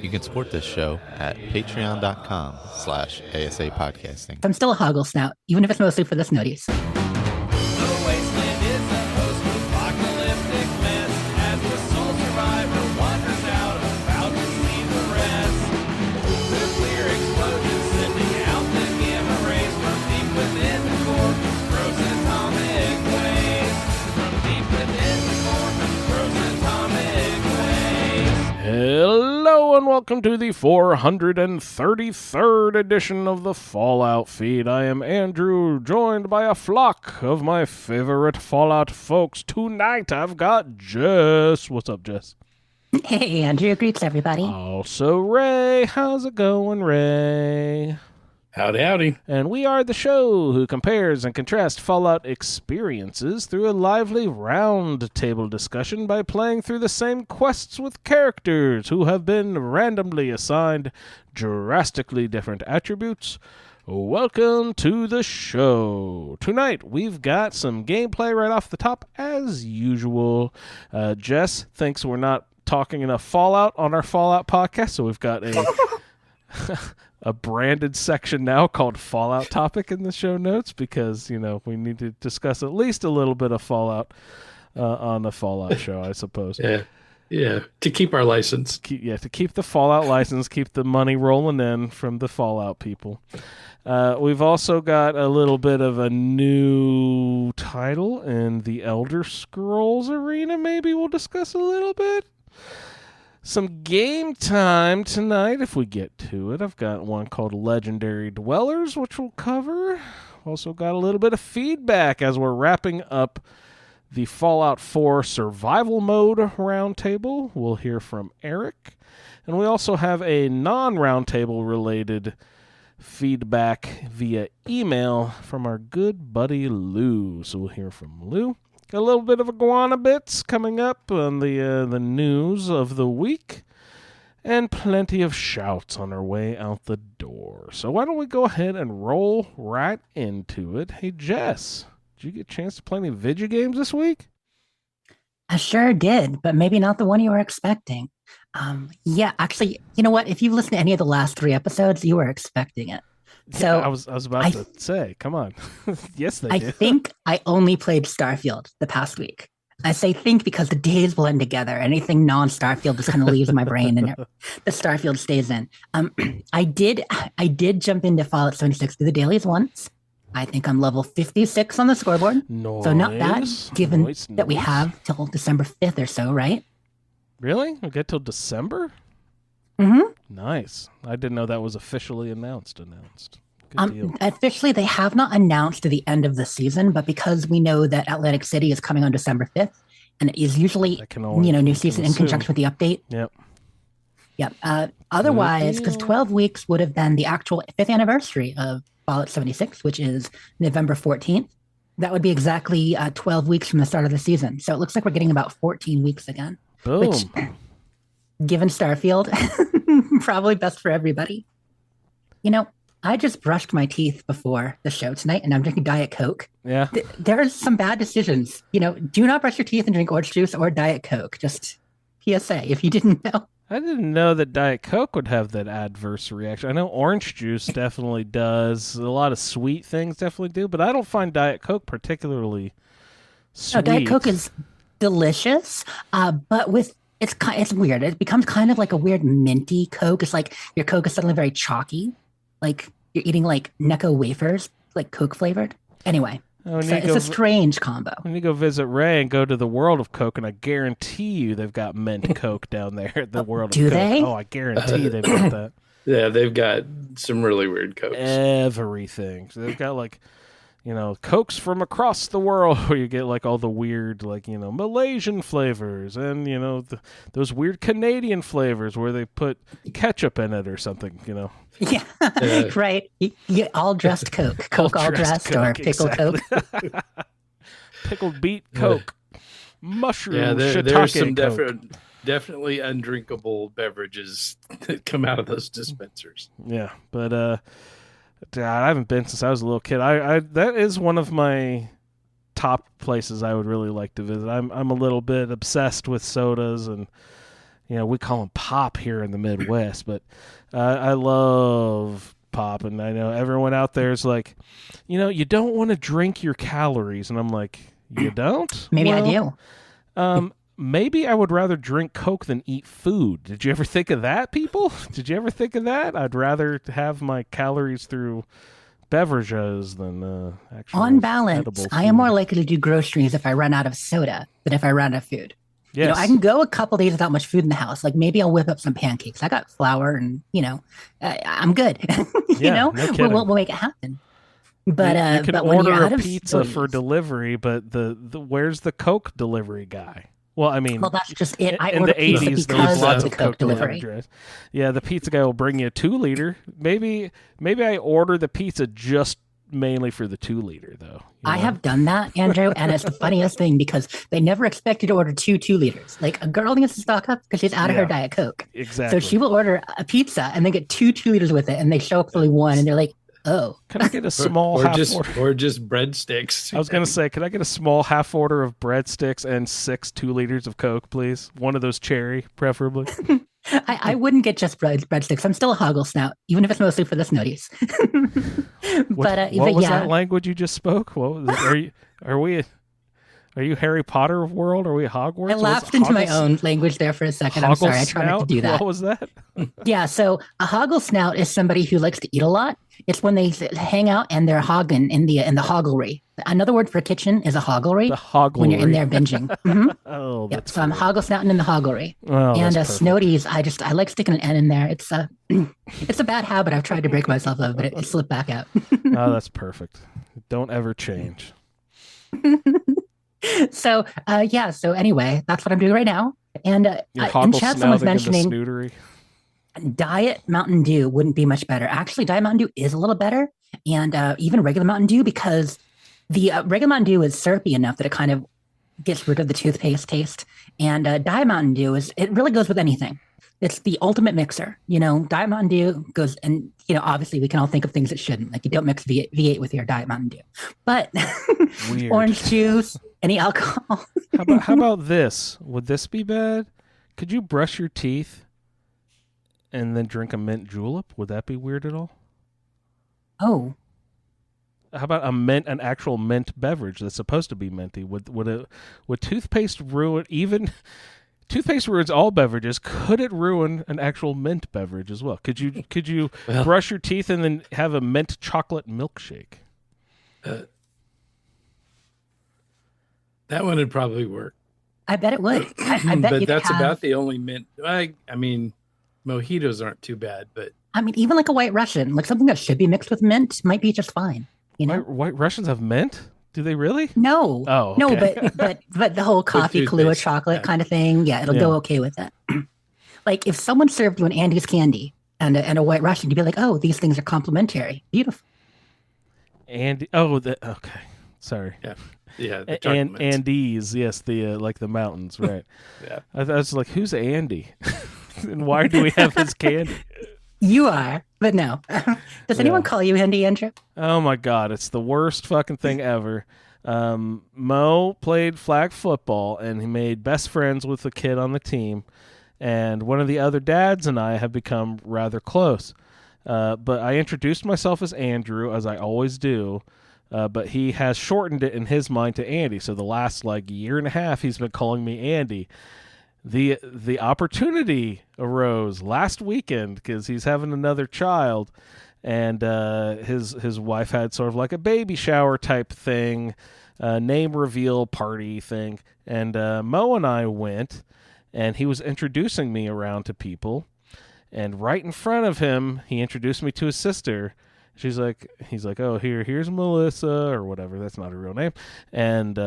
You can support this show at patreon.com/ASA podcasting. I'm still a hoggle snout, even if it's mostly for the snoodies. The wasteland is a host of apocalyptic mess as the sole survivor wanders out about to see the rest. Nuclear explosions sending out the gamma rays from deep within the core, gross atomic waste. From deep within the core, gross atomic waste. Hello and welcome to the 433rd edition of the Fallout feed. I am Andrew, joined by a flock of my favorite Fallout folks. Tonight I've got Jess. What's up, Jess? Hey, Andrew, greets everybody. Also Ray. How's it going, Ray? Howdy, howdy. And we are the show who compares and contrasts Fallout experiences through a lively round-table discussion by playing through the same quests with characters who have been randomly assigned drastically different attributes. Welcome to the show. Tonight, we've got some gameplay right off the top, as usual. Jess thinks we're not talking enough Fallout on our Fallout podcast, so we've got a branded section now called Fallout Topic in the show notes because, you know, we need to discuss at least a little bit of Fallout on the Fallout show, I suppose. Yeah, to keep our license. To keep the Fallout license, keep the money rolling in from the Fallout people. We've also got a little bit of a new title in the Elder Scrolls arena. Maybe we'll discuss a little bit. Some game time tonight, if we get to it. I've got one called Legendary Dwellers, which we'll cover. Also got a little bit of feedback as we're wrapping up the Fallout 4 Survival Mode Roundtable. We'll hear from Eric. And we also have a non-roundtable related feedback via email from our good buddy Lou. So we'll hear from Lou. Got a little bit of iguana bits coming up on the news of the week, and plenty of shouts on our way out the door. So why don't we go ahead and roll right into it? Hey, Jess, did you get a chance to play any video games this week? I sure did, but maybe not the one you were expecting. Yeah, actually, you know what? If you've listened to any of the last 3 episodes, you were expecting it. So yeah, I was about to say, come on. Yes, they did. I think I only played Starfield the past week. I say think because the days blend together. Anything non-Starfield just kind of leaves my brain and the Starfield stays in. I did jump into Fallout 76 through the dailies once. I think I'm level 56 on the scoreboard. Nice. So not bad, given Nice. that we have till December 5th or so, right? Really? We get till December? Mm-hmm. Nice. I didn't know that was officially announced. Good deal. Officially, they have not announced the end of the season, but because we know that Atlantic City is coming on December 5th, and it is usually, new season in conjunction with the update. Yep. Otherwise, because 12 weeks would have been the actual 5th anniversary of Fallout 76, which is November 14th. That would be exactly 12 weeks from the start of the season. So it looks like we're getting about 14 weeks again. Boom. Which, given Starfield, probably best for everybody. You know, I just brushed my teeth before the show tonight, and I'm drinking Diet Coke. Yeah. There are some bad decisions. You know, do not brush your teeth and drink orange juice or Diet Coke. Just PSA, if you didn't know. I didn't know that Diet Coke would have that adverse reaction. I know orange juice definitely does. A lot of sweet things definitely do, but I don't find Diet Coke particularly sweet. No, Diet Coke is delicious, but it's weird. It becomes kind of like a weird minty Coke. It's like your Coke is suddenly very chalky. Like you're eating like Necco wafers, like Coke flavored. Anyway, so it's a strange combo. When you go visit Ray and go to the World of Coke, and I guarantee you they've got mint Coke down there at the World of Coke. Do they? Oh, I guarantee you they've got that. Yeah, they've got some really weird Cokes. Everything. So they've got like, Cokes from across the world where you get like all the weird, like, Malaysian flavors and, those weird Canadian flavors where they put ketchup in it or something, Yeah, right. You all dressed Coke. Coke all dressed Coke, or pickle exactly. Coke. Pickled beet Coke. Mushroom there's shiitake some Coke. definitely undrinkable beverages that come out of those dispensers. Yeah, but I haven't been since I was a little kid. I that is one of my top places I would really like to visit. I'm a little bit obsessed with sodas and we call them pop here in the Midwest, but I love pop, and I know everyone out there is like, you don't want to drink your calories, and I'm like, you don't? Maybe I do. Maybe I would rather drink Coke than eat food. Did you ever think of that, people? Did you ever think of that? I'd rather have my calories through beverages than actual On balance, edible I am food. more likely to do groceries if I run out of soda than if I run out of food. Yes. I can go a couple days without much food in the house. Like maybe I'll whip up some pancakes. I got flour, and I'm good. No kidding. we'll make it happen. But you can but when you're order out a of pizza sodas- for delivery, but the where's the Coke delivery guy? Well, I mean, well, that's just it. I in order the pizza 80s, there because was lots of of the Coke delivery. guys. Yeah, the pizza guy will bring you a 2-liter. Maybe I order the pizza just mainly for the 2-liter, though. I have done that, Andrew, and it's the funniest thing because they never expect you to order 2-2-liters. Like a girl needs to stock up because she's out of her Diet Coke. Exactly. So she will order a pizza and then get 2-2-liters with it, and they show up with only one, and they're like, "Oh, Can I get a small or half just order? or just breadsticks. I was going to say, can I get a small half order of breadsticks and 6 2-liters of Coke, please? One of those cherry, preferably. I wouldn't get just breadsticks. I'm still a hoggle snout, even if it's mostly for the snoties." What was that language you just spoke? What was, are you Harry Potter world? Are we Hogwarts? I laughed into my own language there for a second. I'm sorry. I tried not to do that. What was that? Yeah, so a hoggle snout is somebody who likes to eat a lot. It's when they hang out and they're hogging in the hogglery. Another word for kitchen is a hogglery. The hogglery. When you're in there binging. Mhm. Oh, Yep. that's So I'm hoggle snouting in the hogglery. Oh, And that's perfect. snoties, I like sticking an N in there. It's it's a bad habit. I've tried to break myself of, but it slipped back out. Oh, that's perfect. Don't ever change. So so anyway, that's what I'm doing right now. And Your in hoggle chat, someone's snouting in the mentioning snootery. Diet Mountain Dew wouldn't be much better. Actually, Diet Mountain Dew is a little better, and even regular Mountain Dew, because the regular Mountain Dew is syrupy enough that it kind of gets rid of the toothpaste taste. And Diet Mountain Dew it really goes with anything. It's the ultimate mixer. Diet Mountain Dew goes, and obviously we can all think of things it shouldn't. Like you don't mix V8 with your Diet Mountain Dew, but Weird. orange juice, any alcohol. How about this? Would this be bad? Could you brush your teeth and then drink a mint julep? Would that be weird at all? Oh, How about an actual mint beverage that's supposed to be minty? Would toothpaste ruin even? Toothpaste ruins all beverages. Could it ruin an actual mint beverage as well? Could you Well- brush your teeth and then have a mint chocolate milkshake? That one would probably work. I bet it would. I bet But you could that's have, about the only mint. I mean, mojitos aren't too bad, but I mean, even like a White Russian, like something that should be mixed with mint, might be just fine. White Russians have mint? Do they really? No, Oh, no, okay. but the whole coffee Kahlua toothpaste, chocolate yeah. kind of thing, yeah, it'll Yeah. go okay with that. Like if someone served you an Andes candy and a White Russian, you'd be like, oh, these things are complementary, beautiful. Okay. Sorry. yeah, the chocolate mints. Andes, yes, the like the mountains, right? Yeah. I was like, who's Andy? And why do we have his candy? You are, but no. Does anyone call you Andy, Andrew? Oh my God, it's the worst fucking thing ever. Mo played flag football and he made best friends with a kid on the team. And one of the other dads and I have become rather close. But I introduced myself as Andrew, as I always do. But he has shortened it in his mind to Andy. So the last year and a half, he's been calling me Andy. The opportunity arose last weekend because he's having another child, and his wife had sort of like a baby shower type thing, name reveal party thing, and Mo and I went, and he was introducing me around to people, and right in front of him, he introduced me to his sister. He's like, oh, here's Melissa or whatever. That's not her real name, and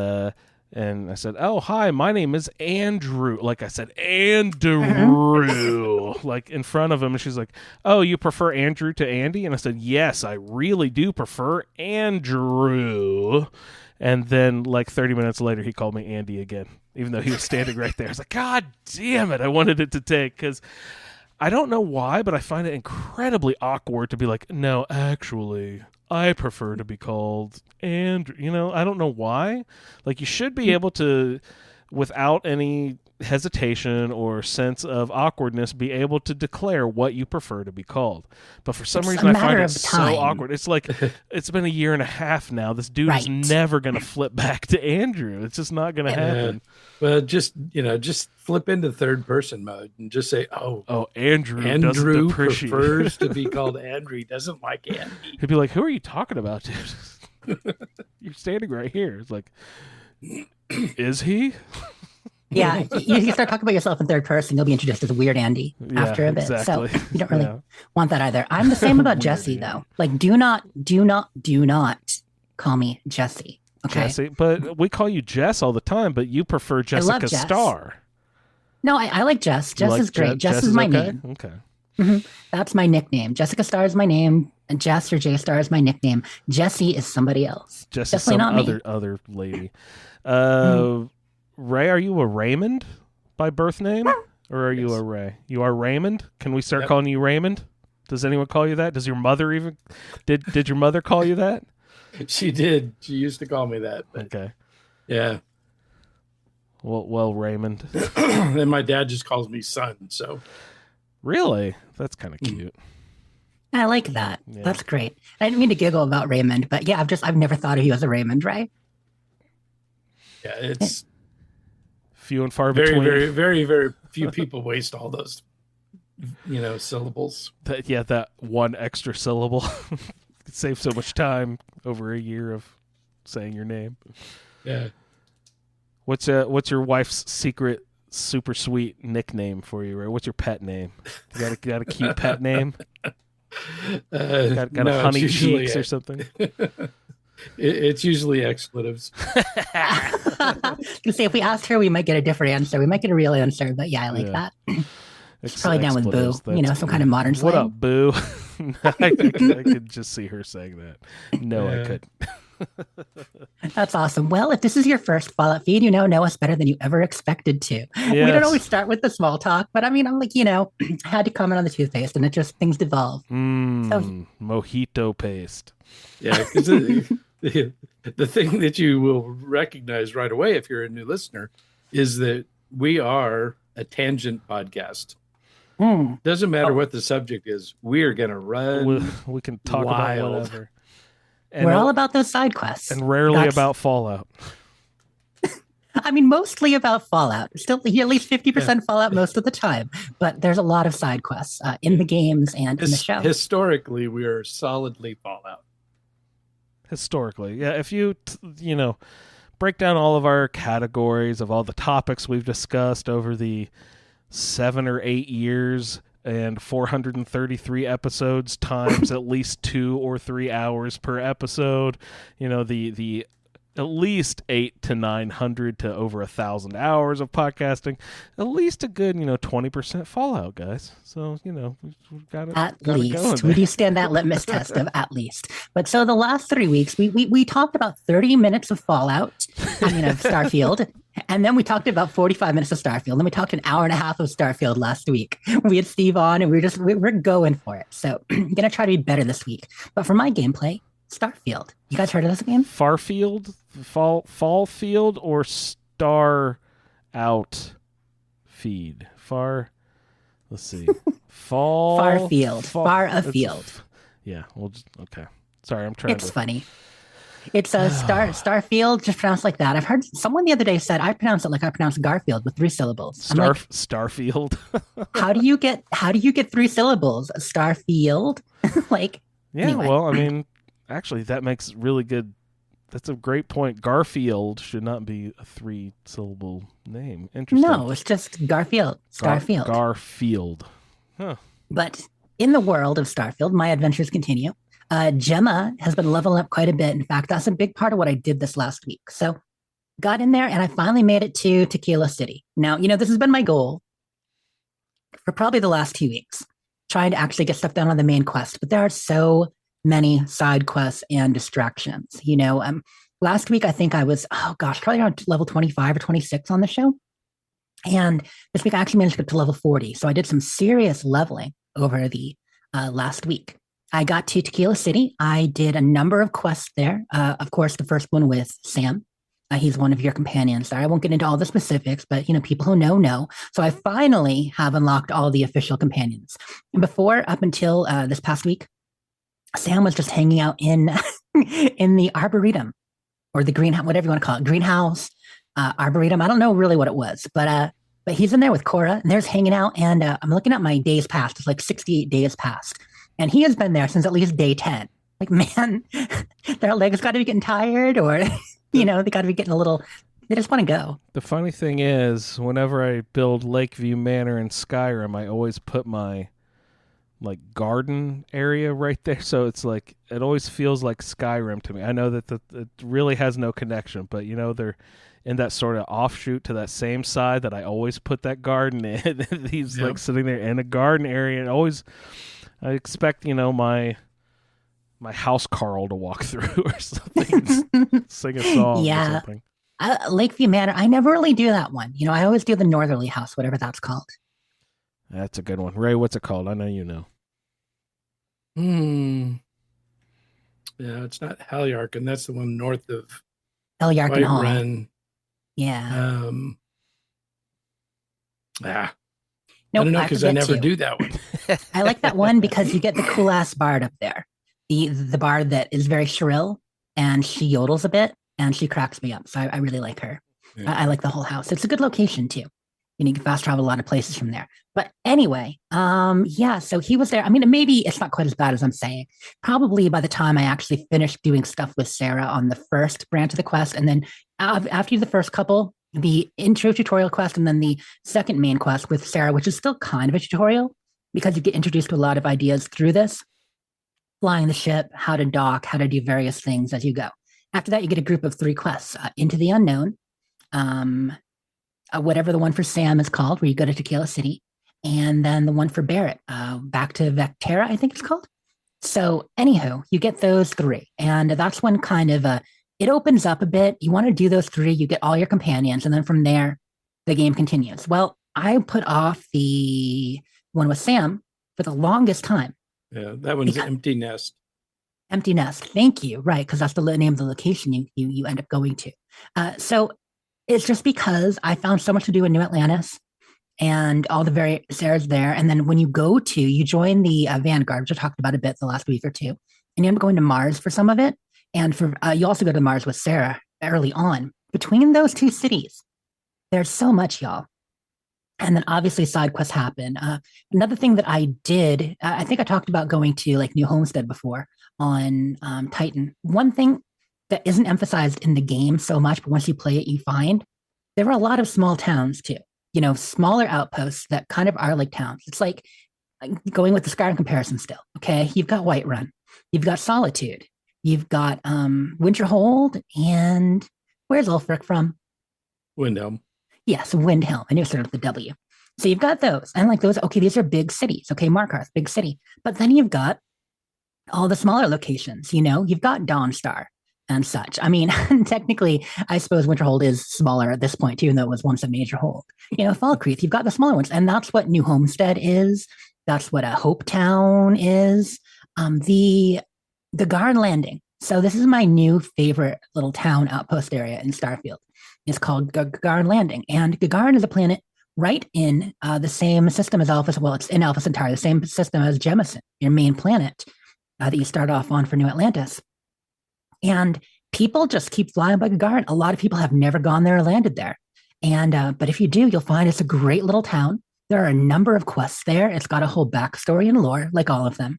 I said, oh, hi, my name is Andrew. Like I said, Andrew, like in front of him. And she's like, oh, you prefer Andrew to Andy? And I said, yes, I really do prefer Andrew. And then 30 minutes later, he called me Andy again, even though he was standing right there. I was like, God damn it. I wanted it to take because I don't know why, but I find it incredibly awkward to be like, no, actually, I prefer to be called Andrew. I don't know why. You should be able to without any hesitation or sense of awkwardness, be able to declare what you prefer to be called. But for some It's reason, a I find matter it of so time. awkward. It's like it's been a year and a half now. This dude is Right. never going to flip back to Andrew. It's just not going to happen. Well, just flip into third person mode and just say, "Oh, Andrew doesn't Andrew appreciate prefers to be called Andrew. He doesn't like Andy." He'd be like, "Who are you talking about, dude? You're standing right here." It's like, is he? Yeah, you start talking about yourself in third person, you'll be introduced as a weird Andy after a bit. Exactly. So you don't really Yeah. want that either. I'm the same about Weird Jesse, Andy. though. Like, do not call me Jesse. Okay. Jesse, but we call you Jess all the time, but you prefer love Jessica Jess. Star. No, I like Jess. You Jess like is great. Jess Jess is my okay? name. Okay. That's my nickname. Jessica Star is my name, and Jess or J Star is my nickname. Jesse is somebody else. Jess is Definitely some not me. other lady. Ray, are you a Raymond by birth name? Or are you Yes. a Ray? You are Raymond? Can we start Yep. calling you Raymond? Does anyone call you that? Does your mother even did your mother call you that? She did. She used to call me that. But Okay. yeah. Well, Raymond. Then my dad just calls me son. So Really? That's kind of cute. I like that. Yeah. That's great. I didn't mean to giggle about Raymond, but yeah, I've never thought of you as a Raymond, right? yeah, it's Few and far very, between. very, very, very few people waste all those, syllables. That one extra syllable could save so much time over a year of saying your name. Yeah. What's your wife's secret super sweet nickname for you, right? What's your pet name? You got a cute pet name? Got No, a it's honey usually cheeks or something? It's usually expletives. You say if we asked her, we might get a different answer. We might get a real answer, but yeah, I like Yeah. that. Probably down with Boo. Expletives, Some kind of modern What slang. up, Boo? I could just see her saying that. No, I Yeah. couldn't. That's awesome. Well, if this is your first Fallout feed, you know us better than you ever expected to. We Yes. don't always start with the small talk, but I mean, I'm like, I had to comment on the toothpaste and things devolve. Mojito paste. Yeah, because the thing that you will recognize right away if you're a new listener is that we are a tangent podcast. Doesn't matter what the subject is. We are going to run. We can talk Wild. about whatever. And We're all about those side quests. and rarely That's- about Fallout. I mean, mostly about Fallout. Still, at least 50% Fallout most of the time. But there's a lot of side quests in the games and in the show. Historically, we are solidly Fallout. Historically, yeah. If you break down all of our categories of all the topics we've discussed over the 7 or 8 years and 433 episodes times at least 2 or 3 hours per episode, the at least 800 to 900 to over 1,000 hours of podcasting, at least a good 20% Fallout, guys. So we've got it. At got it least. going We there. do stand that litmus test of at least. But so the last 3 weeks, we talked about 30 minutes of Fallout, of Starfield. And then we talked about 45 minutes of Starfield. Then we talked an hour and a half of Starfield last week. We had Steve on and we're going for it. So I'm going to try to be better this week. But for my gameplay, Starfield. You guys heard of this game? Farfield, fall field, or star out feed? Let's see. Far field. Far that's afield. Yeah, we'll just, okay. Sorry, I'm trying It's to. funny. It's a Starfield, just pronounced like that. I've heard someone the other day said I pronounce it like I pronounce Garfield with 3 syllables. I'm like, Starfield. how do you get 3 syllables? Starfield? Yeah, Anyway. well, I mean, actually, that makes really good. That's a great point. Garfield should not be a 3-syllable name. Interesting. No, it's just Garfield. Starfield. Garfield. Huh. But in the world of Starfield, my adventures continue. Gemma has been leveling up quite a bit. In fact, that's a big part of what I did this last week. So got in there and I finally made it to Tequila City. Now, this has been my goal for probably the last 2 weeks, trying to actually get stuff done on the main quest. But there are so many side quests and distractions. Last week, I think I was, probably around level 25 or 26 on the show. And this week I actually managed to get to level 40. So I did some serious leveling over the last week. I got to Tequila City. I did a number of quests there. Of course, the first one with Sam. He's one of your companions there. I won't get into all the specifics, but people who know. So I finally have unlocked all the official companions. And before, up until this past week, Sam was just hanging out in in the arboretum or the greenhouse, whatever you want to call it, greenhouse, arboretum. I don't know really what it was, but he's in there with Cora, and there's hanging out. And I'm looking at my days past. It's like 68 days past, and he has been there since at least day 10. Like, man, their legs got to be getting tired, or they got to be getting a little. They just want to go. The funny thing is, whenever I build Lakeview Manor in Skyrim, I always put my garden area right there, so it's like it always feels like Skyrim to me. I know that it really has no connection, but they're in that sort of offshoot to that same side that I always put that garden in. He's like sitting there in a garden area, and always I expect my house Carl to walk through or something, sing a song or something. Lakeview Manor, I never really do that one. I always do the Northerly House, whatever that's called. That's a good one. Ray, what's it called? I know you know. Yeah, it's not Halyarkin. That's the one north of Halyarkin Hall. Run. Yeah. I don't know, because I never do that one. I like that one because you get the cool ass bard up there. The bard that is very shrill, and she yodels a bit, and she cracks me up. So I really like her. Yeah. I like the whole house. It's a good location too. You can fast travel a lot of places from there. But anyway, so he was there. I mean, maybe it's not quite as bad as I'm saying. Probably by the time I actually finished doing stuff with Sarah on the first branch of the quest, and then after the first couple, the intro tutorial quest, and then the second main quest with Sarah, which is still kind of a tutorial because you get introduced to a lot of ideas through this. Flying the ship, how to dock, how to do various things as you go. After that, you get a group of 3 quests, Into the Unknown, whatever the one for Sam is called, where you go to Tequila City, and then the one for Barrett, back to Vectera, I think it's called. So anywho, you get those 3, and that's when kind of it opens up a bit. You want to do those 3, you get all your companions, and then from there, the game continues. Well, I put off the one with Sam for the longest time. Yeah, that one's Empty Nest. Empty Nest. Thank you. Right, because that's the name of the location you end up going to. So it's just because I found so much to do in New Atlantis and all the various areas there. And then when you join the Vanguard, which I talked about a bit the last week or two, and you end up going to Mars for some of it. And for you also go to Mars with Sarah early on. Between those 2 cities, there's so much, y'all. And then obviously side quests happen. Another thing that I did, I think I talked about going to New Homestead before on Titan. One thing that isn't emphasized in the game so much, but once you play it, you find there are a lot of small towns too. Smaller outposts that kind of are like towns. It's like going with the Skyrim comparison still. Okay, you've got Whiterun, you've got Solitude, you've got Winterhold, and where's Ulfric from? Windhelm. Yes, Windhelm. I knew it started with the W. So you've got those. And those, okay, these are big cities. Okay, Markarth, big city. But then you've got all the smaller locations, you've got Dawnstar and such. I mean, technically, I suppose Winterhold is smaller at this point, too, even though it was once a major hold. Falkreath, you've got the smaller ones. And that's what New Homestead is. That's what Hopetown is. The Garn Landing. So this is my new favorite little town outpost area in Starfield. It's called Gagarin Landing. And Gagarin is a planet right in the same system as Alpha. Well, it's in Alpha Centauri, the same system as Jemison, your main planet that you start off on for New Atlantis. And people just keep flying by Gagarin. A lot of people have never gone there or landed there. And but if you do, you'll find it's a great little town. There are a number of quests there. It's got a whole backstory and lore, like all of them.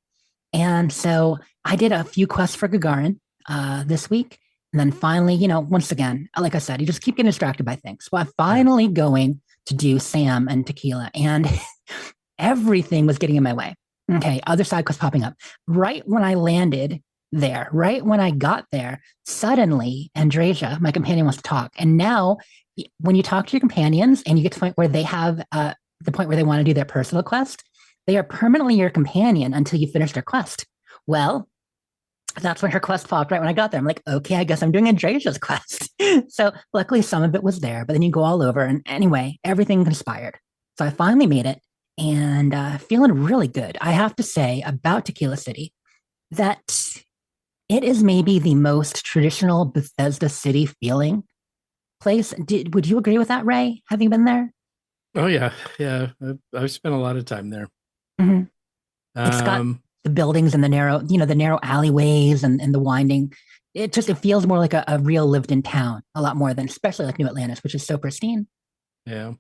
And so I did a few quests for Gagarin this week. And then finally, once again, like I said, you just keep getting distracted by things. So I'm finally going to do Sam and Tequila, and everything was getting in my way. Okay, other side quests popping up. Right when I landed there, right when I got there, suddenly Andrasia, my companion, wants to talk. And now when you talk to your companions and you get to the point where they have the point where they want to do their personal quest, they are permanently your companion until you finish their quest. Well, that's when her quest popped right when I got there. I'm like, okay, I guess I'm doing Andrasia's quest. So luckily some of it was there, but then you go all over. And anyway, everything conspired. So I finally made it and feeling really good. I have to say about Tequila City that it is maybe the most traditional Bethesda city feeling place. Would you agree with that, Ray? Having been there? Oh yeah, yeah. I've spent a lot of time there. Hmm. It's got the buildings and the narrow alleyways and the winding. It feels more like a real lived in town, a lot more than especially like New Atlantis, which is so pristine. Yeah,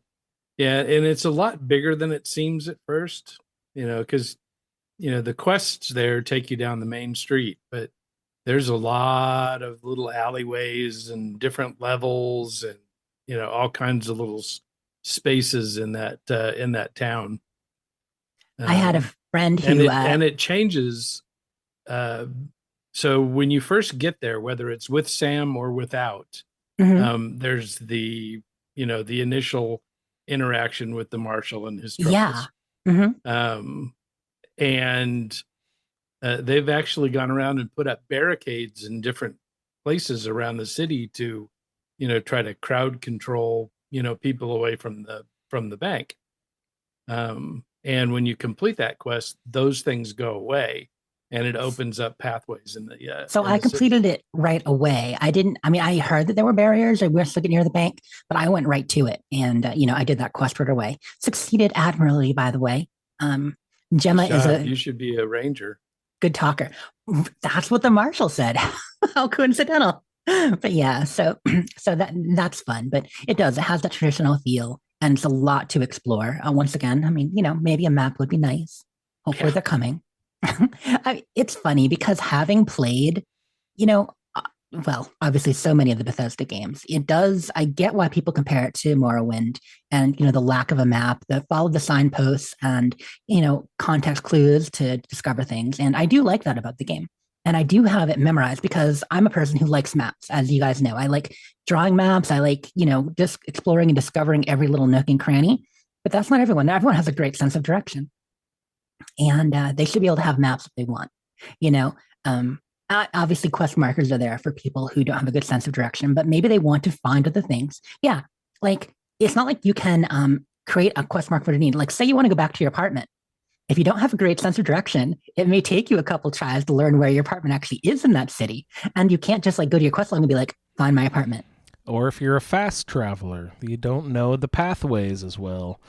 yeah, and it's a lot bigger than it seems at first. Because the quests there take you down the main street, but there's a lot of little alleyways and different levels, and all kinds of little spaces in that town. I had a friend and who it changes. So when you first get there, whether it's with Sam or without, there's the initial interaction with the marshal and his troubles. Yeah. And they've actually gone around and put up barricades in different places around the city to, try to crowd control, people away from the bank. And when you complete that quest, those things go away, and it opens up pathways in the. So I completed it right away. I heard that there were barriers. We were still getting near the bank, but I went right to it, and I did that quest right away. Succeeded admirably, by the way. Gemma You should be a ranger. Good talker. That's what the marshal said. How coincidental. But yeah, so that's fun. But it has that traditional feel, and it's a lot to explore. Once again, maybe a map would be nice. Hopefully they're coming. It's funny because having played, obviously so many of the Bethesda games, I get why people compare it to Morrowind and, the lack of a map, the follow the signposts and, context clues to discover things. And I do like that about the game. And I do have it memorized because I'm a person who likes maps, as you guys know. I like drawing maps. I like, just exploring and discovering every little nook and cranny. But that's not everyone. Everyone has a great sense of direction. And they should be able to have maps if they want. Obviously, quest markers are there for people who don't have a good sense of direction, but maybe they want to find other things. Yeah, like it's not like you can create a quest mark for the need. Like, say you want to go back to your apartment. If you don't have a great sense of direction, it may take you a couple tries to learn where your apartment actually is in that city. And you can't just go to your quest log and be like, find my apartment. Or if you're a fast traveler, you don't know the pathways as well.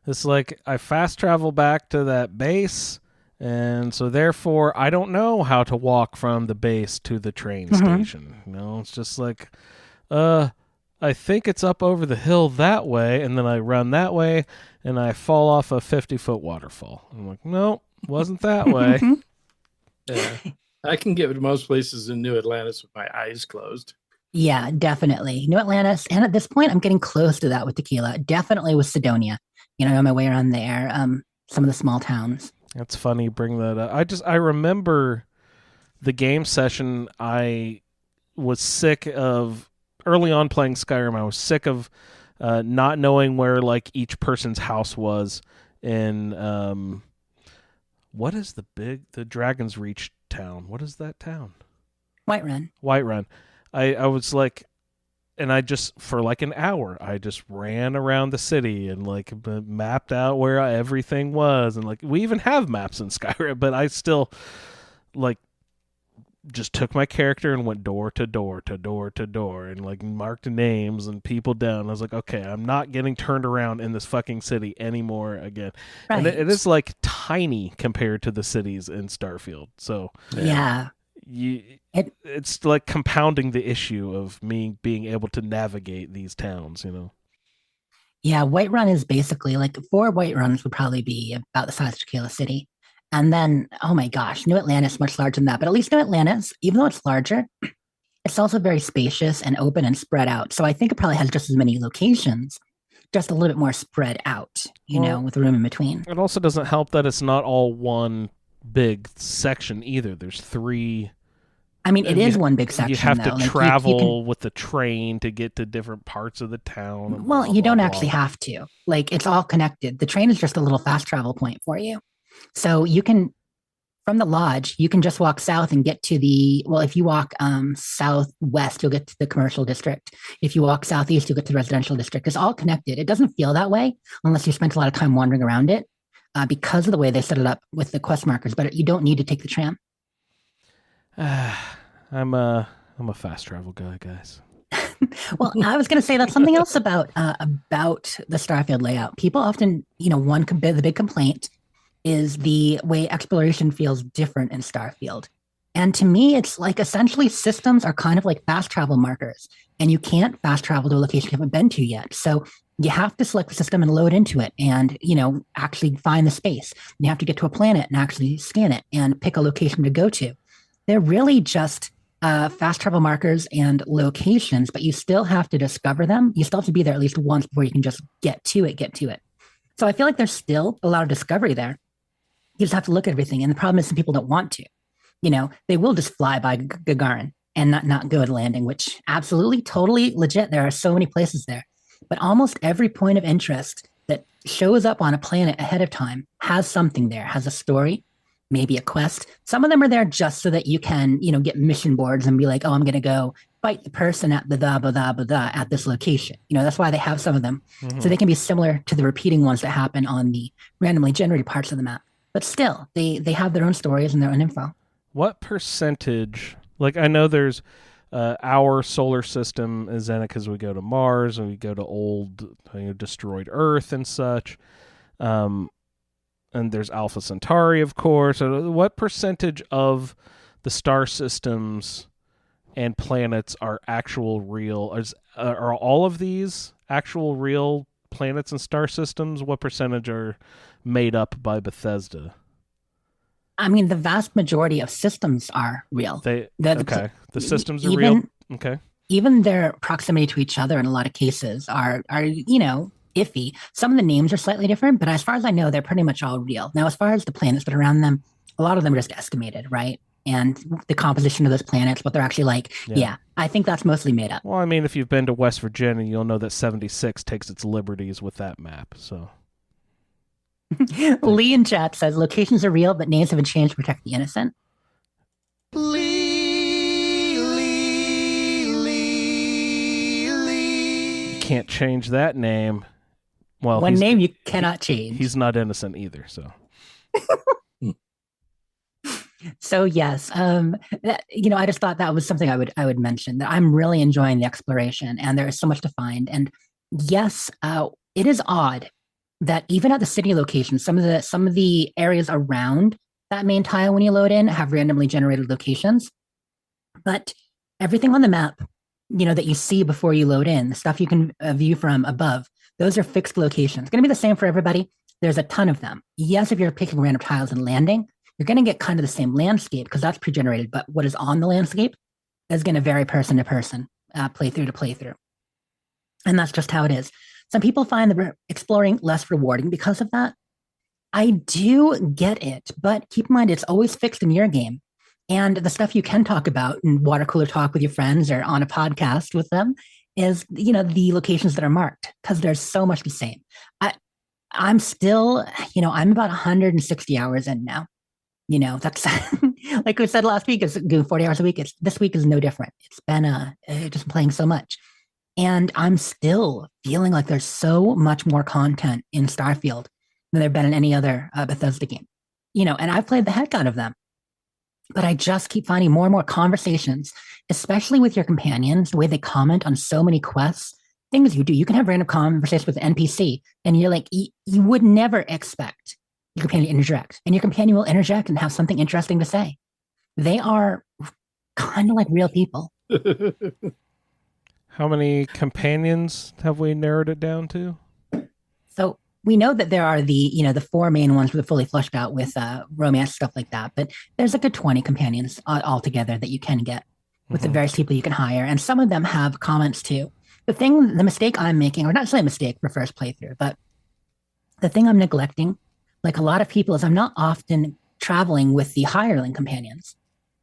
It's like I fast travel back to that base, and so therefore I don't know how to walk from the base to the train station. It's just like, I think it's up over the hill that way, and then I run that way, and I fall off a 50-foot waterfall. I'm like, no, wasn't that way. Yeah, I can get to most places in New Atlantis with my eyes closed. Yeah, definitely. New Atlantis, and at this point, I'm getting close to that with Tequila. Definitely with Sidonia. On my way around there, some of the small towns. That's funny you bring that up. I remember the game session I was sick of early on playing Skyrim. I was sick of not knowing where each person's house was in what is the Dragon's Reach town? What is that town? Whiterun. I was like, and I just, for an hour, I just ran around the city and mapped out where everything was. And we even have maps in Skyrim, but I still just took my character and went door to door to door to door and marked names and people down. I was like, okay, I'm not getting turned around in this fucking city anymore again. Right. And it is tiny compared to the cities in Starfield. So yeah. It's compounding the issue of me being able to navigate these towns, Yeah, Whiterun is basically 4 Whiteruns would probably be about the size of Tequila City. And then, oh my gosh, New Atlantis is much larger than that. But at least New Atlantis, even though it's larger, it's also very spacious and open and spread out. So I think it probably has just as many locations, just a little bit more spread out, with room in between. It also doesn't help that it's not all one big section either. There's 3. It is one big section. You have to travel with the train to get to different parts of the town. Well, you don't actually have to. It's all connected. The train is just a little fast travel point for you. So you can, from the lodge, you can just walk south and get to if you walk southwest, you'll get to the commercial district. If you walk southeast, you'll get to the residential district. It's all connected. It doesn't feel that way unless you spent a lot of time wandering around it because of the way they set it up with the quest markers, but you don't need to take the tram. I'm a fast travel guy, guys. Well, I was going to say that's something else about the Starfield layout. People often, the big complaint is the way exploration feels different in Starfield. And to me, it's like essentially systems are kind of like fast travel markers, and you can't fast travel to a location you haven't been to yet. So you have to select the system and load into it and, actually find the space. You have to get to a planet and actually scan it and pick a location to go to. They're really just fast travel markers and locations, but you still have to discover them. You still have to be there at least once before you can just get to it. So I feel like there's still a lot of discovery there. You just have to look at everything. And the problem is some people don't want to. They will just fly by Gagarin and not go to landing, which absolutely, totally legit. There are so many places there. But almost every point of interest that shows up on a planet ahead of time has something there, has a story, maybe a quest. Some of them are there just so that you can, get mission boards and be like, oh, I'm going to go fight the person at the at this location. That's why they have some of them. Mm-hmm. So they can be similar to the repeating ones that happen on the randomly generated parts of the map. But still, they have their own stories and their own info. What percentage, I know there's our solar system is in it because we go to Mars and we go to old destroyed Earth and such. And there's Alpha Centauri, of course. What percentage of the star systems and planets are actual real? Are all of these actual real planets and star systems? What percentage are made up by Bethesda? I mean, the vast majority of systems are real. The systems are real? Okay. Even their proximity to each other in a lot of cases are iffy. Some of the names are slightly different, but as far as I know, they're pretty much all real. Now, as far as the planets that are around them, a lot of them are just estimated, right? And the composition of those planets, what they're actually like, yeah, I think that's mostly made up. Well, I mean, if you've been to West Virginia, you'll know that 76 takes its liberties with that map, so... Lee in chat says locations are real, but names have been changed to protect the innocent. You can't change that name. Well, one name you cannot change. He's not innocent either, so. So yes, I just thought that was something I would mention, that I'm really enjoying the exploration, and there is so much to find. And yes, it is odd that even at the city location, some of the areas around that main tile when you load in have randomly generated locations. But everything on the map, that you see before you load in, the stuff you can view from above, those are fixed locations. It's going to be the same for everybody. There's a ton of them. Yes, if you're picking random tiles and landing, you're going to get kind of the same landscape because that's pre-generated. But what is on the landscape is going to vary person to person, playthrough to playthrough. And that's just how it is. Some people find the exploring less rewarding because of that. I do get it, but keep in mind it's always fixed in your game. And the stuff you can talk about in water cooler talk with your friends or on a podcast with them is, the locations that are marked, because there's so much the same. I'm still, I'm about 160 hours in now. That's like we said last week, it's doing 40 hours a week. This week is no different. It's been just playing so much. And I'm still feeling like there's so much more content in Starfield than there's been in any other Bethesda game. And I've played the heck out of them. But I just keep finding more and more conversations, especially with your companions, the way they comment on so many quests, things you do. You can have random conversations with an NPC, and you're like, you would never expect your companion to interject. And your companion will interject and have something interesting to say. They are kind of like real people. How many companions have we narrowed it down to? So we know that there are the four main ones with fully fleshed out with romance, stuff like that. But there's like a 20 companions altogether that you can get with the various people you can hire. And some of them have comments too. The mistake I'm making, or not necessarily a mistake for first playthrough, but the thing I'm neglecting, like a lot of people, is I'm not often traveling with the hireling companions.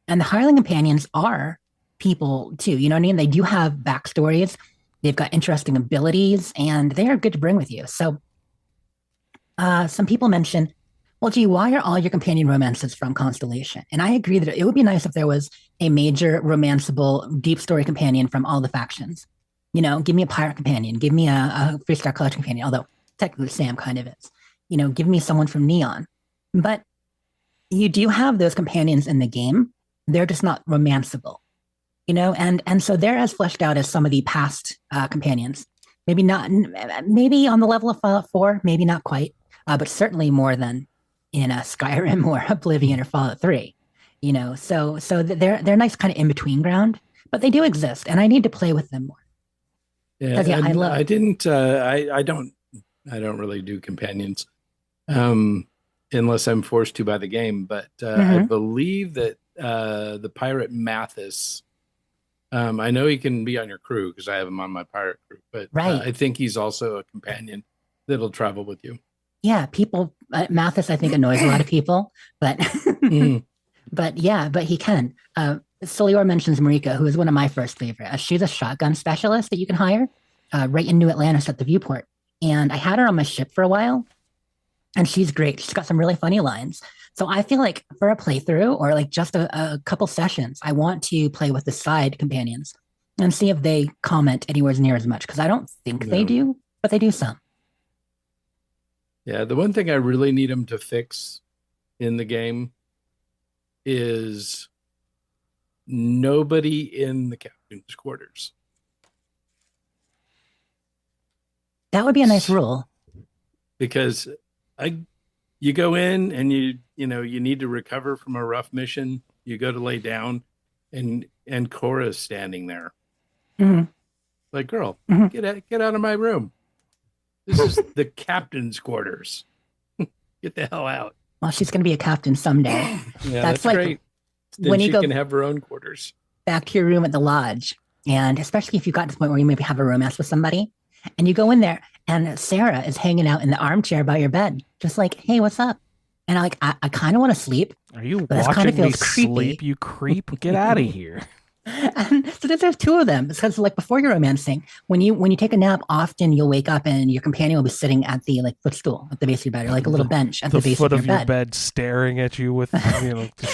And the hireling companions are people too, you know what I mean? They do have backstories, they've got interesting abilities, and they are good to bring with you. So some people mention, well, gee, why are all your companion romances from Constellation? And I agree that it would be nice if there was a major romanceable deep story companion from all the factions. Give me a pirate companion, give me a Freestar Collection companion, although technically Sam kind of is. Give me someone from Neon. But you do have those companions in the game. They're just not romanceable. and so they're as fleshed out as some of the past companions. Maybe not, maybe on the level of Fallout 4, maybe not quite, but certainly more than in Skyrim or Oblivion or Fallout 3. So they're nice kind of in between ground, but they do exist, and I need to play with them more. Yeah, I love I it. didn't. I don't really do companions, unless I'm forced to by the game. But I believe that the pirate Mathis. I know he can be on your crew because I have him on my pirate crew, but Right. I think he's also a companion that'll travel with you. Yeah, people. Mathis, I think, annoys a lot of people, but but he can. Suliore mentions Marika, who is one of my first favorite. She's a shotgun specialist that you can hire right in New Atlantis at the viewport. And I had her on my ship for a while, and she's great. She's got some really funny lines. So I feel like for a playthrough or like just a couple sessions, I want to play with the side companions and see if they comment anywhere near as much, because I don't think they do, but they do some. Yeah, the one thing I really need them to fix in the game is nobody in the captain's quarters. That would be a nice rule. Because you go in and you need to recover from a rough mission. You go to lay down, and Cora's standing there. Mm-hmm. Like, girl, Mm-hmm. get out of my room. This is the captain's quarters. Get the hell out. Well, she's going to be a captain someday. Yeah, That's that's like great. Then when she you go can have her own quarters. back to your room at the lodge, and especially if you got to the point where you maybe have a romance with somebody, and you go in there, and Sarah is hanging out in the armchair by your bed, just like, hey, what's up? And I kind of want to sleep. Are you But this watching kinda me feels creepy. sleep, you creep? Get out of here. And so there's two of them. Because like before you're romancing, when you take a nap, often you'll wake up and your companion will be sitting at the like footstool at the base of your bed, or like a little bench at the base foot of of your your bed. bed staring at you with,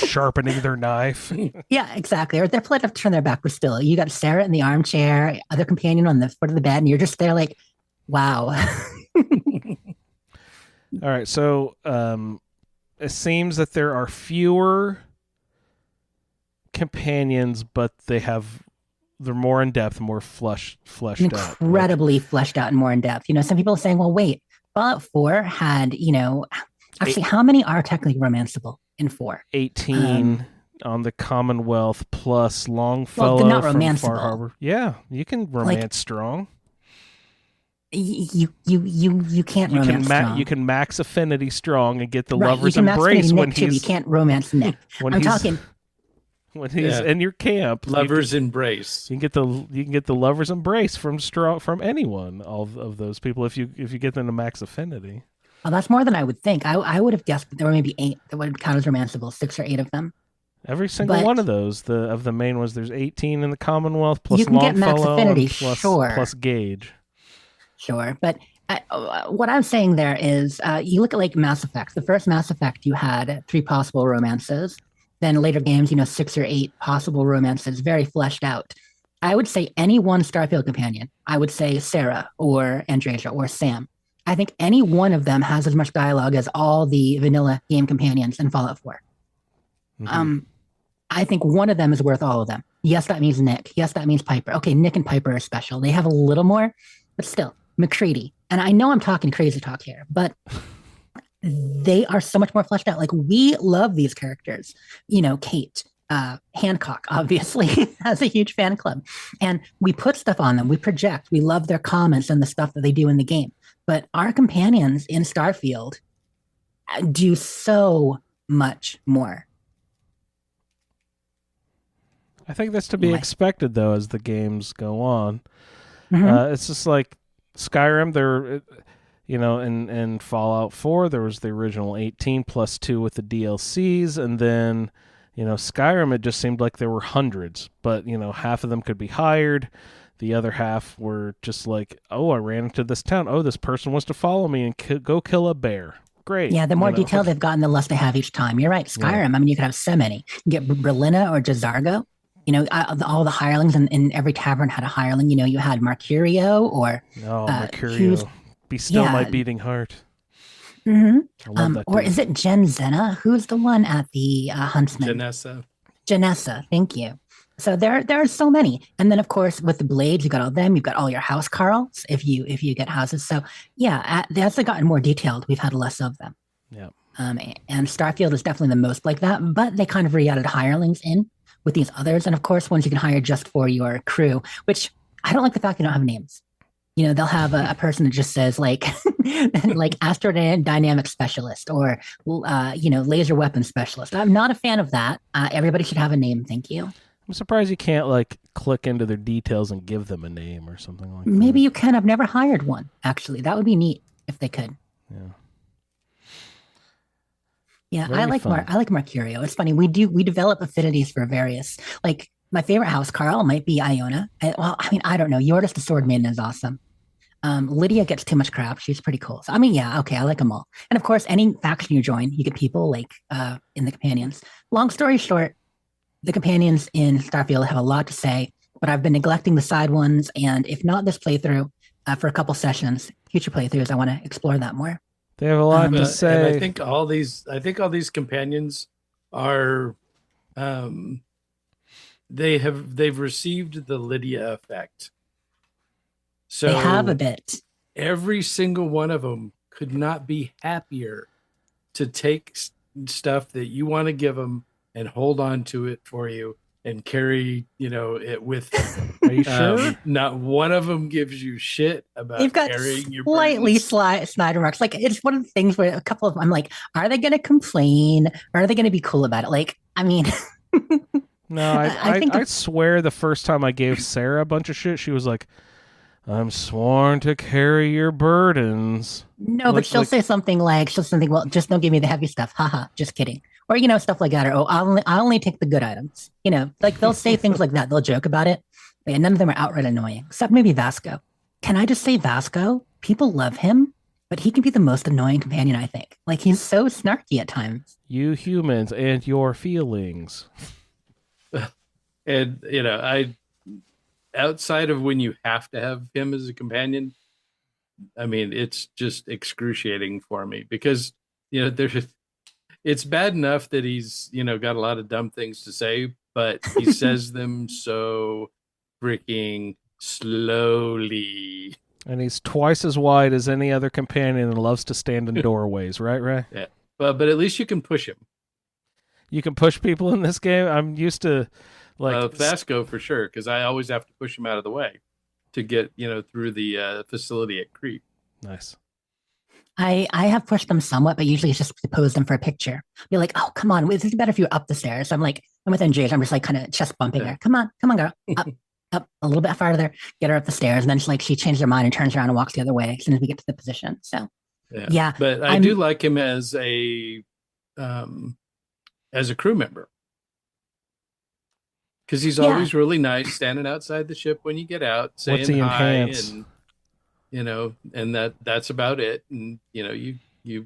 sharpening their knife. Yeah, exactly. Or they're polite enough to turn their back, but still, you got Sarah in the armchair, other companion on the foot of the bed, and you're just there like, wow. All right, so it seems that there are fewer companions, but they're more in depth, more fleshed out. Incredibly fleshed out and more in depth. Some people are saying, well, wait, Fallout 4 had, actually, how many are technically romanceable in 4? 18 on the Commonwealth plus Longfellow they're not from romanceable. Far Harbor. Yeah, you can romance strong. You can't romance strong. You can max affinity strong and get the Right, lover's you can max embrace Nick when too. You he's can't romance Nick. when I'm he's talking. when he's in your camp. Lover's embrace. You can get the lover's embrace from anyone, all of those people, if you get them to max affinity. Well, that's more than I would think. I would have guessed that there were maybe 8 that would count as romanceable, 6 or 8 of them. Every single But- one of those, of the main ones, there's 18 in the Commonwealth plus You can get max Longfellow affinity, and sure. plus Gauge. Sure, but what I'm saying there is, you look at like Mass Effect. The first Mass Effect, you had 3 possible romances. Then later games, 6 or 8 possible romances, very fleshed out. I would say any one Starfield companion. I would say Sarah or Andreja or Sam. I think any one of them has as much dialogue as all the vanilla game companions in Fallout 4. Mm-hmm. I think one of them is worth all of them. Yes, that means Nick. Yes, that means Piper. Okay, Nick and Piper are special. They have a little more, but still, McCready. And I know I'm talking crazy talk here, but they are so much more fleshed out. Like, we love these characters. Kate, Hancock, obviously, has a huge fan club. And we put stuff on them. We project. We love their comments and the stuff that they do in the game. But our companions in Starfield do so much more. I think that's to be expected, though, as the games go on. Mm-hmm. It's just like Skyrim, in Fallout 4, there was the original 18 plus 2 with the DLCs, and then, Skyrim, it just seemed like there were hundreds, but, half of them could be hired. The other half were just like, oh, I ran into this town. Oh, this person wants to follow me and go kill a bear. Great. Yeah, the more detail they've gotten, the less they have each time. You're right. Skyrim, Yeah. you could have so many. You get Berlina or Jazargo. All the hirelings in every tavern had a hireling. You had Mercurio or... Mercurio. Be still my beating heart. Mm-hmm. I love that Or dude. is it Jen Zena? Who's the one at the Huntsman? Janessa. Janessa, thank you. So there are so many, and then of course with the blades, you got all them. You've got all your house carls if you get houses. So yeah, as they gotten more detailed, we've had less of them. Yeah. And Starfield is definitely the most like that, but they kind of re-added hirelings in with these others, and of course ones you can hire just for your crew. Which I don't like the fact they don't have names. You know, they'll have a person that just says like like astrodynamic specialist or laser weapon specialist. I'm not a fan of that. Everybody should have a name. Thank you. I'm surprised you can't like click into their details and give them a name or something like that. Maybe you can. I've never hired one, actually. That would be neat if they could. Yeah. Yeah, Very I like fun. I like Mercurio. It's funny. We develop affinities for various, like my favorite house Carl might be Iona. Well, I mean, I don't know. Yordas the Sword Maiden is awesome. Lydia gets too much crap. She's pretty cool. So I mean, yeah, okay, I like them all. And of course, any faction you join, you get people like in the companions. Long story short, the companions in Starfield have a lot to say, but I've been neglecting the side ones. And if not this playthrough, for a couple sessions, future playthroughs, I want to explore that more. They have a lot to And say. I think all these companions are, they've received the Lydia effect. So They have a bit. every single one of them could not be happier to take stuff that you want to give them and hold on to it for you and carry, it with them. Are you sure? Not one of them gives you shit about They've got carrying your slightly burdens. Snyder marks. Like it's one of the things where a couple of them, I'm like, are they going to complain or are they going to be cool about it? Like, I mean, No, I think I swear the first time I gave Sarah a bunch of shit, she was like, I'm sworn to carry your burdens. no, but she'll say something like, well, just don't give me the heavy stuff. Haha, just kidding. Or, stuff like that. Or, oh, I only take the good items. Like they'll say things like that. They'll joke about it. And none of them are outright annoying, except maybe Vasco. Can I just say Vasco? People love him, but he can be the most annoying companion, I think. Like he's so snarky at times. You humans and your feelings. And, I outside of when you have to have him as a companion, I mean, it's just excruciating for me because, it's bad enough that he's, got a lot of dumb things to say, but he says them so freaking slowly. And he's twice as wide as any other companion and loves to stand in doorways, right, Ray? Yeah. But at least you can push him. You can push people in this game. I'm used to Vasco for sure, because I always have to push him out of the way to get, through the facility at Creep. Nice. I have pushed them somewhat, but usually it's just to pose them for a picture. Be like, oh, come on. This is better if you're up the stairs. So I'm with NJ. I'm just like kind of chest bumping her. Come on, girl. Up a little bit farther, get her up the stairs. And then she changed her mind and turns around and walks the other way as soon as we get to the position. So yeah. But I do like him as a crew member. Because he's always really nice, standing outside the ship when you get out, saying What's he hi, enhance? and and that's about it. And you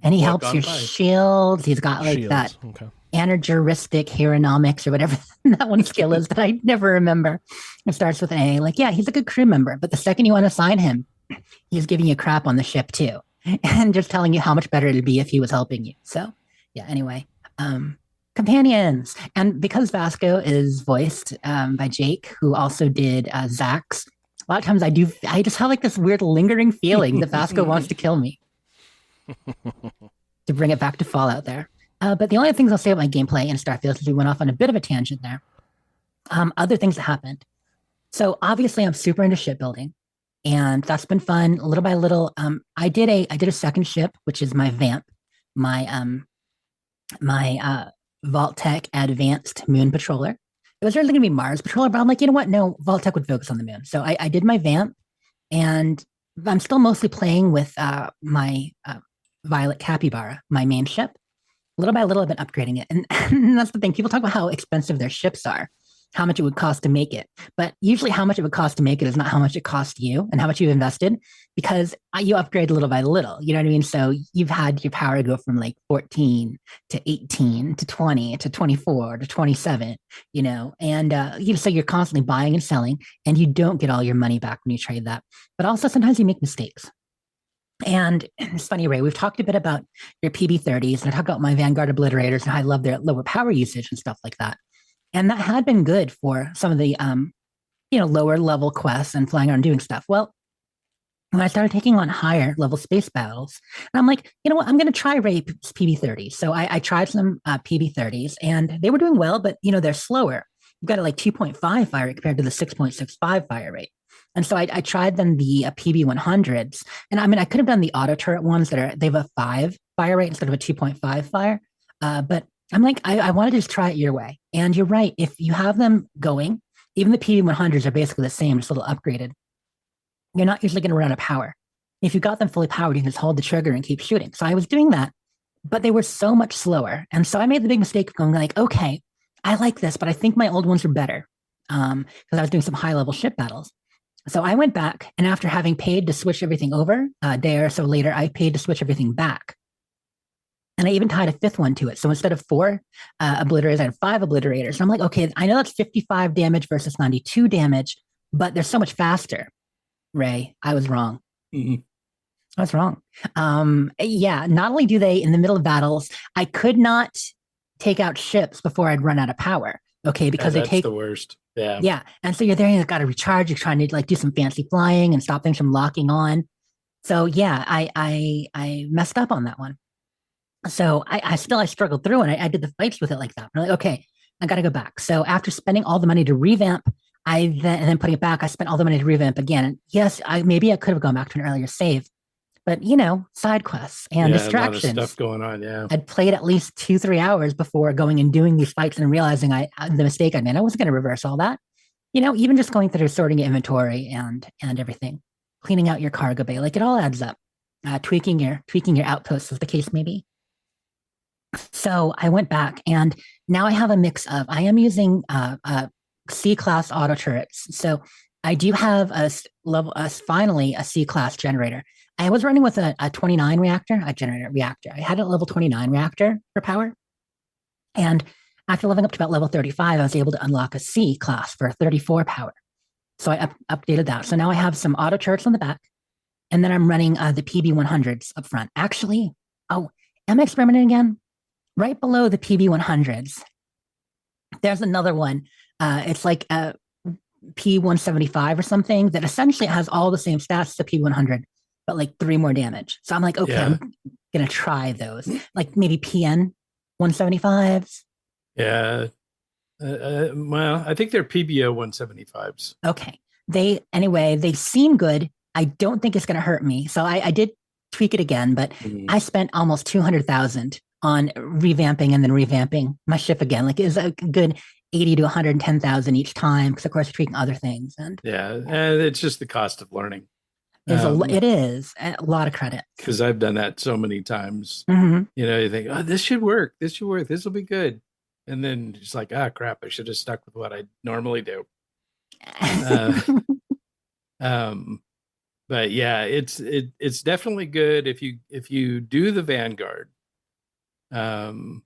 and he walk helps on your by. shields. He's got like Shields. that Okay. anergeristic hieronomics or whatever that one skill is that I never remember. It starts with an A. Like, yeah, he's a good crew member, but the second you unassign him, he's giving you crap on the ship too, and just telling you how much better it'd be if he was helping you. So yeah. Anyway, companions, and because Vasco is voiced by Jake, who also did Zax. A lot of times I just have like this weird lingering feeling that Vasco wants to kill me. To bring it back to Fallout there. But the only things I'll say about my gameplay in Starfield is we went off on a bit of a tangent there. Other things that happened. So obviously I'm super into shipbuilding, and that's been fun. Little by little, I did a second ship, which is my Vamp, my Vault-Tec Advanced Moon Patroller. It was originally going to be Mars Patroller, but I'm like, you know what? No, Vault-Tec would focus on the moon. So I did my Vamp, and I'm still mostly playing with my Violet Capybara, my main ship. Little by little, I've been upgrading it. And that's the thing. People talk about how expensive their ships are, how much it would cost to make it. But usually how much it would cost to make it is not how much it cost you and how much you've invested, because you upgrade little by little. You know what I mean? So you've had your power go from like 14 to 18 to 20 to 24 to 27, and so you're constantly buying and selling, and you don't get all your money back when you trade that. But also sometimes you make mistakes. And it's funny, Ray, we've talked a bit about your PB30s, and I talked about my Vanguard Obliterators and how I love their lower power usage and stuff like that. And that had been good for some of the lower level quests and flying around doing stuff. Well, when I started taking on higher level space battles, and I'm like, you know what, I'm going to try Ray PB30s. So I tried some PB30s, and they were doing well, but they're slower. You've got a like 2.5 fire rate compared to the 6.65 fire rate. And so I tried then the PB100s, and I mean I could have done the auto turret ones they have a 5 fire rate instead of a 2.5 fire, but I'm like I wanted to just try it your way. And you're right, if you have them going, even the PB100s are basically the same, just a little upgraded. You're not usually going to run out of power. If you got them fully powered, you can just hold the trigger and keep shooting. So I was doing that, but they were so much slower. And so I made the big mistake of going like, okay, I like this, but I think my old ones are better because I was doing some high level ship battles. So I went back, and after having paid to switch everything over, a day or so later, I paid to switch everything back. And I even tied a 5th one to it. So instead of 4 obliterators, I had 5 obliterators. And I'm like, okay, I know that's 55 damage versus 92 damage, but they're so much faster. Ray, I was wrong. Mhm. I was wrong. Yeah, not only do they, in the middle of battles, I could not take out ships before I'd run out of power. Okay, because Yeah, they that's take the worst. Yeah. yeah, and so you're there, and you've got to recharge. You're trying to like do some fancy flying and stop things from locking on. So yeah, I messed up on that one. So I struggled through, and I did the fights with it like that. I'm like, okay, I got to go back. So after spending all the money to revamp, and then putting it back, I spent all the money to revamp again. And yes, maybe I could have gone back to an earlier save, but side quests and Yeah, distractions. a lot of stuff going on. Yeah. I'd played at least 2-3 hours before going and doing these fights and realizing the mistake I made. I wasn't going to reverse all that. Even just going through sorting your inventory and everything, cleaning out your cargo bay, like it all adds up. Tweaking your outposts, as the case may be. So I went back, and now I have a mix of. I am using C-class auto turrets. So I do have finally a C-class generator. I was running with a 29 reactor, a generator reactor. I had a level 29 reactor for power. And after leveling up to about level 35, I was able to unlock a C class for 34 power. So I updated that. So now I have some auto turrets on the back, and then I'm running the PB100s up front. Actually, am I experimenting again? Right below the PB100s, there's another one. It's like a P175 or something that essentially has all the same stats as the P100, but like 3 more damage. So I'm like, okay, I'm going to try those. Like maybe PN 175s. Yeah. Well, I think they're PBO 175s. Okay. They seem good. I don't think it's going to hurt me. So I did tweak it again, but I spent almost 200,000 on revamping and then revamping my ship again. Like it's a good 80 to 110,000 each time. Because of course you're tweaking other things. And it's just the cost of learning. It is a lot of credit. Because I've done that so many times. Mm-hmm. You think, oh, this should work. This will be good. And then it's like, crap, I should have stuck with what I normally do. But yeah, it's definitely good if you do the Vanguard. Then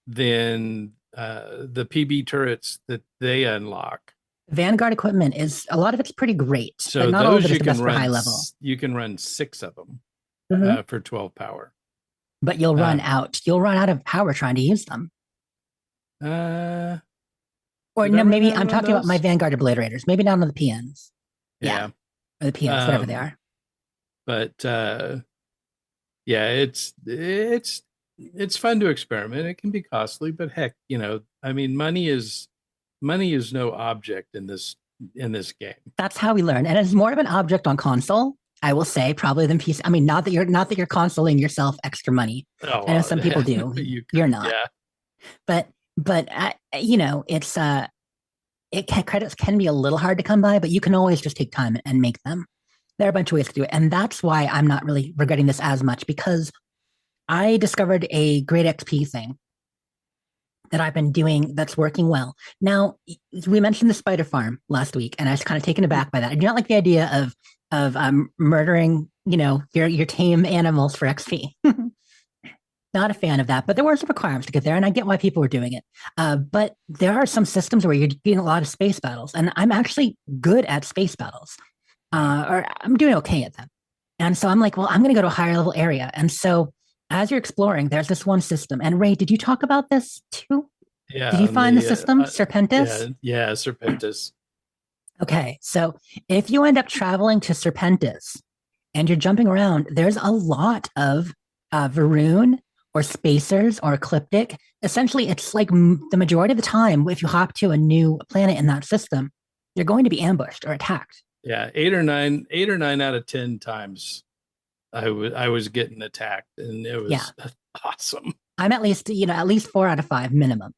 the PB turrets that they unlock. Vanguard equipment is a lot of it's pretty great. So but not those all of it you is the can best for run. high level. You can run 6 of them for 12 power. But you'll run out. You'll run out of power trying to use them. Or no, maybe I'm talking about my Vanguard obliterators. Maybe not on the PNs. Yeah. Or the PNs, whatever they are. But it's fun to experiment. It can be costly, but heck, money is no object in this game. That's how we learn, and it's more of an object on console, I will say, probably than PC. I mean, not that you're consoling yourself extra money. Oh, I know some people do. You're not. Yeah. But it's credits can be a little hard to come by, but you can always just take time and make them. There are a bunch of ways to do it, and that's why I'm not really regretting this as much, because I discovered a great XP thing that I've been doing that's working well. Now, we mentioned the spider farm last week, and I was kind of taken aback by that. I do not like the idea of murdering, your tame animals for XP. Not a fan of that, but there were some requirements to get there, and I get why people were doing it. But there are some systems where you're getting a lot of space battles, and I'm actually good at space battles, or I'm doing okay at them. And so I'm like, well, I'm going to go to a higher level area. And so as you're exploring, there's this one system. And Ray, did you talk about this too? Yeah. Did you on find the system, Serpentis? Yeah, Serpentis. Okay, so if you end up traveling to Serpentis and you're jumping around, there's a lot of Varun or spacers or ecliptic. Essentially, it's like the majority of the time, if you hop to a new planet in that system, you're going to be ambushed or attacked. Yeah, 8 or 9 out of 10 times I was getting attacked, and it Yeah, was awesome. I'm at least, at least 4 out of 5 minimum.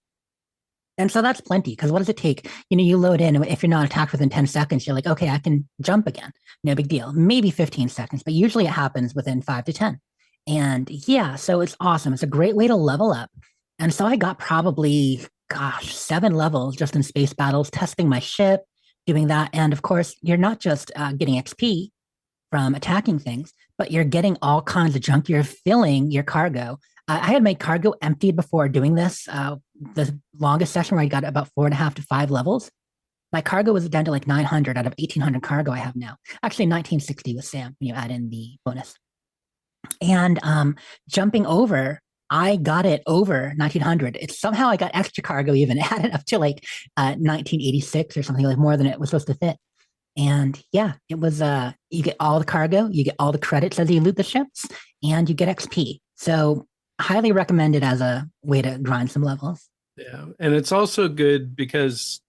And so that's plenty because what does it take? You load in, if you're not attacked within 10 seconds, you're like, okay, I can jump again. No big deal. Maybe 15 seconds, but usually it happens within 5 to 10. And yeah, so it's awesome. It's a great way to level up. And so I got probably, 7 levels just in space battles, testing my ship, doing that. And of course, you're not just getting XP from attacking things, but you're getting all kinds of junk. You're filling your cargo. I had my cargo emptied before doing this. The longest session where I got about 4.5 to 5 levels. My cargo was down to like 900 out of 1,800 cargo I have now. Actually, 1960 with Sam when you add in the bonus. And jumping over, I got it over 1900. It's somehow I got extra cargo even added up to like 1986 or something, like more than it was supposed to fit. And yeah, it was you get all the cargo, you get all the credits as you loot the ships, and you get XP. So highly recommended as a way to grind some levels. Yeah, and it's also good because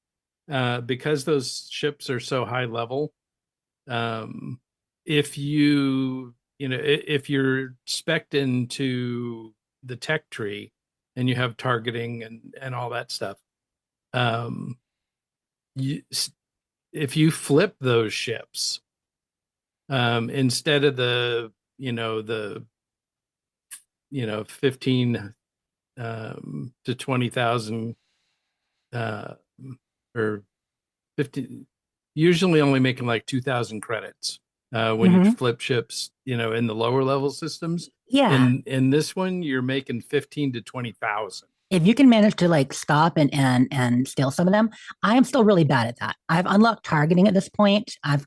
those ships are so high level. If if you're spec'd into the tech tree and you have targeting and all that stuff, you if you flip those ships, instead of the 15 to 20,000 or 50, usually only making like 2,000 credits when you flip ships, in the lower level systems. Yeah. In this one, you're making 15 to 20,000. If you can manage to like stop and steal some of them, I am still really bad at that. I've unlocked targeting at this point. I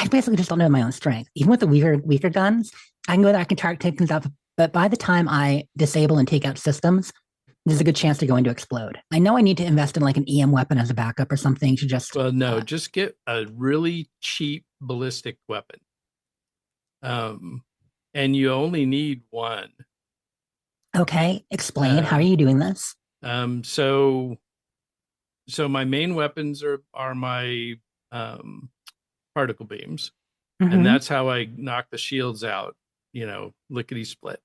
basically just don't know my own strength. Even with the weaker guns, I can go there, I can target take things out. But by the time I disable and take out systems, there's a good chance they're going to explode. I know I need to invest in like an EM weapon as a backup or something to just. Well, no, just get a really cheap ballistic weapon. And you only need one. Okay, explain. How are you doing this? So my main weapons are my particle beams, and that's how I knock the shields out. Lickety split.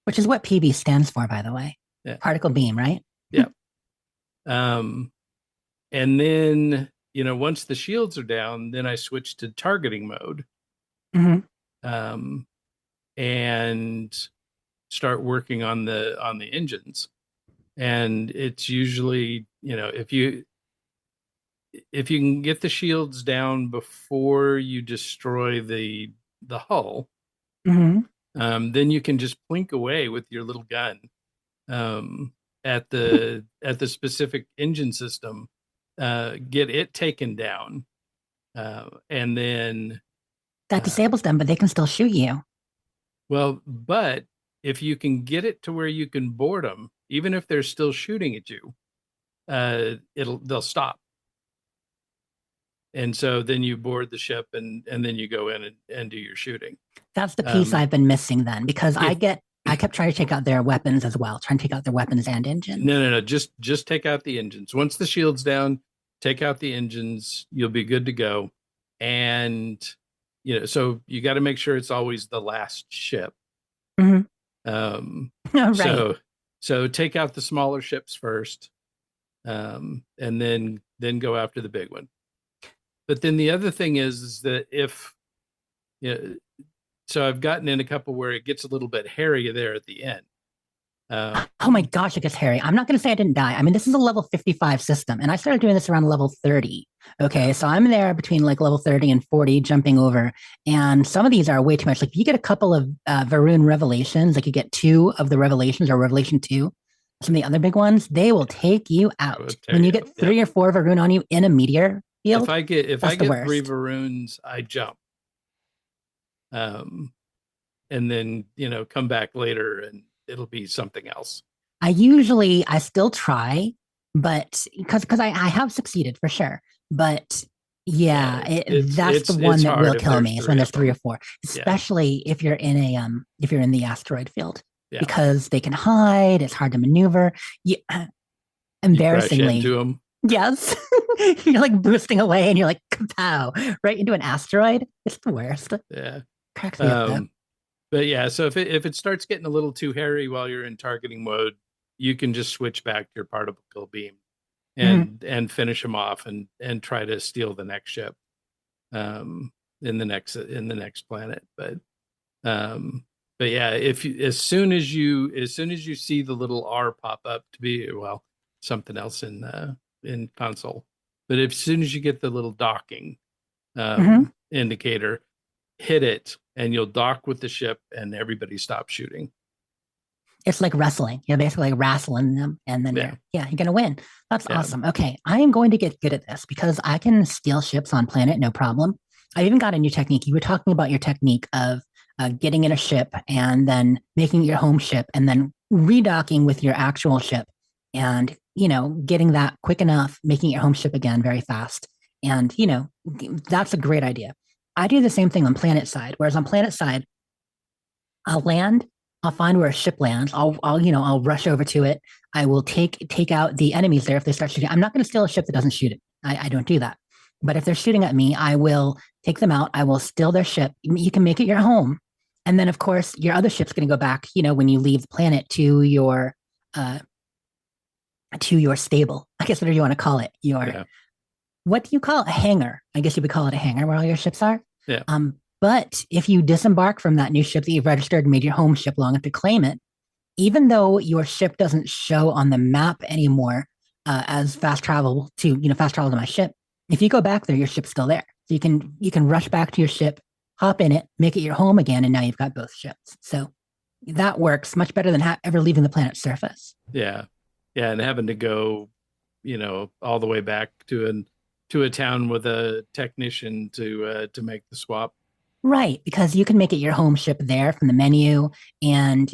Which is what PB stands for, by the way. Yeah. Particle beam, right? Yeah. And then once the shields are down, then I switch to targeting mode. And start working on the engines. And it's usually, if you can get the shields down before you destroy the hull, then you can just plink away with your little gun at the specific engine system, get it taken down, and then that disables them, but they can still shoot you. Well, but if you can get it to where you can board them, even if they're still shooting at you, they'll stop. And so then you board the ship and then you go in and do your shooting. That's the piece I've been missing then, because I kept trying to take out their weapons as well, trying to take out their weapons and engines. No. Just take out the engines. Once the shield's down, take out the engines. You'll be good to go. And so you got to make sure it's always the last ship. Right. So take out the smaller ships first, and then go after the big one. But then the other thing is that so I've gotten in a couple where it gets a little bit hairy there at the end. Oh my gosh, it gets hairy. I'm not going to say I didn't die. I mean, this is a level 55 system, and I started doing this around level 30. Okay, so I'm there between like level 30 and 40, jumping over. And some of these are way too much. Like if you get a couple of Varun revelations, like you get 2 of the revelations or Revelation 2, some of the other big ones, they will take you out. When you get 3 or 4 Varun on you in a meteor field, if I get 3 Varuns, I jump. And then come back later and it'll be something else. I still try, but because I have succeeded for sure. But yeah, that's the one it's that will hard if kill there's me is three when there's of three or them. four, especially if you're in a if you're in the asteroid field Yeah. because they can hide. It's hard to maneuver. You, You crash embarrassingly, into them. yes, you're like boosting away and you're like kapow right into an asteroid. It's the worst. Yeah. Cracks me up though. But yeah, so if it starts getting a little too hairy while you're in targeting mode, you can just switch back to your particle beam and finish them off and try to steal the next ship in the next planet. But yeah, if you, as soon as you see the little R pop up to be something else in console, but as soon as you get the little docking indicator, hit it and you'll dock with the ship and everybody stops shooting. It's like wrestling. You're basically like wrestling them, and then you're gonna win. That's awesome. Okay, I am going to get good at this because I can steal ships on planet, no problem. I even got a new technique. You were talking about your technique of getting in a ship and then making your home ship, and then redocking with your actual ship, and getting that quick enough, making your home ship again very fast. And that's a great idea. I do the same thing on planet side. Whereas on planet side, I'll land. I'll find where a ship lands. I'll rush over to it. I will take out the enemies there if they start shooting. I'm not going to steal a ship that doesn't shoot it. I don't do that. But if they're shooting at me, I will take them out. I will steal their ship. You can make it your home, and then of course your other ship's going to go back. When you leave the planet to your stable. I guess whatever you want to call it. What do you call it? A hangar? I guess you would call it a hangar where all your ships are. Yeah. But if you disembark from that new ship that you've registered and made your home ship long enough to claim it, even though your ship doesn't show on the map anymore as fast travel to my ship, if you go back there, your ship's still there. So you can rush back to your ship, hop in it, make it your home again, and now you've got both ships. So that works much better than ever leaving the planet's surface. Yeah, and having to go, all the way back to a town with a technician to make the swap. Right, because you can make it your home ship there from the menu, and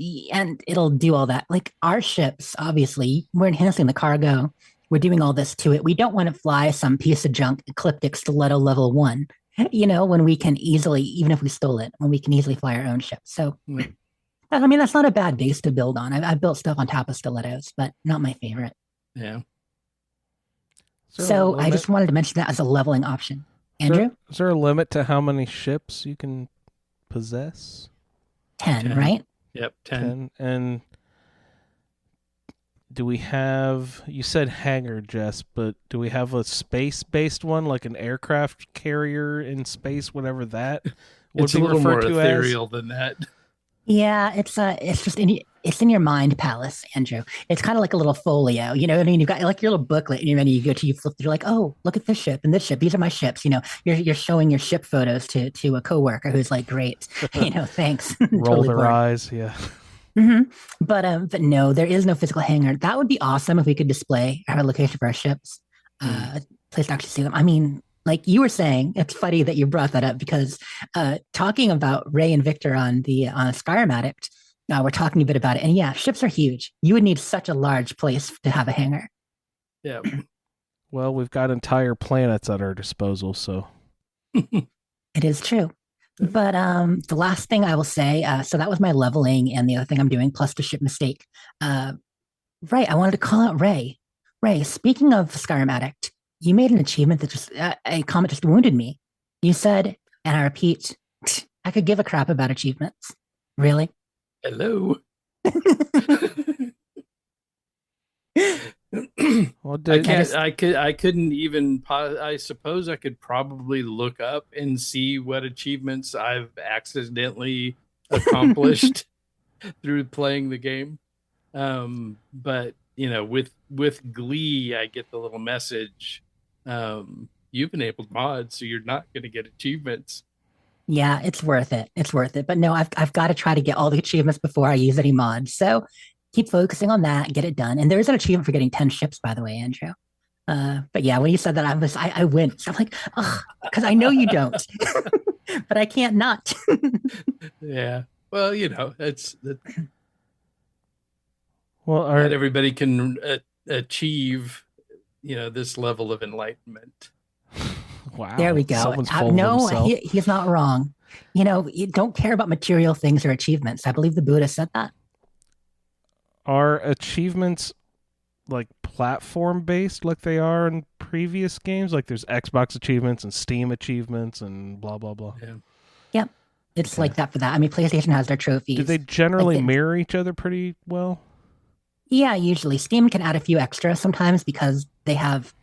it'll do all that. Like our ships, obviously, we're enhancing the cargo. We're doing all this to it. We don't want to fly some piece of junk ecliptic stiletto level 1, when we can easily, even if we stole it, when we can easily fly our own ship. So, I mean, that's not a bad base to build on. I've built stuff on top of stilettos, but not my favorite. Yeah. So I just wanted to mention that as a leveling option. Andrew? Is there a limit to how many ships you can possess? 10, right? Yep, 10. And do we have, you said hangar, Jess, but do we have a space-based one, like an aircraft carrier in space, whatever that would It's be a little more referred to ethereal than that. Yeah, it's just in your mind palace, Andrew. It's kind of like a little folio, you know what I mean? You've got like your little booklet, and then you flip, you're like, oh, look at this ship and this ship. These are my ships. You're showing your ship photos to a coworker who's like, great, thanks. Roll Totally their bored. eyes, yeah. Mm-hmm. But no, there is no physical hangar. That would be awesome if we could display our location for our ships. Place to actually see them. I mean, like you were saying, it's funny that you brought that up because talking about Ray and Victor on Skyrim Addict, we're talking a bit about it. And yeah, ships are huge. You would need such a large place to have a hangar. Yeah. Well, we've got entire planets at our disposal, so. It is true. But the last thing I will say, so that was my leveling and the other thing I'm doing, plus the ship mistake. Right, I wanted to call out Ray. Ray, speaking of Skyrim Addict, you made an achievement that just, a comment just wounded me. You said, and I repeat, I could give a crap about achievements. Really? Hello. Well, I couldn't even. I suppose I could probably look up and see what achievements I've accidentally accomplished through playing the game. But with Glee, I get the little message. You've enabled mods, so you're not going to get achievements. Yeah, it's worth it. It's worth it. But no, I've got to try to get all the achievements before I use any mods. So keep focusing on that, get it done. And there is an achievement for getting 10 ships, by the way, Andrew. But yeah, when you said that, I winced. I'm like, ugh, because I know you don't, but I can't not. Yeah. Well, it's. Well, Well, not everybody can achieve, this level of enlightenment. wow. There we go. Someone's full of No, himself. he's not wrong. You don't care about material things or achievements. I believe the Buddha said that. Are achievements like platform based like they are in previous games? Like there's Xbox achievements and Steam achievements and blah, blah, blah. Yeah. Yep. It's like that for that. I mean, PlayStation has their trophies. Do they generally Like mirror each other pretty well? Yeah, usually. Steam can add a few extras sometimes because they have,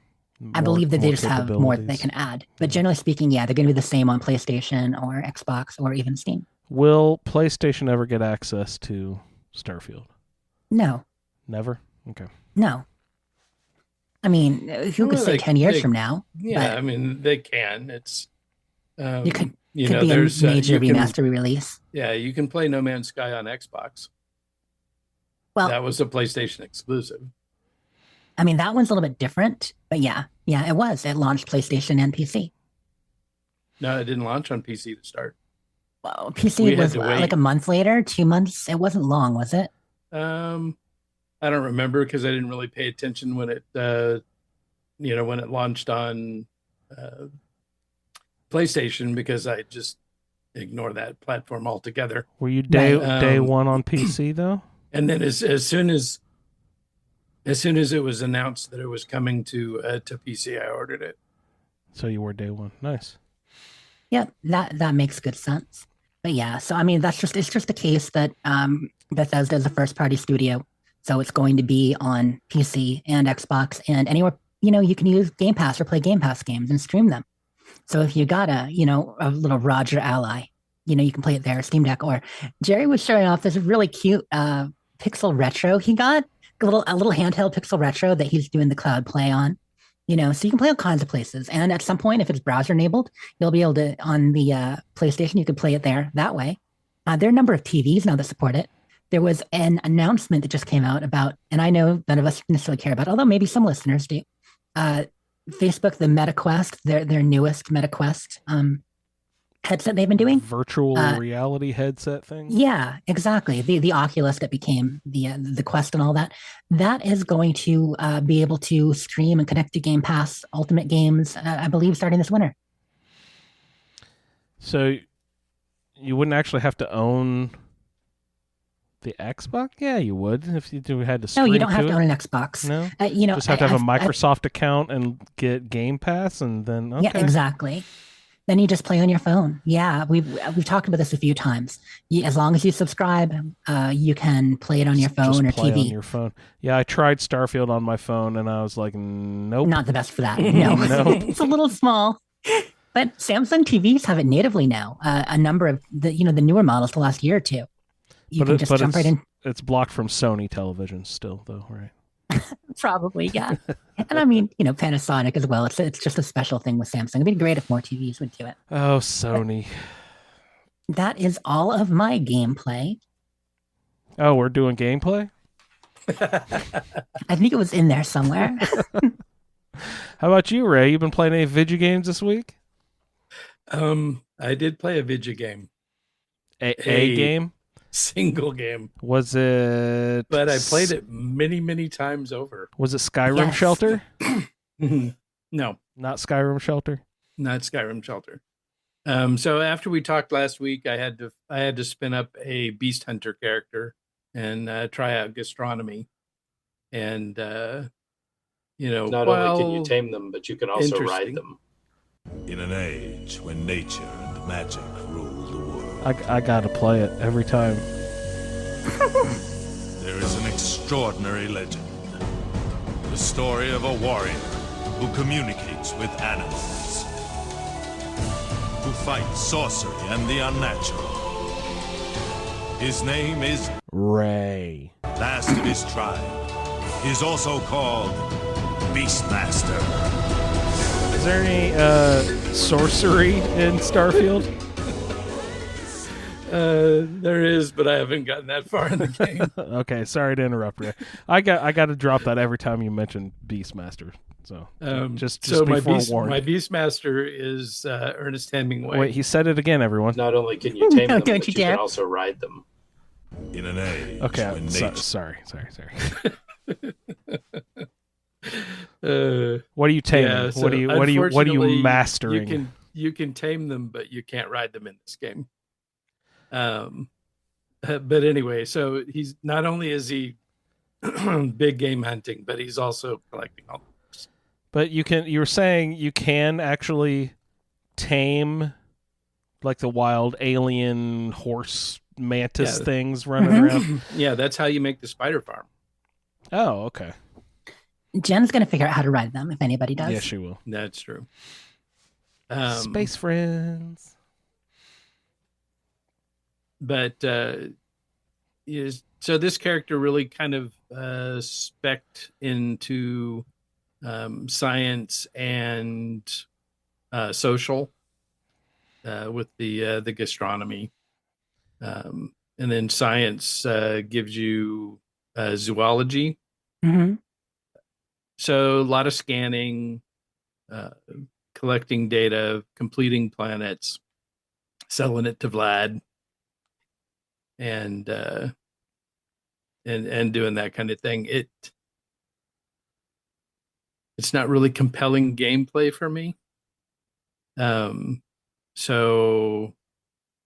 I believe that they just have more that they can add. But generally speaking, yeah, they're going to be the same on PlayStation or Xbox or even Steam. Will PlayStation ever get access to Starfield? No. Never? Okay. No. I mean, who could say 10 years from now? Yeah, but I mean, they can. It's you could be a there's major you can- remaster release. Yeah, you can play No Man's Sky on Xbox. Well, That was a PlayStation exclusive. I mean, that one's a little bit different, but yeah, it was. It launched PlayStation and PC. No, it didn't launch on PC to start. Well, We PC had was to wait. like a month later, 2 months. It wasn't long, was it? I don't remember because I didn't really pay attention when it, when it launched on PlayStation because I just ignore that platform altogether. Were you day Right. one on PC though? And then as soon as it was announced that it was coming to PC, I ordered it. So you were day one. Nice. Yeah, that makes good sense. But yeah, so I mean, it's just a case that Bethesda is a first party studio, so it's going to be on PC and Xbox and anywhere you can use Game Pass or play Game Pass games and stream them. So if you got a little Roger Ally, you can play it there, Steam Deck. Or Jerry was showing off this really cute Pixel Retro he got, a little handheld Pixel Retro that he's doing the cloud play on. So you can play all kinds of places. And at some point, if it's browser enabled, you'll be able to, on the PlayStation, you could play it there that way. There are a number of TVs now that support it. There was an announcement that just came out about, and I know none of us necessarily care about, although maybe some listeners do. Facebook, the MetaQuest, their newest MetaQuest headset they've been doing. Virtual reality headset thing? Yeah, exactly. The Oculus that became the Quest and all that. That is going to be able to stream and connect to Game Pass Ultimate games, I believe, starting this winter. So you wouldn't actually have to own the Xbox? Yeah, you would if you had to stream. No, you don't have to to own an Xbox. No? Just have to have a Microsoft account and get Game Pass and then okay. Yeah, exactly. Then you just play on your phone. Yeah, we've talked about this a few times. As long as you subscribe, you can play it on your phone or play TV. on your phone. Yeah, I tried Starfield on my phone and I was like, nope. Not the best for that. No, Nope. It's a little small. But Samsung TVs have it natively now. A number of the newer models the last year or two. You can just jump right in. It's blocked from Sony televisions still, though, right? Probably, yeah. And I mean, Panasonic as well. It's just a special thing with Samsung. It'd be great if more TVs would do it. Oh, Sony. That is all of my gameplay. Oh, we're doing gameplay? I think it was in there somewhere. How about you, Ray? You been playing any video games this week? I did play a video game. A game? Single game. Was it... But I played it many, many times over. Was it Skyrim Yes. Shelter? No, Not Skyrim Shelter? not Skyrim Shelter. So after we talked last week, I had to spin up a Beast Hunter character and try out gastronomy. And Not only can you tame them, but you can also ride interesting. them. In an age when nature and magic rule the world, I gotta play it every time. there is an extraordinary legend. The story of a warrior who communicates with animals, who fights sorcery and the unnatural. His name is Ray. last of his tribe. He is also called Beastmaster. Is there any sorcery in Starfield? There is, but I haven't gotten that far in the game. Okay, sorry to interrupt, Ray. I got to drop that every time you mention Beastmaster. So just so be my forewarned. Beastmaster is Ernest Hemingway. Wait, he said it again, everyone. Not only can you tame No, them, don't but you you dare. can also ride them. In an age Okay, when sorry. Uh, What are you taming? Yeah, so what are you unfortunately, mastering? You can tame them, but you can't ride them in this game. But anyway, so he's not only is he big game hunting, but he's also collecting all. But you were saying you can actually tame like the wild alien horse mantis things running around. Yeah, that's how you make the spider farm. Oh, okay. Jen's going to figure out how to ride them if anybody does. Yeah, she will. That's true. Space friends. But so this character really kind of spec'd into science and social with the gastronomy, and then science gives you zoology. Mm-hmm. So a lot of scanning, collecting data, completing planets, selling it to Vlad, and doing that kind of thing. It's not really compelling gameplay for me. So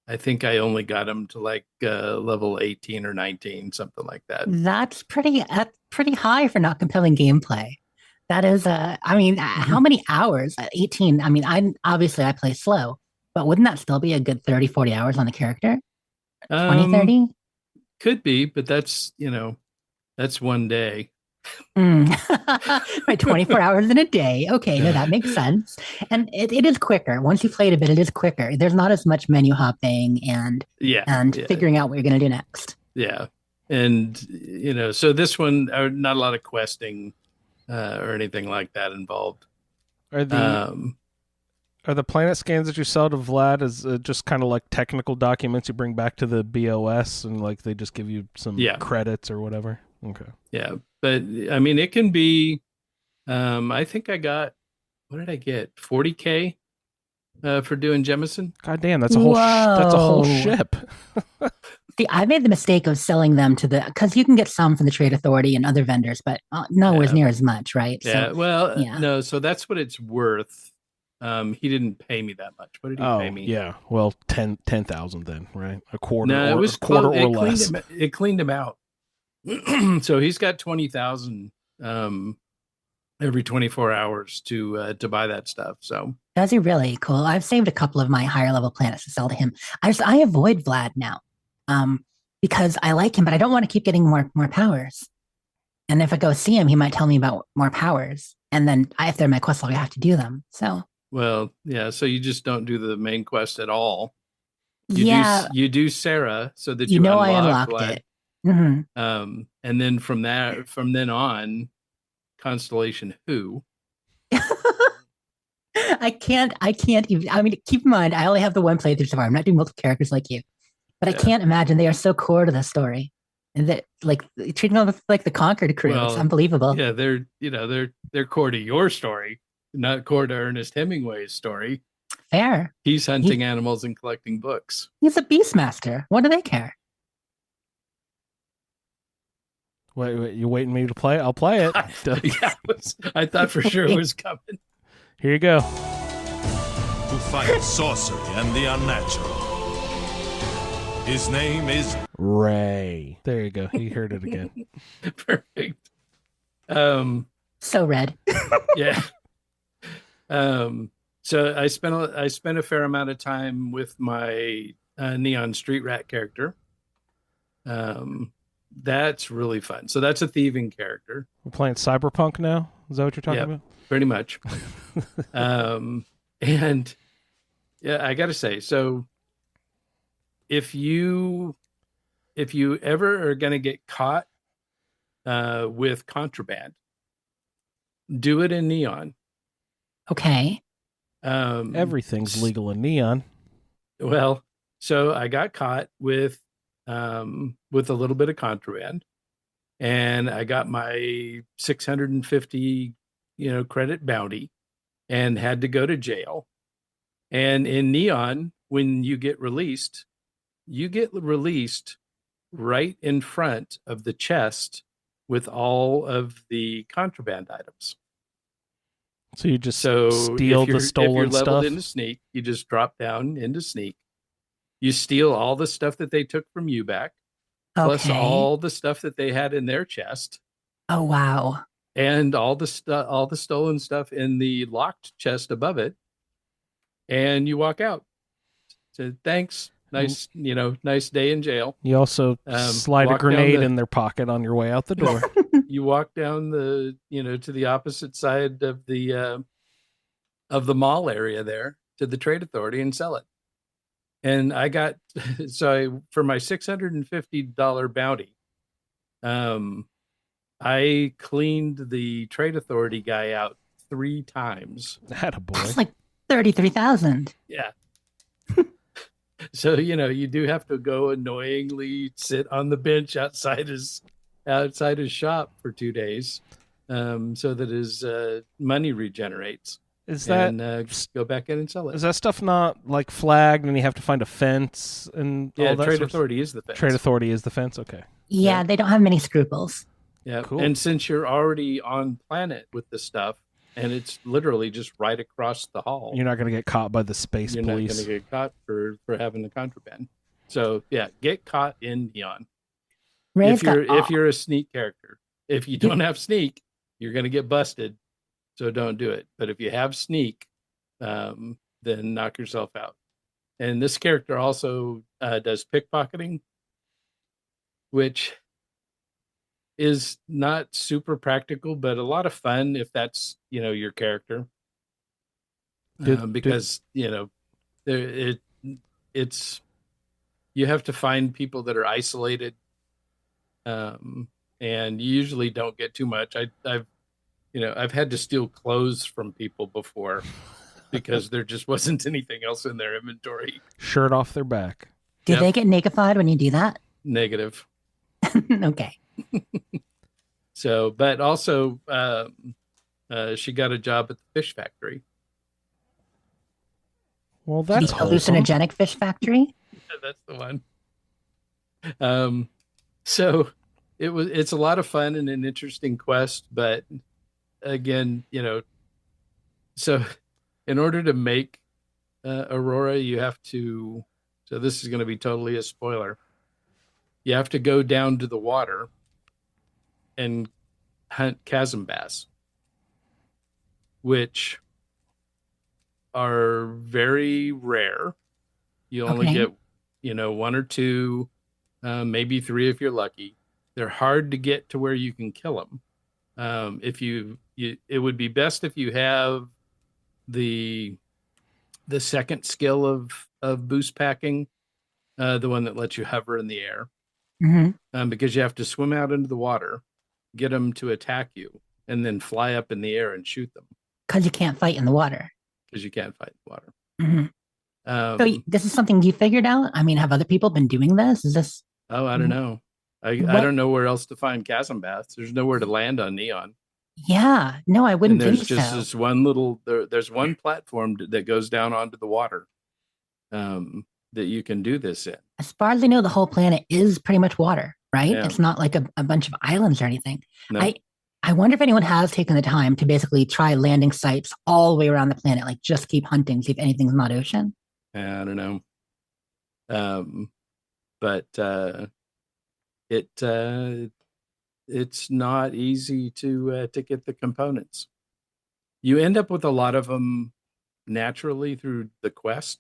I think I only got him to like level 18 or 19, something like that. That's pretty high for not compelling gameplay. That is, I mean, how many hours? 18. I mean, I play slow, but wouldn't that still be a good 30, 40 hours on the character? 20, 30? Could be, but that's one day. Right, 24 hours in a day. Okay, no, that makes sense. And it is quicker. Once you played a bit, it is quicker. There's not as much menu hopping and figuring out what you're going to do next. Yeah. And, so this one, not a lot of questing or anything like that involved. Are the planet scans that you sell to Vlad as just kind of like technical documents you bring back to the BOS and like they just give you some credits or whatever? Okay. Yeah. But I mean, it can be, I think I got, what did I get? 40K for doing Jemison. God damn, that's a whole ship. See, I made the mistake of selling them because you can get some from the Trade Authority and other vendors, but nowhere near as much, right? Yeah. So, no, so that's what it's worth. He didn't pay me that much. What did he pay me? Yeah. Well, 10,000 then, right? A quarter. No, it was a quarter or less. It cleaned him out. So he's got 20,000 every 24 hours to buy that stuff. So does he really? Cool. I've saved a couple of my higher level planets to sell to him. I avoid Vlad now, because I like him, but I don't want to keep getting more powers. And if I go see him, he might tell me about more powers, and then if they're my quest log, I have to do them. So well, yeah. So you just don't do the main quest at all. You do Sarah so that I unlocked Vlad. it. Mm-hmm. And then from then on, Constellation Who. I can't even. I mean, keep in mind, I only have the one playthrough so far. I'm not doing multiple characters like you, but I can't imagine they are so core to the story, and that like treating them like the Conquered crew. It's unbelievable. Yeah, they're core to your story, not core to Ernest Hemingway's story. Fair. He's hunting animals and collecting books. He's a beastmaster. What do they care? Wait, you waiting me to play? I'll play it. I thought for sure it was coming. Here you go. Who fights sorcery and the unnatural. His name is Ray. There you go. He heard it again. Perfect. So red. Yeah. So I spent a fair amount of time with my Neon Street Rat character. That's really fun. So that's a thieving character. We're playing Cyberpunk now? Is that what you're talking about? Pretty much. And yeah, I got to say, so if you ever are going to get caught with contraband, do it in Neon. Okay. Everything's legal in Neon. Well, so I got caught with a little bit of contraband, and I got my 650 credit bounty and had to go to jail. And in Neon, when you get released right in front of the chest with all of the contraband items. So you just So steal the stolen if you're leveled stuff? into sneak, you just drop down into sneak. You steal all the stuff that they took from you back, plus Okay. all the stuff that they had in their chest, Oh, wow. and all the stolen stuff in the locked chest above it, and you walk out. So thanks. Nice, nice day in jail. You also slide a walk down grenade the- in their pocket on your way out the door. You walk down to the opposite side of the mall area there to the trade authority and sell it. And I got for my $650 bounty, I cleaned the trade authority guy out 3 times. Attaboy. That's like 33,000. Yeah. So you do have to go annoyingly sit on the bench outside his shop for 2 days, so that his money regenerates. Is that and go back in and sell it? Is that stuff not like flagged and you have to find a fence and all that? Trade authority is the fence. Trade authority is the fence. Okay. Yeah, they don't have many scruples. Yeah, Cool. And since you're already on planet with the stuff, and it's literally just right across the hall, You're not going to get caught by the space you're police. not going to get caught for having the contraband. So yeah, get caught in Neon. Ray's If you're a sneak character, if you don't have sneak, you're going to get busted. So don't do it. But if you have sneak, then knock yourself out. And this character also does pickpocketing, which is not super practical, but a lot of fun if that's your character. Because it's you have to find people that are isolated, and you usually don't get too much. I've had to steal clothes from people before because there just wasn't anything else in their inventory. Shirt off their back. Do they get naked when you do that? Negative. Okay. So, but also, she got a job at the fish factory. Well, that's The wholesome. hallucinogenic fish factory. That's the one. So it's a lot of fun and an interesting quest, but again, so in order to make Aurora, you have to, so this is going to be totally a spoiler. You have to go down to the water and hunt chasm bass, which are very rare. You only Okay. get, 1 or 2, maybe 3 if you're lucky. They're hard to get to where you can kill them. It would be best if you have the second skill of boost packing, the one that lets you hover in the air, because you have to swim out into the water, get them to attack you, and then fly up in the air and shoot them. Because you can't fight in the water. Because you can't fight in the water. Mhm. So this is something you figured out? I mean, have other people been doing this? Is this? Oh, I don't know. I don't know where else to find chasm baths. There's nowhere to land on Neon. Yeah, no, I wouldn't And there's think just so. this one there's one platform that goes down onto the water, that you can do this in. As far as I know, the whole planet is pretty much water, right? Yeah. It's not like a bunch of islands or anything. No. I wonder if anyone has taken the time to basically try landing sites all the way around the planet, like just keep hunting, see if anything's not ocean. I don't know. But it's not easy to get the components. You end up with a lot of them naturally through the quest,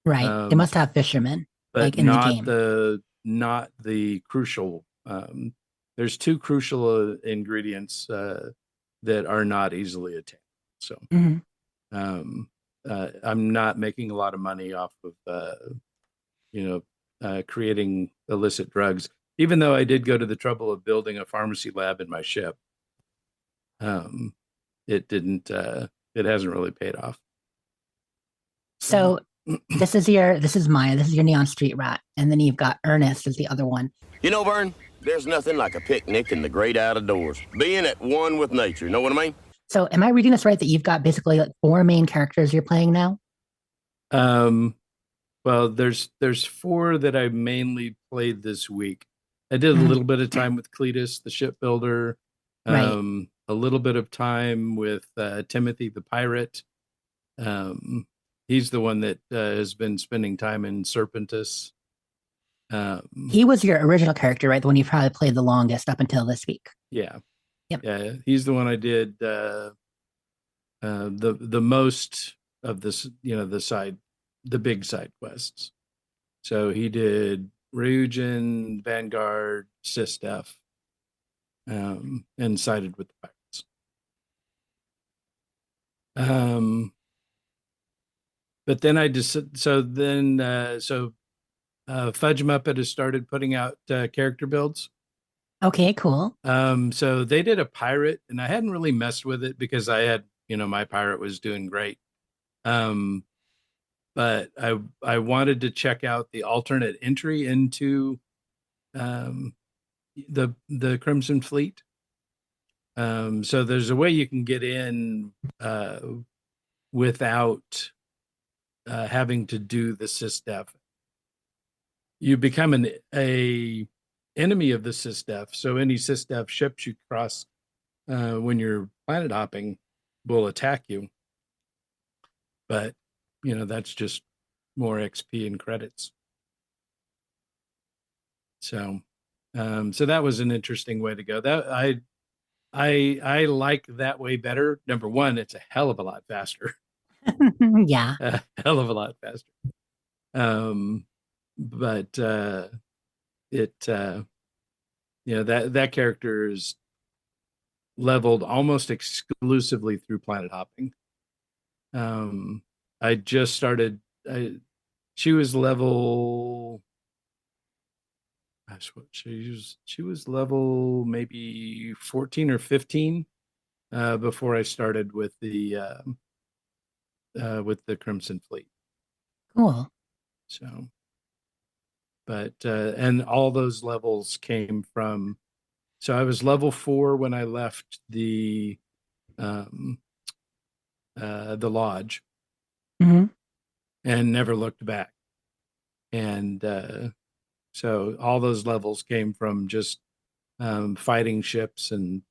Right. They must have fishermen, but like in the not game. not the crucial. There's 2 crucial ingredients that are not easily attained. So, Mhm. I'm not making a lot of money off of creating illicit drugs, even though I did go to the trouble of building a pharmacy lab in my ship. It didn't. It hasn't really paid off. So this is your Neon Street Rat, and then you've got Ernest as the other one. Vern, there's nothing like a picnic in the great outdoors. Being at one with nature, you know what I mean? So am I reading this right that you've got basically like 4 main characters you're playing now? Well, there's 4 that I mainly played this week. I did a little bit of time with Cletus, the shipbuilder. Right. A little bit of time with Timothy the pirate. He's the one that has been spending time in Serpentis. He was your original character, right? The one you probably played the longest up until this week. Yeah. Yep. Yeah, he's the one I did the most of this, the big side quests. So he did Ryujin, Vanguard, Sistef, and sided with the pirates. But then Fudge Muppet has started putting out character builds. Okay, cool. So they did a pirate, and I hadn't really messed with it because I had, my pirate was doing great. But I wanted to check out the alternate entry into the Crimson Fleet. So there's a way you can get in without having to do the SysDef. You become a enemy of the SysDef. So any SysDef ships you cross when you're planet hopping will attack you. But that's just more XP and credits. So that was an interesting way to go. That I like that way better. Number one, it's a hell of a lot faster. Yeah. A hell of a lot faster. But that character is leveled almost exclusively through planet hopping. I just started. She was level. Gosh, what she was level maybe 14 or 15 before I started with the Crimson Fleet. Cool. So, but and all those levels came from. So I was level 4 when I left the lodge, and never looked back. And so all those levels came from just fighting ships and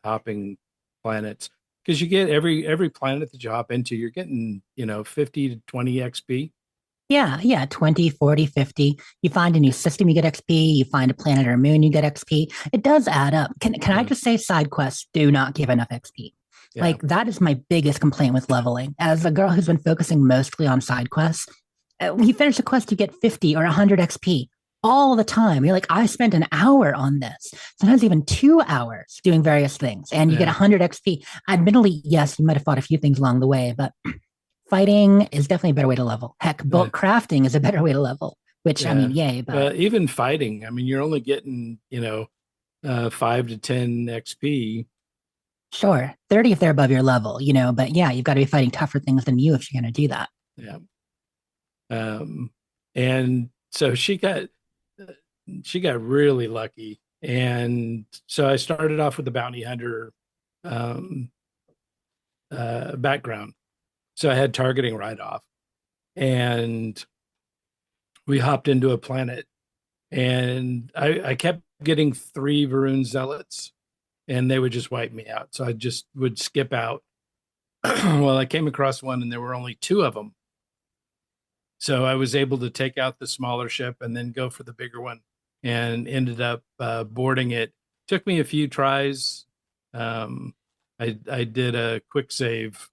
hopping planets. Because you get every planet that you hop into, you're getting 50 to 20 XP. Yeah, 20, 40, 50. You find a new system, you get XP. You find a planet or a moon, you get XP. It does add up. Can I just say side quests do not give enough XP? Yeah. Like, that is my biggest complaint with leveling. As a girl who's been focusing mostly on side quests, when you finish a quest, you get 50 or 100 XP all the time. You're like, I spent an hour on this, sometimes even 2 hours doing various things, and you get 100 XP. Admittedly, yes, you might have fought a few things along the way, but fighting is definitely a better way to level. Heck, bulk crafting is a better way to level, which, I mean, yay. But even fighting, I mean, you're only getting, 5 to 10 XP. Sure. 30 if they're above your level, but yeah, you've got to be fighting tougher things than you if you're going to do that. Yeah. And so she got really lucky. And so I started off with the bounty hunter background. So I had targeting right off, and we hopped into a planet, and I kept getting 3 Varun zealots, and they would just wipe me out. So I just would skip out. Well, I came across one, and there were only 2 of them. So I was able to take out the smaller ship and then go for the bigger one, and ended up boarding it. Took me a few tries. I did a quick save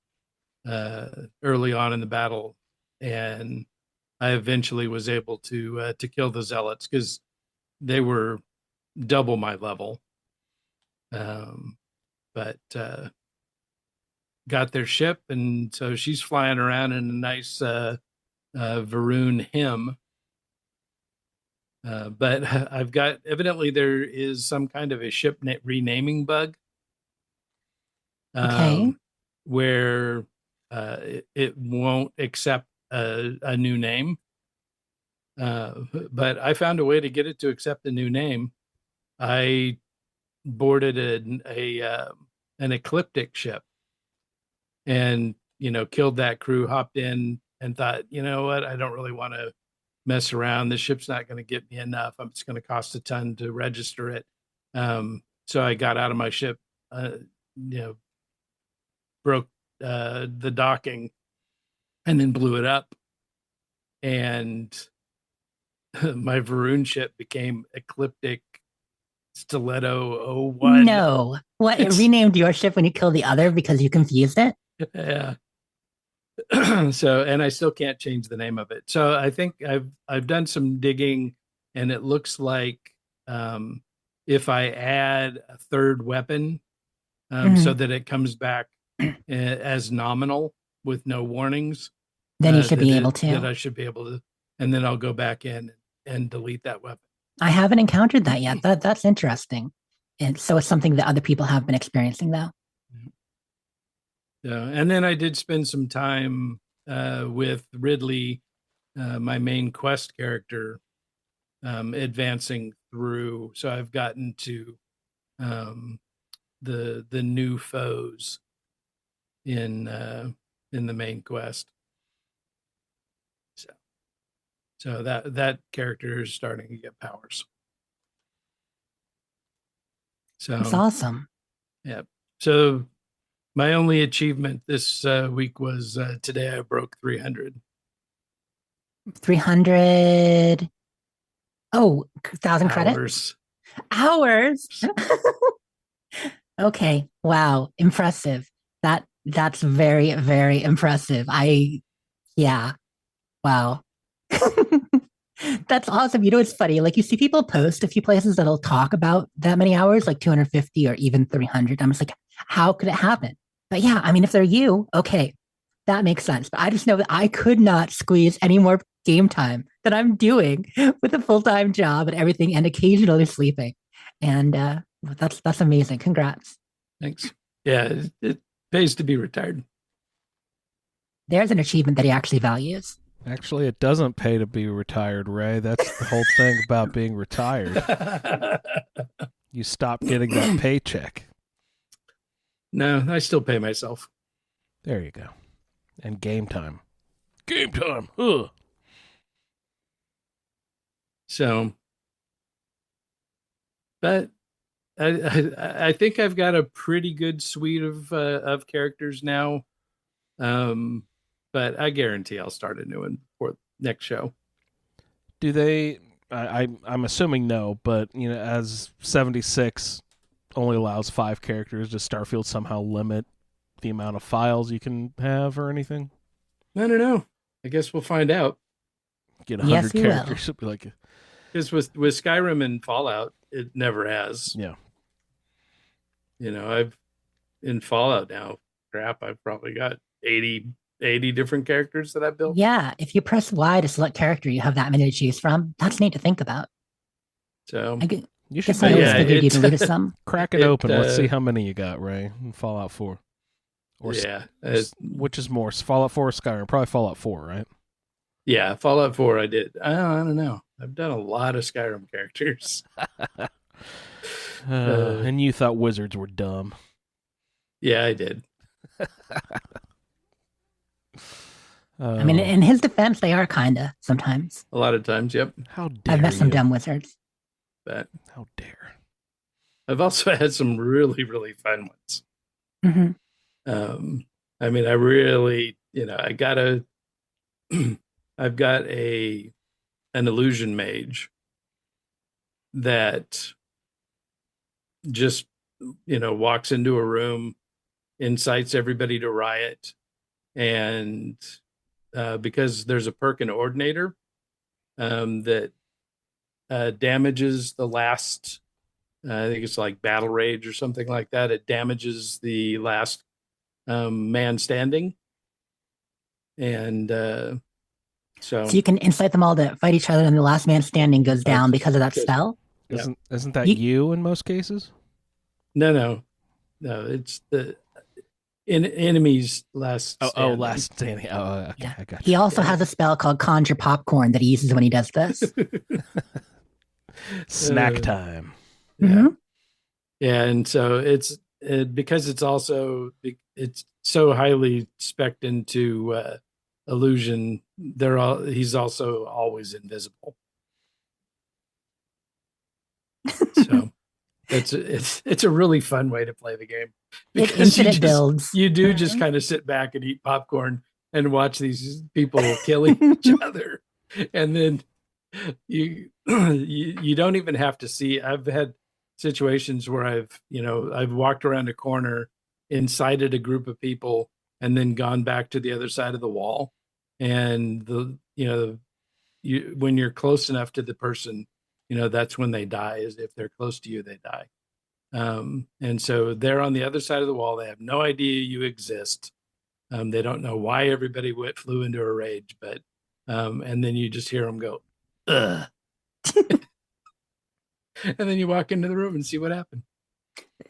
early on in the battle, and I eventually was able to kill the zealots because they were double my level. But got their ship, and so she's flying around in a nice Varun hymn. But I've got, evidently there is some kind of a ship renaming bug. Okay. Where it won't accept a new name. But I found a way to get it to accept a new name. I boarded an ecliptic ship, and killed that crew, hopped in, and thought, you know what, I don't really want to mess around. The ship's not going to get me enough. It's going to cost a ton to register it. So I got out of my ship, broke the docking, and then blew it up. And my Varun ship became Ecliptic Stiletto 01. No. What? It renamed your ship when you killed the other because you confused it? Yeah. So, and I still can't change the name of it. So I think I've done some digging, and it looks like if I add a third weapon, so that it comes back as nominal with no warnings, then you should be able to. That I should be able to, and then I'll go back in and delete that weapon. I haven't encountered that yet. That's interesting. And so it's something that other people have been experiencing, though. Yeah, and then I did spend some time with Ridley, my main quest character, advancing through. So I've gotten to the new foes in the main quest. So that character is starting to get powers. So it's awesome. Yeah. So my only achievement this week was today I broke 300. 300. Oh, 1,000 credits? Hours. Okay. Wow. Impressive. That's very, very impressive. Yeah. Wow. That's awesome. You know, it's funny. Like, you see people post a few places that'll talk about that many hours, like 250 or even 300. I'm just like, how could it happen? But yeah, I mean, if they're you, okay, that makes sense. But I just know that I could not squeeze any more game time that I'm doing with a full-time job and everything, and occasionally sleeping. And that's amazing. Congrats. Thanks. Yeah, it pays to be retired. There's an achievement that he actually values. Actually, it doesn't pay to be retired, Ray. That's the whole thing about being retired. You stop getting that paycheck. No, I still pay myself. There you go. And game time. Game time. Ugh. So, but I think I've got a pretty good suite of characters now. But I guarantee I'll start a new one for next show. Do they? I'm assuming no, but you know, as 76 only allows 5 characters, does Starfield somehow limit the amount of files you can have or anything? I don't know. I guess we'll find out. Get 100 characters. It'll be like, because with Skyrim and Fallout, it never has. Yeah. You know, I've in Fallout now. Crap, I've probably got 80 different characters that I've built. Yeah, if you press Y to select character, you have that many to choose from. That's neat to think about. So you should you deleted some. Crack it open. Let's see how many you got, Ray, in Fallout 4. Or yeah. Which is more, Fallout 4 or Skyrim? Probably Fallout 4, right? Yeah, Fallout 4 I did. I don't know. I've done a lot of Skyrim characters. And you thought wizards were dumb. Yeah, I did. I mean, in his defense, they are kinda sometimes. A lot of times, yep. How dare I've met some dumb wizards. But how dare. I've also had some really, really fun ones. Mm-hmm. I mean, I really, I've got an illusion mage that just, walks into a room, incites everybody to riot, and because there's a perk in Ordinator that damages the last, I think it's like Battle Rage or something like that. It damages the last man standing. And so you can incite them all to fight each other, and the last man standing goes down because of that spell? Isn't that you in most cases? No. It's the enemies last standing. Last standing. Oh, okay. Yeah. I got you. He also has a spell called Conjure Popcorn that he uses when he does this. Snack time. Yeah. Mm-hmm. Yeah, and so it's because it's so highly spec'd into illusion, he's also always invisible. So it's a really fun way to play the game, because you do just kind of sit back and eat popcorn and watch these people killing each other, and then you don't even have to see. I've had situations where I've walked around a corner, incited a group of people, and then gone back to the other side of the wall, and when you're close enough to the person, that's when they die. Is if they're close to you, they die. And so they're on the other side of the wall. They have no idea you exist. They don't know why everybody flew into a rage, but and then you just hear them go, ugh. And then you walk into the room and see what happened.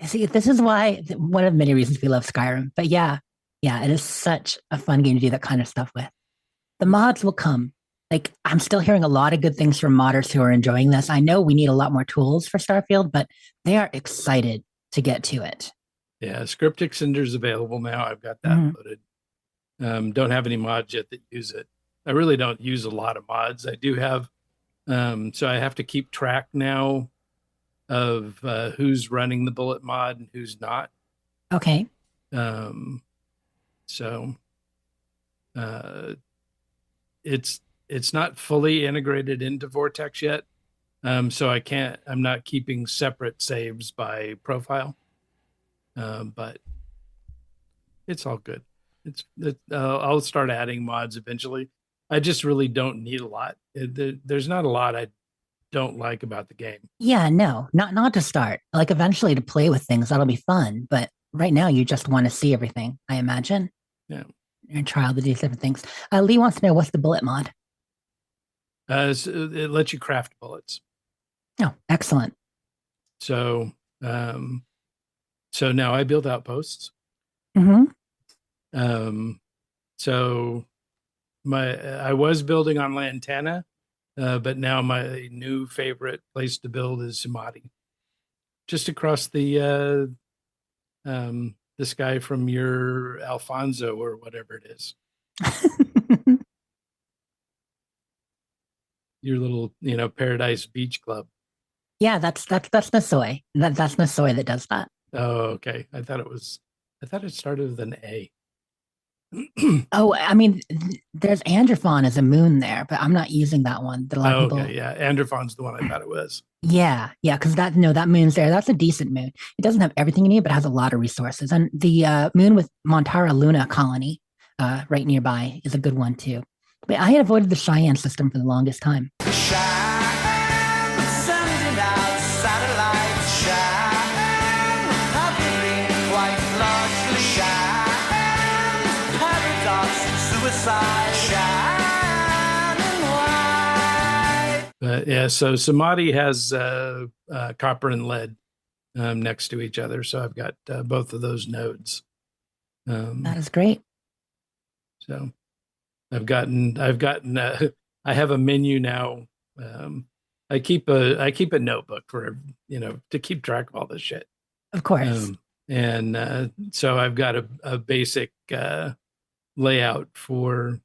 See, this is why one of many reasons we love Skyrim. But yeah, it is such a fun game to do that kind of stuff with. The mods will come. Like, I'm still hearing a lot of good things from modders who are enjoying this. I know we need a lot more tools for Starfield, but they are excited to get to it. Yeah, Script Extender's available now. I've got that loaded. Don't have any mods yet that use it. I really don't use a lot of mods. I do have, so I have to keep track now of who's running the bullet mod and who's not. Okay. So it's not fully integrated into Vortex yet. So I'm not keeping separate saves by profile. But it's all good. I'll start adding mods eventually. I just really don't need a lot. There's not a lot I don't like about the game. Yeah, no, not to start. Like, eventually to play with things, that'll be fun. But right now you just want to see everything, I imagine. Yeah. And try all these different things. Lee wants to know, what's the bullet mod? So it lets you craft bullets. Oh, excellent. So now I build outposts. Mm-hmm. So I was building on Lantana, but now my new favorite place to build is Samadi, just across the sky from your Alfonso or whatever it is. Your little, Paradise Beach Club. Yeah, that's Nasoy. That's Nasoy that does that. Oh, okay. I thought it started with an A. Oh, I mean, there's Androphon as a moon there, but I'm not using that one. Okay, yeah. Androphon's the one I thought it was. Yeah, because that moon's there. That's a decent moon. It doesn't have everything you need, but it has a lot of resources. And the moon with Montara Luna colony right nearby is a good one too. But I had avoided the Cheyenne system for the longest time. Yeah, so Samadhi has copper and lead next to each other, so I've got both of those nodes. That is great. So I have a menu now. I keep a notebook for to keep track of all this shit. Of course. And so I've got a basic layout for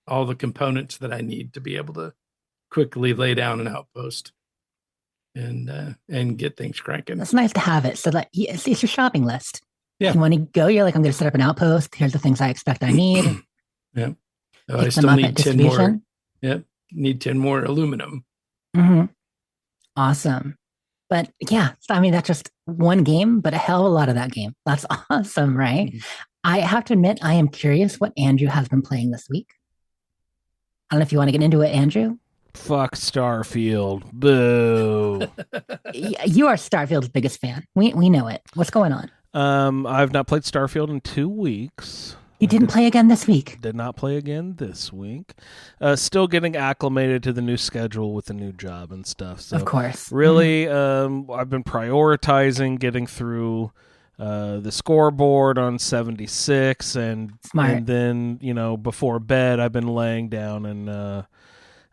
all the components that I need to be able to quickly lay down an outpost and get things cranking. It's nice to have it. So that it's your shopping list. Yeah. If you want to go, you're like, I'm going to set up an outpost. Here's the things I expect I need. Yeah. Oh, I still need 10 more. Yep. Need 10 more aluminum. Mm-hmm. Awesome. But yeah, I mean, that's just one game, but a hell of a lot of that game. That's awesome, right? Mm-hmm. I have to admit, I am curious what Andrew has been playing this week. I don't know if you want to get into it, Andrew. Fuck Starfield. Boo. You are Starfield's biggest fan. We know it. What's going on? I've not played Starfield in 2 weeks. You didn't play again this week? Did not play again this week. Still getting acclimated to the new schedule with the new job and stuff. So of course. Really, I've been prioritizing getting through the scoreboard on 76, and then before bed I've been laying down and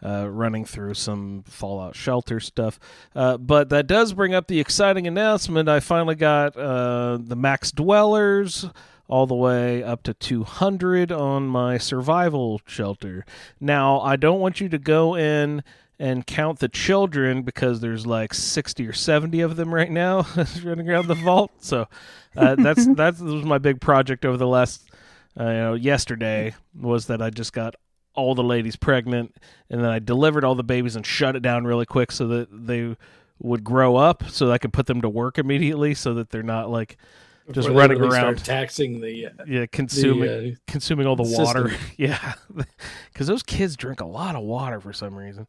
running through some Fallout Shelter stuff. But that does bring up the exciting announcement. I finally got the Max Dwellers all the way up to 200 on my survival shelter. Now, I don't want you to go in and count the children because there's like 60 or 70 of them right now running around the vault. So that was my big project over the last, yesterday, was that I just got all the ladies pregnant, and then I delivered all the babies and shut it down really quick so that they would grow up, so that I could put them to work immediately, so that they're not like just running around taxing consuming all the water. system. Yeah, because those kids drink a lot of water for some reason.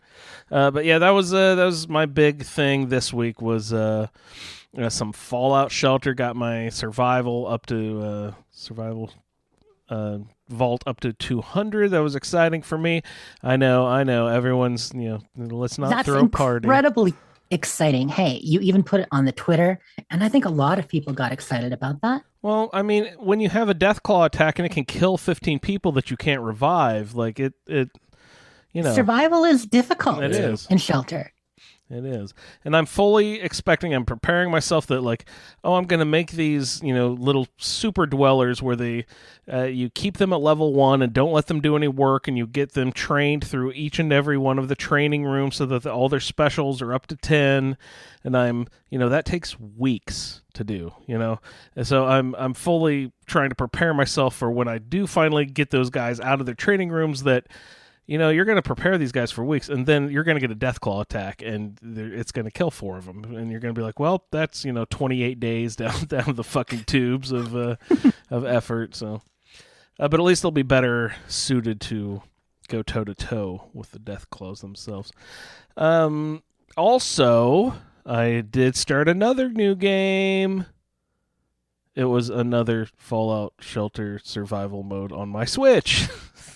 But yeah, that was my big thing this week, was some Fallout shelter. Got my survival up to vault up to 200. That was exciting for me. I know. Everyone's, let's not throw a party. Incredibly exciting. Hey, you even put it on the Twitter, and I think a lot of people got excited about that. Well, I mean, when you have a Deathclaw attack and it can kill 15 people that you can't revive, like it survival is difficult. It is in shelter. It is. And I'm fully expecting, I'm preparing myself that, like, I'm going to make these, little super dwellers where you keep them at level 1 and don't let them do any work, and you get them trained through each and every one of the training rooms so that all their specials are up to 10. And that takes weeks to do, And so I'm fully trying to prepare myself for when I do finally get those guys out of their training rooms, that you're going to prepare these guys for weeks, and then you're going to get a Deathclaw attack, and it's going to kill 4 of them, and you're going to be like, well, that's 28 days down the fucking tubes of effort. So, but at least they'll be better suited to go toe to toe with the Deathclaws themselves. Also, I did start another new game. It was another Fallout Shelter survival mode on my Switch.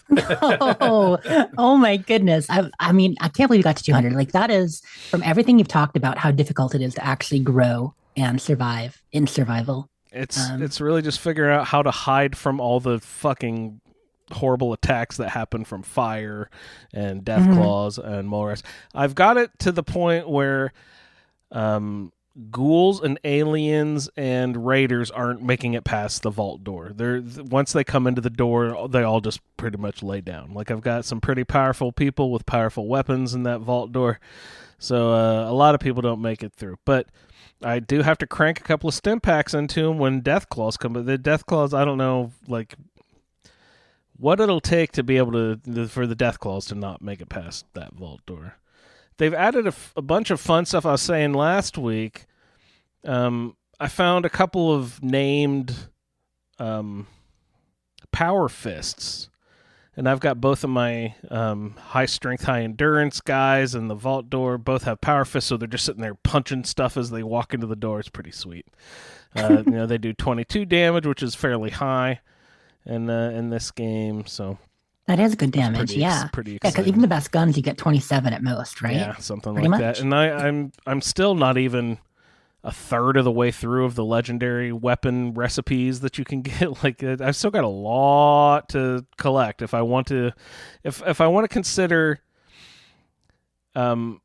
oh my goodness. I mean, I can't believe you got to 200. Like, that is, from everything you've talked about, how difficult it is to actually grow and survive in survival. It's really just figuring out how to hide from all the fucking horrible attacks that happen from fire and Deathclaws and Molres. I've got it to the point where ghouls and aliens and raiders aren't making it past the vault door. Once they come into the door, they all just pretty much lay down. Like, I've got some pretty powerful people with powerful weapons in that vault door, so a lot of people don't make it through. But I do have to crank a couple of stim packs into them when Deathclaws come. But the Deathclaws, I don't know, like, what it'll take to be able for the Deathclaws to not make it past that vault door. They've added a bunch of fun stuff. I was saying last week, I found a couple of named power fists. And I've got both of my high strength, high endurance guys, and the vault door both have power fists, so they're just sitting there punching stuff as they walk into the door. It's pretty sweet. They do 22 damage, which is fairly high in this game, so... That is good damage, pretty exciting. Yeah, because even the best guns, you get 27 at most, right? Yeah, something pretty like much. that. And I'm still not even a third of the way through of the legendary weapon recipes that you can get. Like, I've still got a lot to collect if I want to. If I want to consider, beating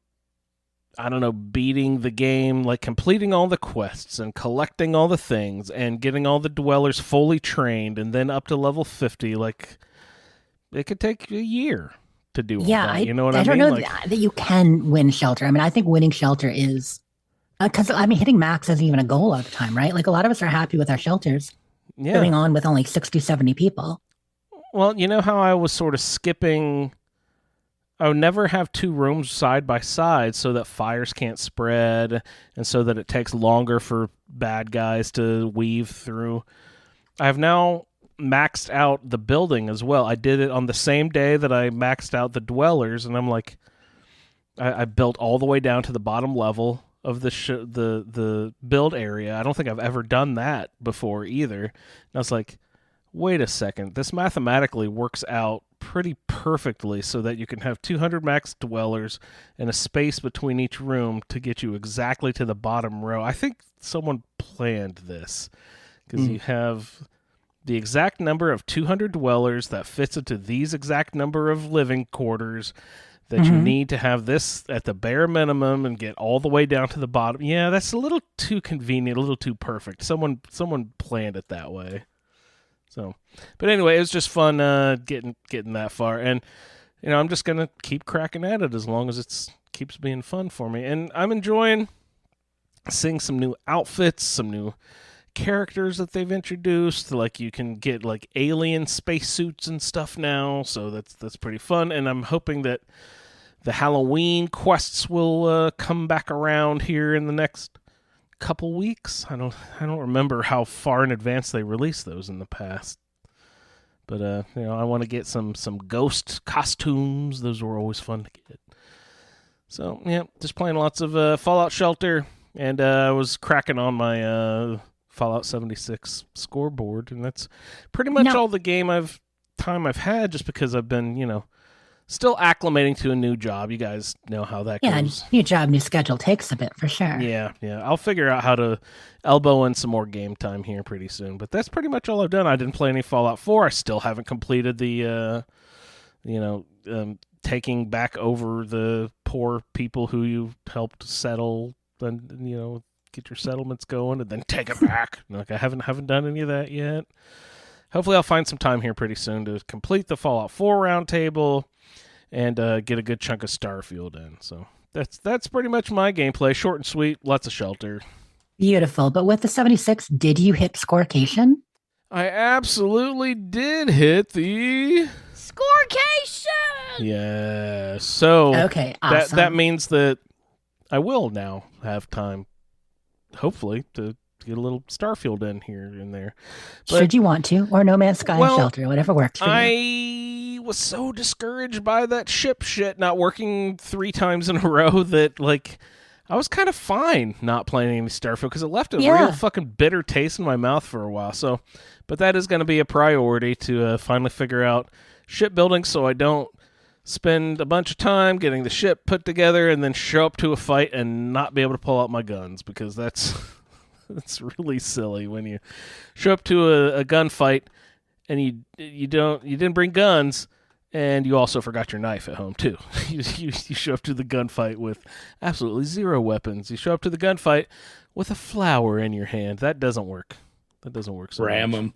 the game, like completing all the quests and collecting all the things and getting all the dwellers fully trained and then up to level 50, like. It could take a year to do all that. You know what I mean? I don't know that you can win shelter. I mean, I think winning shelter is... Because, hitting max isn't even a goal all the time, right? Like, a lot of us are happy with our shelters. Going on with only 60, 70 people. Well, you know how I was sort of skipping... I would never have 2 rooms side by side so that fires can't spread and so that it takes longer for bad guys to weave through. I have now... maxed out the building as well. I did it on the same day that I maxed out the dwellers, and I'm like, I built all the way down to the bottom level of the build area. I don't think I've ever done that before either. And I was like, wait a second, this mathematically works out pretty perfectly so that you can have 200 max dwellers and a space between each room to get you exactly to the bottom row. I think someone planned this because you have the exact number of 200 dwellers that fits into these exact number of living quarters that you need to have this at the bare minimum and get all the way down to the bottom. Yeah, that's a little too convenient, a little too perfect. Someone planned it that way. So, but anyway, it was just fun getting that far, and I'm just gonna keep cracking at it as long as it keeps being fun for me, and I'm enjoying seeing some new outfits, some new characters that they've introduced. Like you can get like alien spacesuits and stuff now, so that's pretty fun. And I'm hoping that the Halloween quests will come back around here in the next couple weeks. I don't remember how far in advance they released those in the past, but I want to get some ghost costumes. Those were always fun to get. So yeah, just playing lots of Fallout Shelter, and I was cracking on my Fallout 76 scoreboard, and that's pretty much all the time I've had, just because I've been still acclimating to a new job. You guys know how that goes. Yeah, new job, new schedule takes a bit for sure. Yeah. I'll figure out how to elbow in some more game time here pretty soon. But that's pretty much all I've done. I didn't play any Fallout 4. I still haven't completed the, taking back over the poor people who you helped settle and, get your settlements going and then take it back. Like I haven't done any of that yet. Hopefully I'll find some time here pretty soon to complete the Fallout 4 roundtable and get a good chunk of Starfield in. So that's pretty much my gameplay. Short and sweet, lots of Shelter. Beautiful. But with the 76, did you hit scorecation? I absolutely did hit the scorecation. Yeah. So okay, awesome. That means that I will now have time, hopefully, to get a little Starfield in here and there. But, should you want to, or No Man's Sky and Shelter, whatever works for you. I was so discouraged by that ship shit not working 3 times in a row that, like, I was kind of fine not playing any Starfield because it left a real fucking bitter taste in my mouth for a while. So, but that is going to be a priority to finally figure out shipbuilding so I don't spend a bunch of time getting the ship put together and then show up to a fight and not be able to pull out my guns, because that's really silly when you show up to a gunfight and you didn't bring guns, and you also forgot your knife at home too. You show up to the gunfight with absolutely 0 weapons. You show up to the gunfight with a flower in your hand. That doesn't work. So ram them.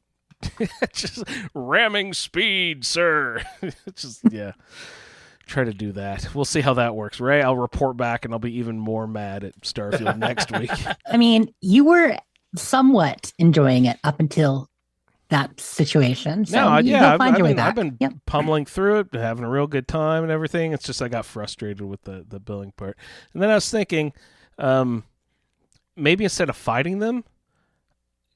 Just ramming speed, sir. Try to do that. We'll see how that works, Ray. I'll report back, and I'll be even more mad at Starfield next week. I mean, you were somewhat enjoying it up until that situation. So I've been pummeling through it, having a real good time and everything. It's just I got frustrated with the billing part. And then I was thinking, maybe instead of fighting them,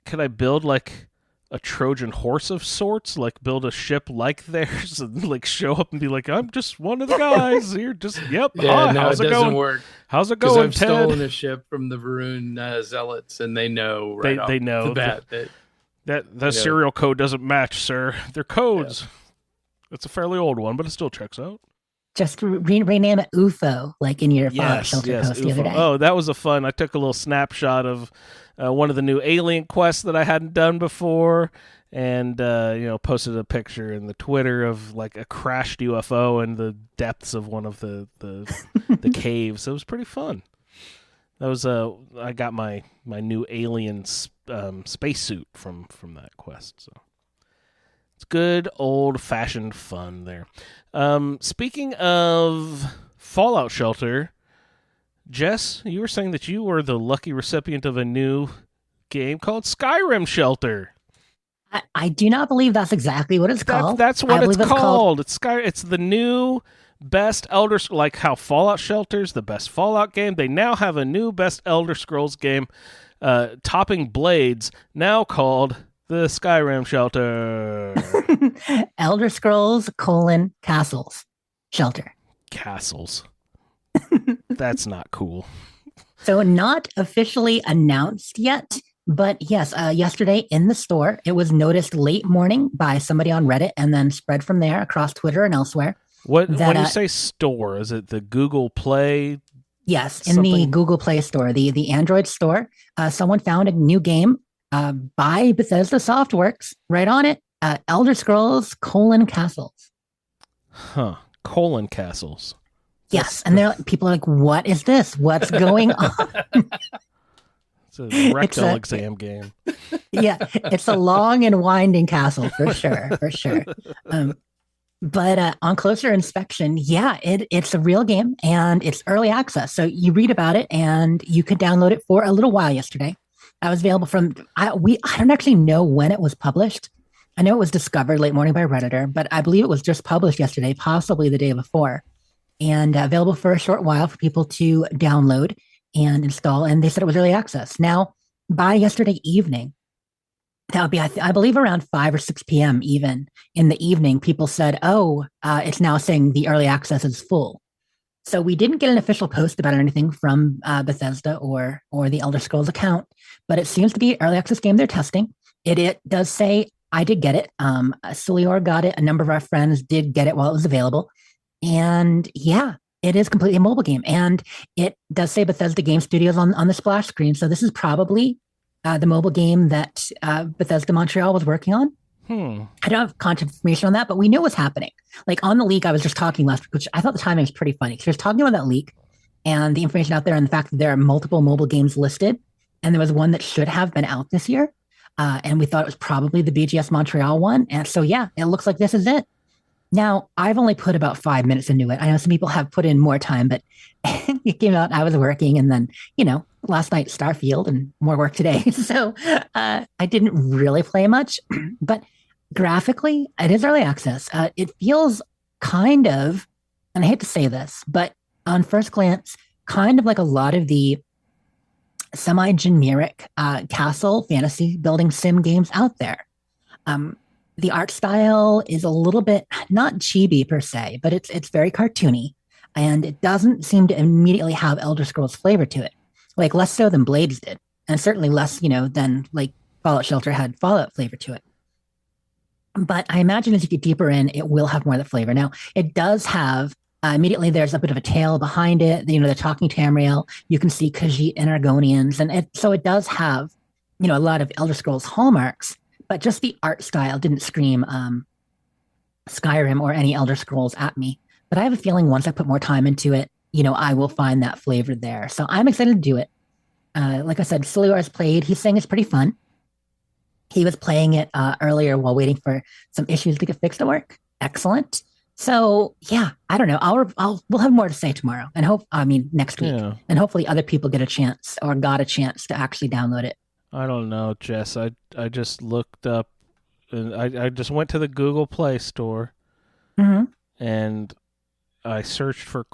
could I build like a Trojan horse of sorts, like build a ship like theirs and like show up and be like, I'm just one of the guys here. Just, yep. Yeah, no, it doesn't work. How's it going, I've stolen a ship from the Varun Zealots, and they know they know the bat that the serial code doesn't match, sir. They're codes. Yeah. It's a fairly old one, but it still checks out. Just rename it UFO, like in your Fallout Shelter post the other day. Oh, that was fun. I took a little snapshot of one of the new alien quests that I hadn't done before, and posted a picture in the Twitter of like a crashed UFO in the depths of one of the the caves. It was pretty fun. That was I got my new alien spacesuit from that quest. So it's good old fashioned fun there. Speaking of Fallout Shelter, Jess, you were saying that you were the lucky recipient of a new game called Skyrim Shelter. I do not believe that's exactly what it's called. That's what it's called. It's the new best Elder, like how Fallout Shelter's the best Fallout game. They now have a new best Elder Scrolls game, topping Blades, now called the Skyrim Shelter. Elder Scrolls, Castles Shelter. Castles. That's not cool. So not officially announced yet, but yes, yesterday in the store, it was noticed late morning by somebody on Reddit and then spread from there across Twitter and elsewhere. When you say store, is it the Google Play? Yes, in the Google Play Store, the Android store, someone found a new game by Bethesda Softworks right on it, Elder Scrolls, Castles. Huh, Castles. Yes, and people are like, what is this? What's going on? It's a rectal a- exam game. Yeah, it's a long and winding castle for sure. But on closer inspection, yeah, it's a real game and it's early access. So you read about it and you could download it for a little while yesterday. I was available I don't actually know when it was published. I know it was discovered late morning by Redditor, but I believe it was just published yesterday, possibly the day before, and available for a short while for people to download and install. And they said it was early access. Now, by yesterday evening, that would be, I believe, around 5 or 6 p.m. even in the evening, people said, it's now saying the early access is full. So we didn't get an official post about it or anything from Bethesda or the Elder Scrolls account, but it seems to be an early access game they're testing. It does say, I did get it. Suliore got it. A number of our friends did get it while it was available. And yeah, it is completely a mobile game. And it does say Bethesda Game Studios on the splash screen. So this is probably the mobile game that Bethesda Montreal was working on. I don't have content information on that, but we knew it was happening. Like on the leak, I was just talking last week, which I thought the timing was pretty funny. Because I was talking about that leak and the information out there and the fact that there are multiple mobile games listed. And there was one that should have been out this year. And we thought it was probably the BGS Montreal one. And so, yeah, it looks like this is it. Now, I've only put about 5 minutes into it. I know some people have put in more time, but it came out, I was working, and then, last night, Starfield, and more work today. So I didn't really play much, but graphically, it is early access. It feels kind of, and I hate to say this, but on first glance, kind of like a lot of the semi-generic castle fantasy building sim games out there. The art style is a little bit not chibi per se, but it's very cartoony, and it doesn't seem to immediately have Elder Scrolls flavor to it, like less so than Blades did, and certainly less, than like Fallout Shelter had Fallout flavor to it. But I imagine as you get deeper in, it will have more of the flavor. Now, it does have immediately there's a bit of a tale behind it. The talking Tamriel. You can see Khajiit and Argonians, and so it does have a lot of Elder Scrolls hallmarks. But just the art style didn't scream Skyrim or any Elder Scrolls at me. But I have a feeling once I put more time into it, I will find that flavor there. So I'm excited to do it. Like I said, Suliore's played. He's saying it's pretty fun. He was playing it earlier while waiting for some issues to get fixed at work. Excellent. So yeah, I don't know. We'll have more to say tomorrow, and next week, and hopefully other people get a chance or got a chance to actually download it. I don't know, Jess. I just looked up, and I just went to the Google Play Store, and I searched for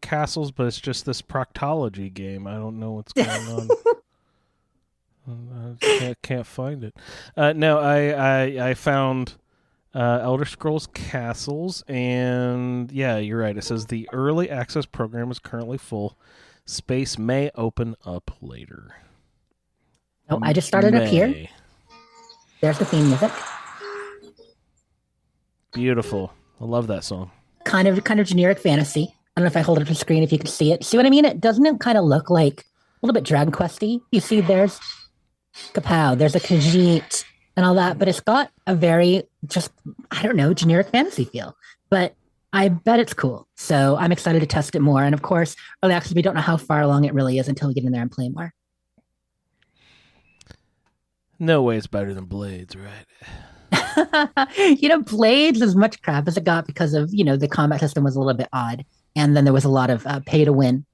castles, but it's just this proctology game. I don't know what's going on. I can't find it. No, I found Elder Scrolls Castles, and yeah, you're right. It says the early access program is currently full. Space may open up later. Oh, I just started up here. There's the theme music. Beautiful. I love that song. Kind of generic fantasy. I don't know if I hold it up to the screen if you can see it. See what I mean? Doesn't it kind of look like a little bit Dragon Questy? You see there's Kapow, there's a Khajiit and all that, but it's got a very generic fantasy feel. But I bet it's cool. So I'm excited to test it more. And of course, early access, we don't know how far along it really is until we get in there and play more. No way it's better than Blades, right? Blades, as much crap as it got because of, the combat system was a little bit odd. And then there was a lot of pay to win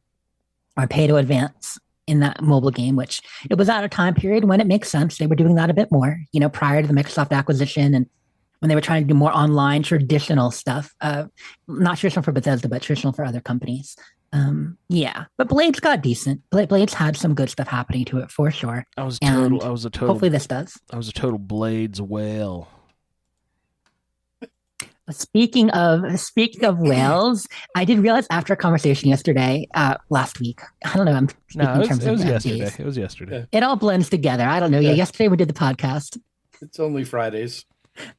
or pay to advance in that mobile game, which it was at a time period when it makes sense. They were doing that a bit more, prior to the Microsoft acquisition and when they were trying to do more online traditional stuff. Not traditional for Bethesda, but traditional for other companies. But Blades got decent. Blades had some good stuff happening to it for sure. I was a total. Hopefully this does. I was a total Blades whale. Speaking of whales, I did realize after a conversation yesterday, last week. I don't know. I'm speaking in terms of it was yesterday. Days. It was yesterday. It all blends together. I don't know. Yeah, yesterday we did the podcast. It's only Fridays.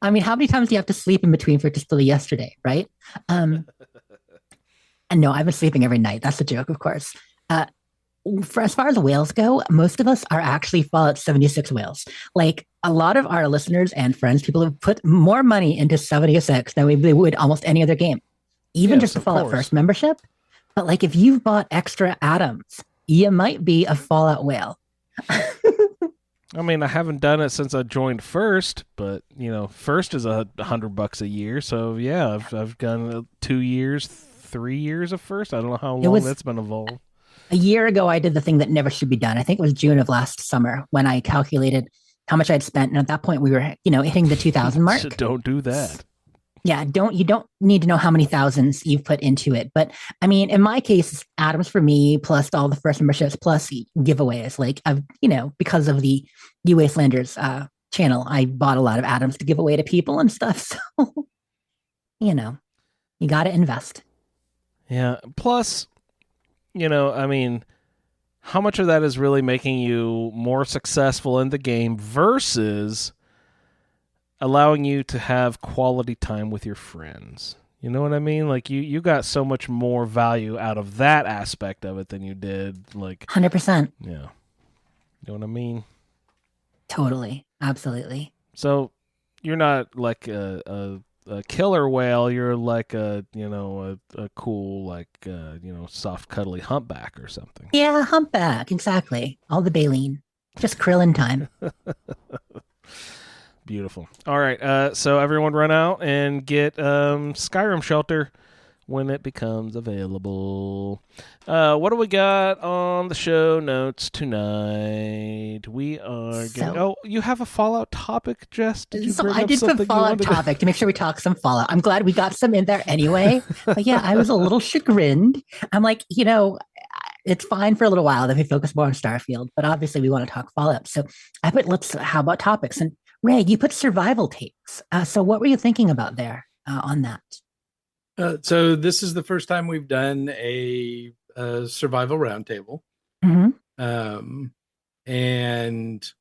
I mean, how many times do you have to sleep in between for it to still be yesterday, right? And no, I've been sleeping every night. That's a joke, of course. As far as whales go, most of us are actually Fallout 76 whales. Like a lot of our listeners and friends, people have put more money into 76 than they would almost any other game, even just the Fallout First membership. But like if you've bought extra atoms, you might be a Fallout whale. I mean, I haven't done it since I joined First, but First is $100 a year. So yeah, I've done 2 years, 3 years of First. I don't know how long that's been involved. A year ago, I did the thing that never should be done. I think it was June of last summer when I calculated how much I'd spent, and at that point, we were hitting the 2,000 mark. So don't do that. Yeah, you don't need to know how many thousands you've put into it. But I mean, in my case, Atoms for me, plus all the First memberships, plus giveaways. Like I've, because of the You Wastelanders channel, I bought a lot of Atoms to give away to people and stuff. So, you got to invest. Yeah. Plus, I mean, how much of that is really making you more successful in the game versus allowing you to have quality time with your friends? You know what I mean? Like you got so much more value out of that aspect of it than you did 100%. Yeah. You know what I mean? Totally. Absolutely. So you're not like a killer whale, you're like a cool soft cuddly humpback or something. Yeah, humpback, exactly. All the baleen. Just krillin time. Beautiful. All right, so everyone run out and get Skyrim Shelter when it becomes available. What do we got on the show notes tonight? We are you have a Fallout topic, Jess? I did put Fallout topic to make sure we talk some Fallout. I'm glad we got some in there anyway. But yeah, I was a little chagrined. I'm like, it's fine for a little while, then we focus more on Starfield, but obviously we want to talk Fallout. So I put, how about topics? And Ray, you put survival takes. So what were you thinking about there on that? So this is the first time we've done a survival roundtable. Mm-hmm. And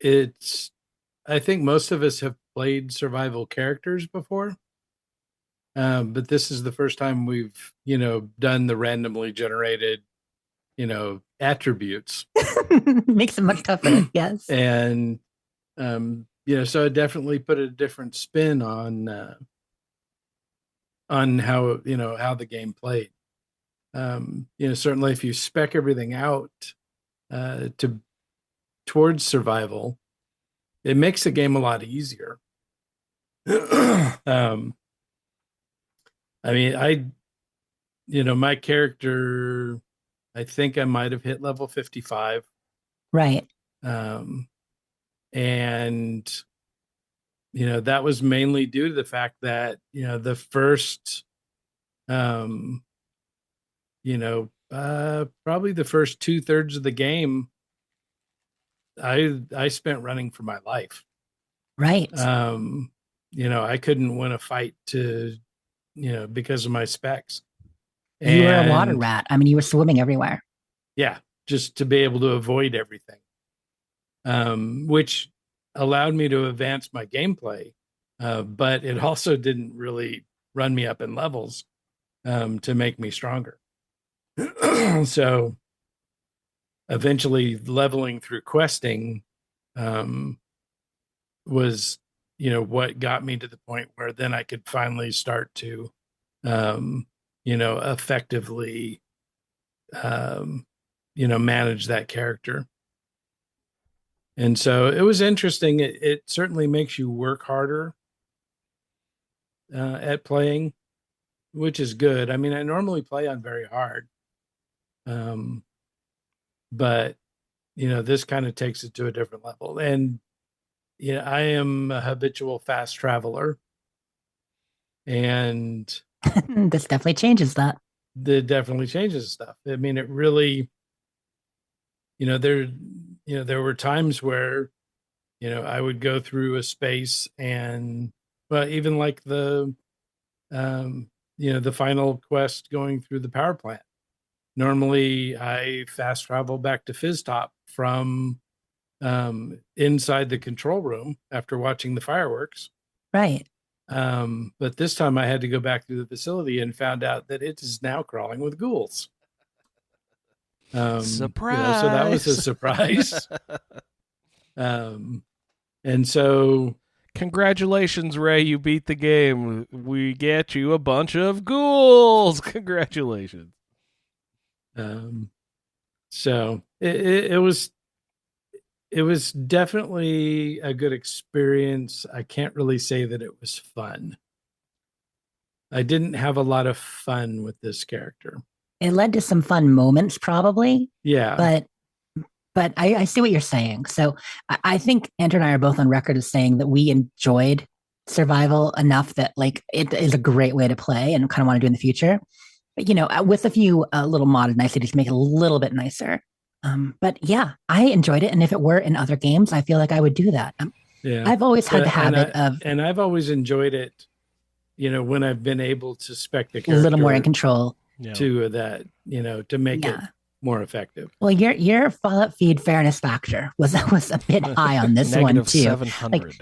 I think most of us have played survival characters before. But this is the first time we've, done the randomly generated, attributes. Makes it much tougher, yes. And, so it definitely put a different spin on how, how the game played. Certainly if you spec everything out towards survival, it makes the game a lot easier. I mean, my character, I think I might have hit level 55. Right. And, that was mainly due to the fact that, the first, probably the first 2/3 of the game, I spent running for my life. Right. I couldn't win a fight because of my specs. You were a water rat. I mean, you were swimming everywhere. Yeah, just to be able to avoid everything, which allowed me to advance my gameplay, but it also didn't really run me up in levels to make me stronger. So eventually leveling through questing was what got me to the point where then I could finally start to effectively manage that character. And so it was interesting. It certainly makes you work harder at playing, which is good. I mean, I normally play on very hard, but this kind of takes it to a different level. And I am a habitual fast traveler, and this definitely changes that. That definitely changes stuff. I mean, it really, there were times where, I would go through a space and, well, even like the final quest going through the power plant. Normally I fast travel back to Fizztop from inside the control room after watching the fireworks. Right. But this time I had to go back through the facility and found out that it is now crawling with ghouls. Surprise! So that was a surprise. And so, congratulations, Ray! You beat the game. We get you a bunch of ghouls. Congratulations. So it was definitely a good experience. I can't really say that it was fun. I didn't have a lot of fun with this character. It led to some fun moments, probably. Yeah. But I see what you're saying. So I think Andrew and I are both on record as saying that we enjoyed survival enough that like it is a great way to play and kind of want to do in the future. But, with a few little modded niceties to make it a little bit nicer. But yeah, I enjoyed it. And if it were in other games, I feel like I would do that. Yeah. I've always had the habit of. And I've always enjoyed it, when I've been able to spec the character a little more in control. To that, to make it more effective. Well, your Fallout feed fairness factor was a bit high on this one too. 700. Like,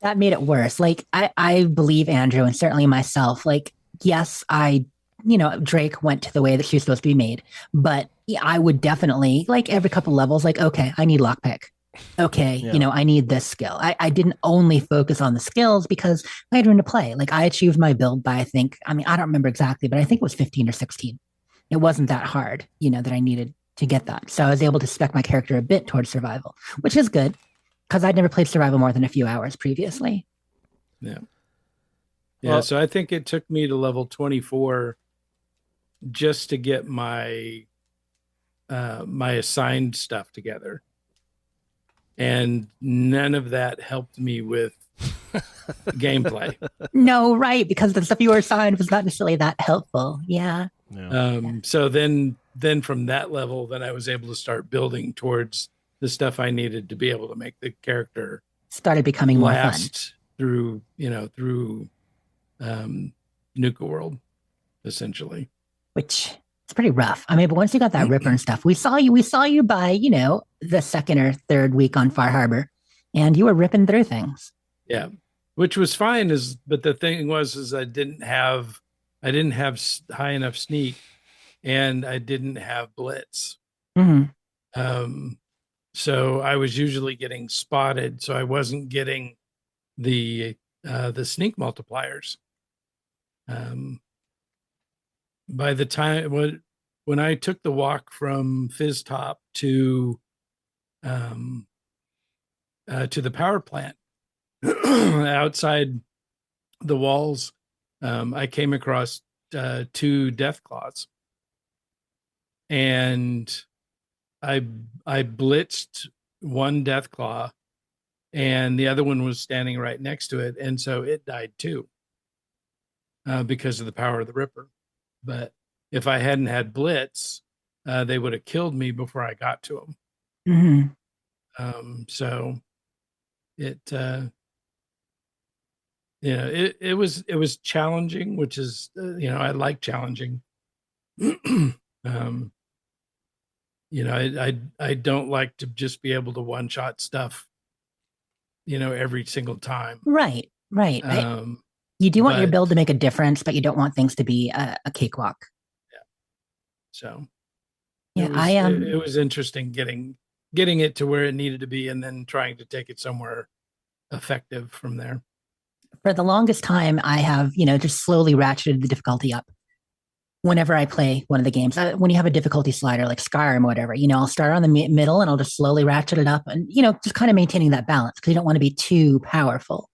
that made it worse. Like I believe Andrew and certainly myself. Like yes, Drake went to the way that she was supposed to be made, but I would definitely like every couple levels. Like okay, I need lockpick. Okay, I need this skill. I didn't only focus on the skills because I had room to play. Like I achieved my build by I don't remember exactly, but I think it was 15 or 16. It wasn't that hard, that I needed to get that. So I was able to spec my character a bit towards survival, which is good because I'd never played survival more than a few hours previously. Yeah. Yeah. Well, so I think it took me to level 24 just to get my my assigned stuff together. And none of that helped me with gameplay. No, right, because the stuff you were assigned was not necessarily that helpful. Yeah. So then from that level, then I was able to start building towards the stuff I needed to be able to make the character started becoming more fun through Nuka World, essentially. Which it's pretty rough. I mean, but once you got that Ripper and stuff, we saw you by, the second or third week on Far Harbor, and you were ripping through things. Yeah, which was fine. But the thing was I didn't have high enough sneak, and I didn't have blitz. Mm-hmm. So I was usually getting spotted, so I wasn't getting the sneak multipliers. By the time when I took the walk from Fizz Top to the power plant outside the walls, I came across 2 death claws, and I blitzed one death claw, and the other one was standing right next to it, and so it died too because of the power of the Ripper. But if I hadn't had blitz, they would have killed me before I got to them. Mm-hmm. So it it was challenging, which is I like challenging. I don't like to just be able to one shot stuff every single time. Right. You do want your build to make a difference, but you don't want things to be a cakewalk. Yeah. So it was interesting getting it to where it needed to be and then trying to take it somewhere effective from there. For the longest time, I have, just slowly ratcheted the difficulty up whenever I play one of the games. When you have a difficulty slider like Skyrim or whatever, I'll start on the middle and I'll just slowly ratchet it up and, just kind of maintaining that balance because you don't want to be too powerful.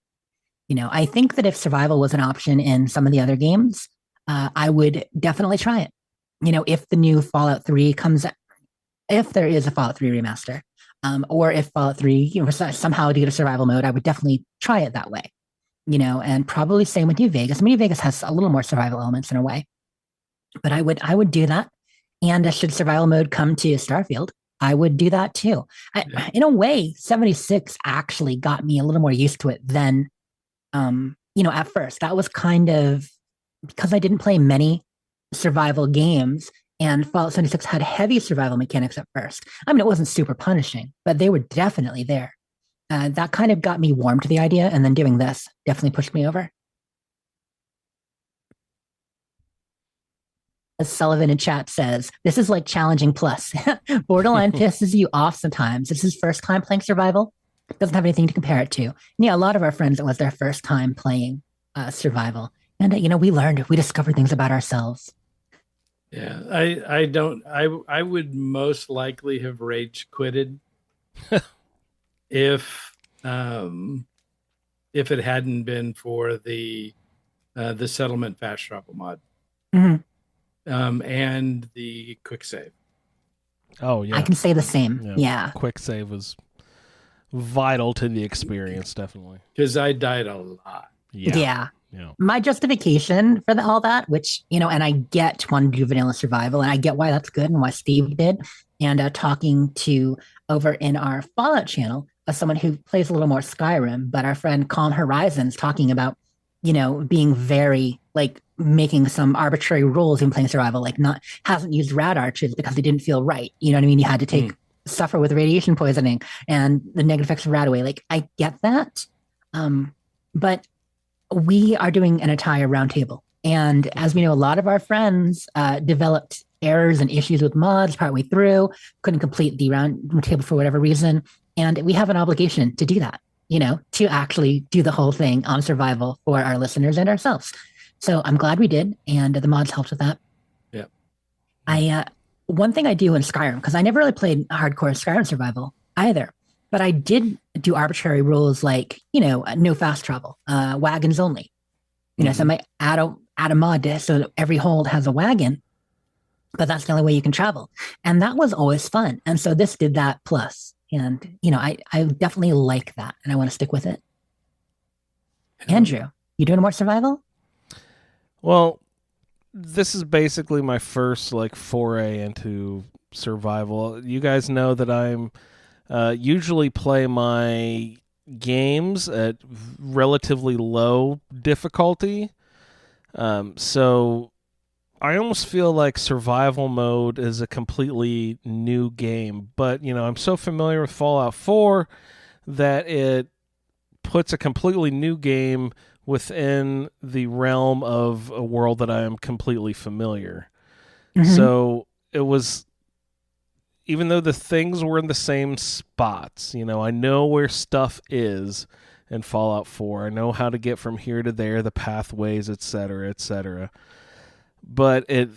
I think that if survival was an option in some of the other games, I would definitely try it. If the new Fallout 3 comes, if there is a Fallout 3 remaster, or if Fallout 3, somehow to get a survival mode, I would definitely try it that way. And probably same with New Vegas. New Vegas has a little more survival elements in a way, but I would do that. And should survival mode come to Starfield, I would do that too. In a way, 76 actually got me a little more used to it than, at first. That was kind of because I didn't play many survival games, and Fallout 76 had heavy survival mechanics at first. I mean, it wasn't super punishing, but they were definitely there. That kind of got me warm to the idea, and then doing this definitely pushed me over. As Sullivan in chat says, this is like challenging plus. Borderline pisses you off sometimes. This is first time playing survival. Doesn't have anything to compare it to. Yeah, a lot of our friends, it was their first time playing survival. And, we discovered things about ourselves. Yeah, I don't. I would most likely have rage quitted if it hadn't been for the settlement fast travel mod, and the quick save. Oh yeah, I can say the same. Yeah. Quick save was vital to the experience, definitely. Because I died a lot. Yeah. My justification for all that, which, and I get wanting to do vanilla survival, and I get why that's good and why Steve did. And talking to over in our Fallout channel, someone who plays a little more Skyrim, but our friend Calm Horizons talking about, being very making some arbitrary rules in playing survival, hasn't used rad arches because they didn't feel right. You know what I mean? You had to suffer with radiation poisoning and the negative effects of radaway. I get that. But we are doing an entire roundtable. And as we know, a lot of our friends developed errors and issues with mods partway through, couldn't complete the roundtable for whatever reason. And we have an obligation to do that, to actually do the whole thing on survival for our listeners and ourselves. So I'm glad we did. And the mods helped with that. Yeah. One thing I do in Skyrim, because I never really played hardcore Skyrim survival either, but I did do arbitrary rules no fast travel, wagons only. So I might add a mod so that every hold has a wagon, but that's the only way you can travel. And that was always fun. And so this did that plus. And, I definitely like that, and I want to stick with it. Andrew, you doing more survival? Well, this is basically my first foray into survival. You guys know that I'm usually play my games at relatively low difficulty. So I almost feel like survival mode is a completely new game. But, I'm so familiar with Fallout 4 that it puts a completely new game within the realm of a world that I am completely familiar. So it was, even though the things were in the same spots, I know where stuff is in Fallout 4. I know how to get from here to there, the pathways, etc., etc. But it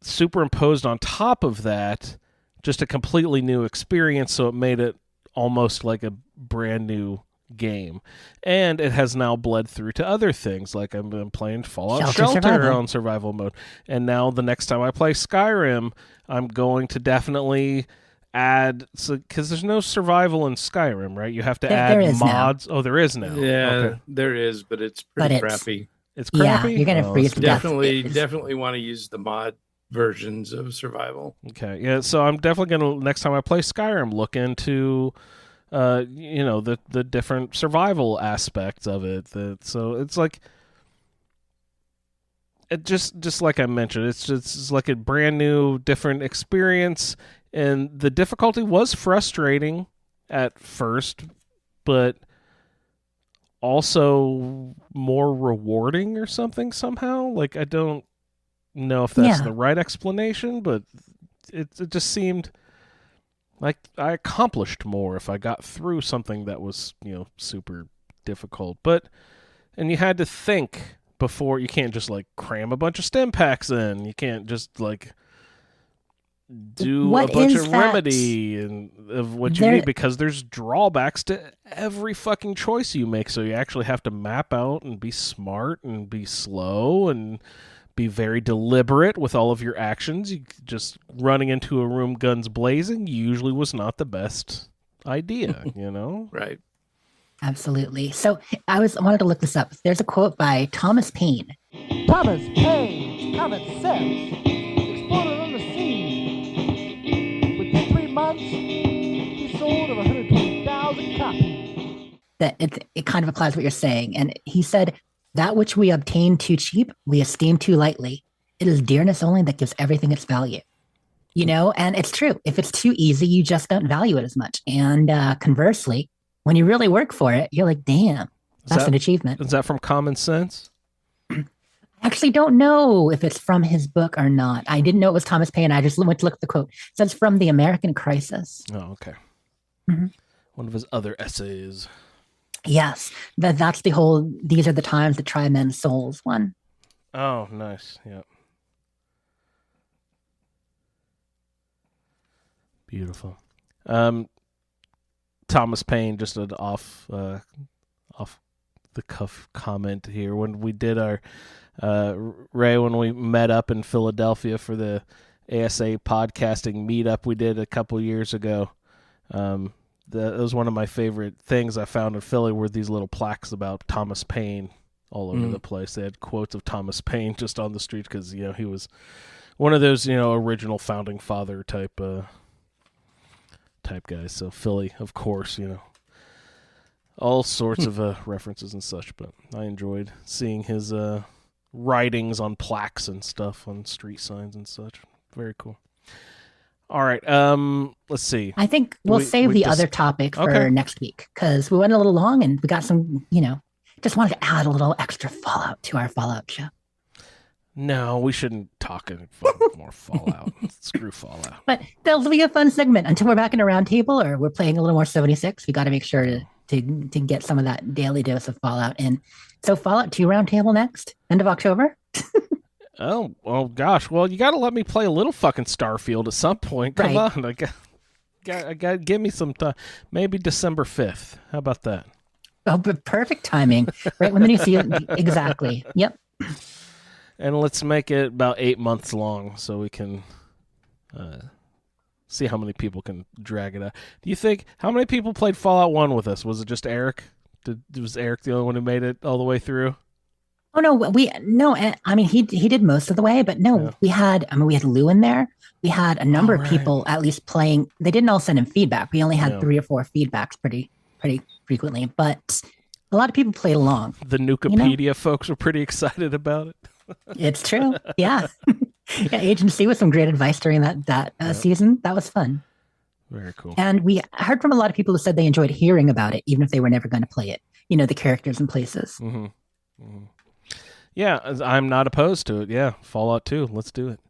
superimposed on top of that just a completely new experience, so it made it almost like a brand new game. And it has now bled through to other things, like I've been playing Fallout Shelter on survival mode, and now the next time I play Skyrim, I'm going to definitely add, because there's no survival in Skyrim, right? You have to add mods. Now. Oh, there is now. Yeah, there is, but it's pretty crappy. It's crappy. Yeah, you're gonna freeze to death. Definitely want to use the mod versions of survival. Okay, yeah. So I'm definitely gonna, next time I play Skyrim, look into the different survival aspects of it. So it's it just like I mentioned, it's just like a brand new, different experience, and the difficulty was frustrating at first, but also more rewarding or something somehow. I don't know if that's the right explanation, but it just seemed like I accomplished more if I got through something that was, super difficult. And you had to think before. You can't just cram a bunch of stim packs in. You can't just do a bunch of remedy and of what you need, because there's drawbacks to every fucking choice you make. So you actually have to map out and be smart and be slow and be very deliberate with all of your actions. You just running into a room guns blazing usually was not the best idea, Right. Absolutely. So I wanted to look this up. There's a quote by Thomas Paine. Thomas Paine's comet says, exploded on the scene. Within 3 months, he sold over 120,000 copies. That it kind of applies what you're saying. And he said, that which we obtain too cheap, we esteem too lightly. It is dearness only that gives everything its value. And it's true. If it's too easy, you just don't value it as much. And conversely, when you really work for it, you're like, damn, that's an achievement. Is that from Common Sense? I actually don't know if it's from his book or not. I didn't know it was Thomas Paine. I just went to look at the quote. It says from The American Crisis. Oh, okay. One of his other essays. Yes, that's the whole, these are the times that try men's souls one. Oh, nice. Yeah. Beautiful. Thomas Paine, just an off the cuff comment here. When we did our Ray, when we met up in Philadelphia for the ASA podcasting meetup we did a couple years ago, that was one of my favorite things I found in Philly were these little plaques about Thomas Paine all over the place. They had quotes of Thomas Paine just on the street because he was one of those original founding father type guys. So Philly, of course, all sorts of references and such. But I enjoyed seeing his writings on plaques and stuff on street signs and such. Very cool. All right, let's see. I think we'll save the other topic for next week because we went a little long and we got some, just wanted to add a little extra Fallout to our Fallout show. No, we shouldn't talk any more Fallout. Screw Fallout. But that'll be a fun segment until we're back in a roundtable or we're playing a little more 76. We got to make sure to get some of that daily dose of Fallout in. So Fallout 2 roundtable next, end of October. Oh gosh. Well, you got to let me play a little fucking Starfield at some point. Come on, I got give me some time. Maybe December 5th. How about that? Oh, but perfect timing. Right when the new season. Exactly. Yep. And let's make it about 8 months long so we can see how many people can drag it out. Do you think, how many people played Fallout 1 with us? Was it just Eric? Was Eric the only one who made it all the way through? Oh, no, I mean, he did most of the way, but no, we had Lou in there. We had a number of people at least playing. They didn't all send him feedback. We only had 3 or 4 feedbacks pretty frequently, but a lot of people played along. The Nukipedia folks were pretty excited about it. It's true. Yeah. Yeah. Agent C with some great advice during that season. That was fun. Very cool. And we heard from a lot of people who said they enjoyed hearing about it, even if they were never going to play it. The characters and places. Mm-hmm. Mm-hmm. Yeah, I'm not opposed to it. Yeah, Fallout 2. Let's do it.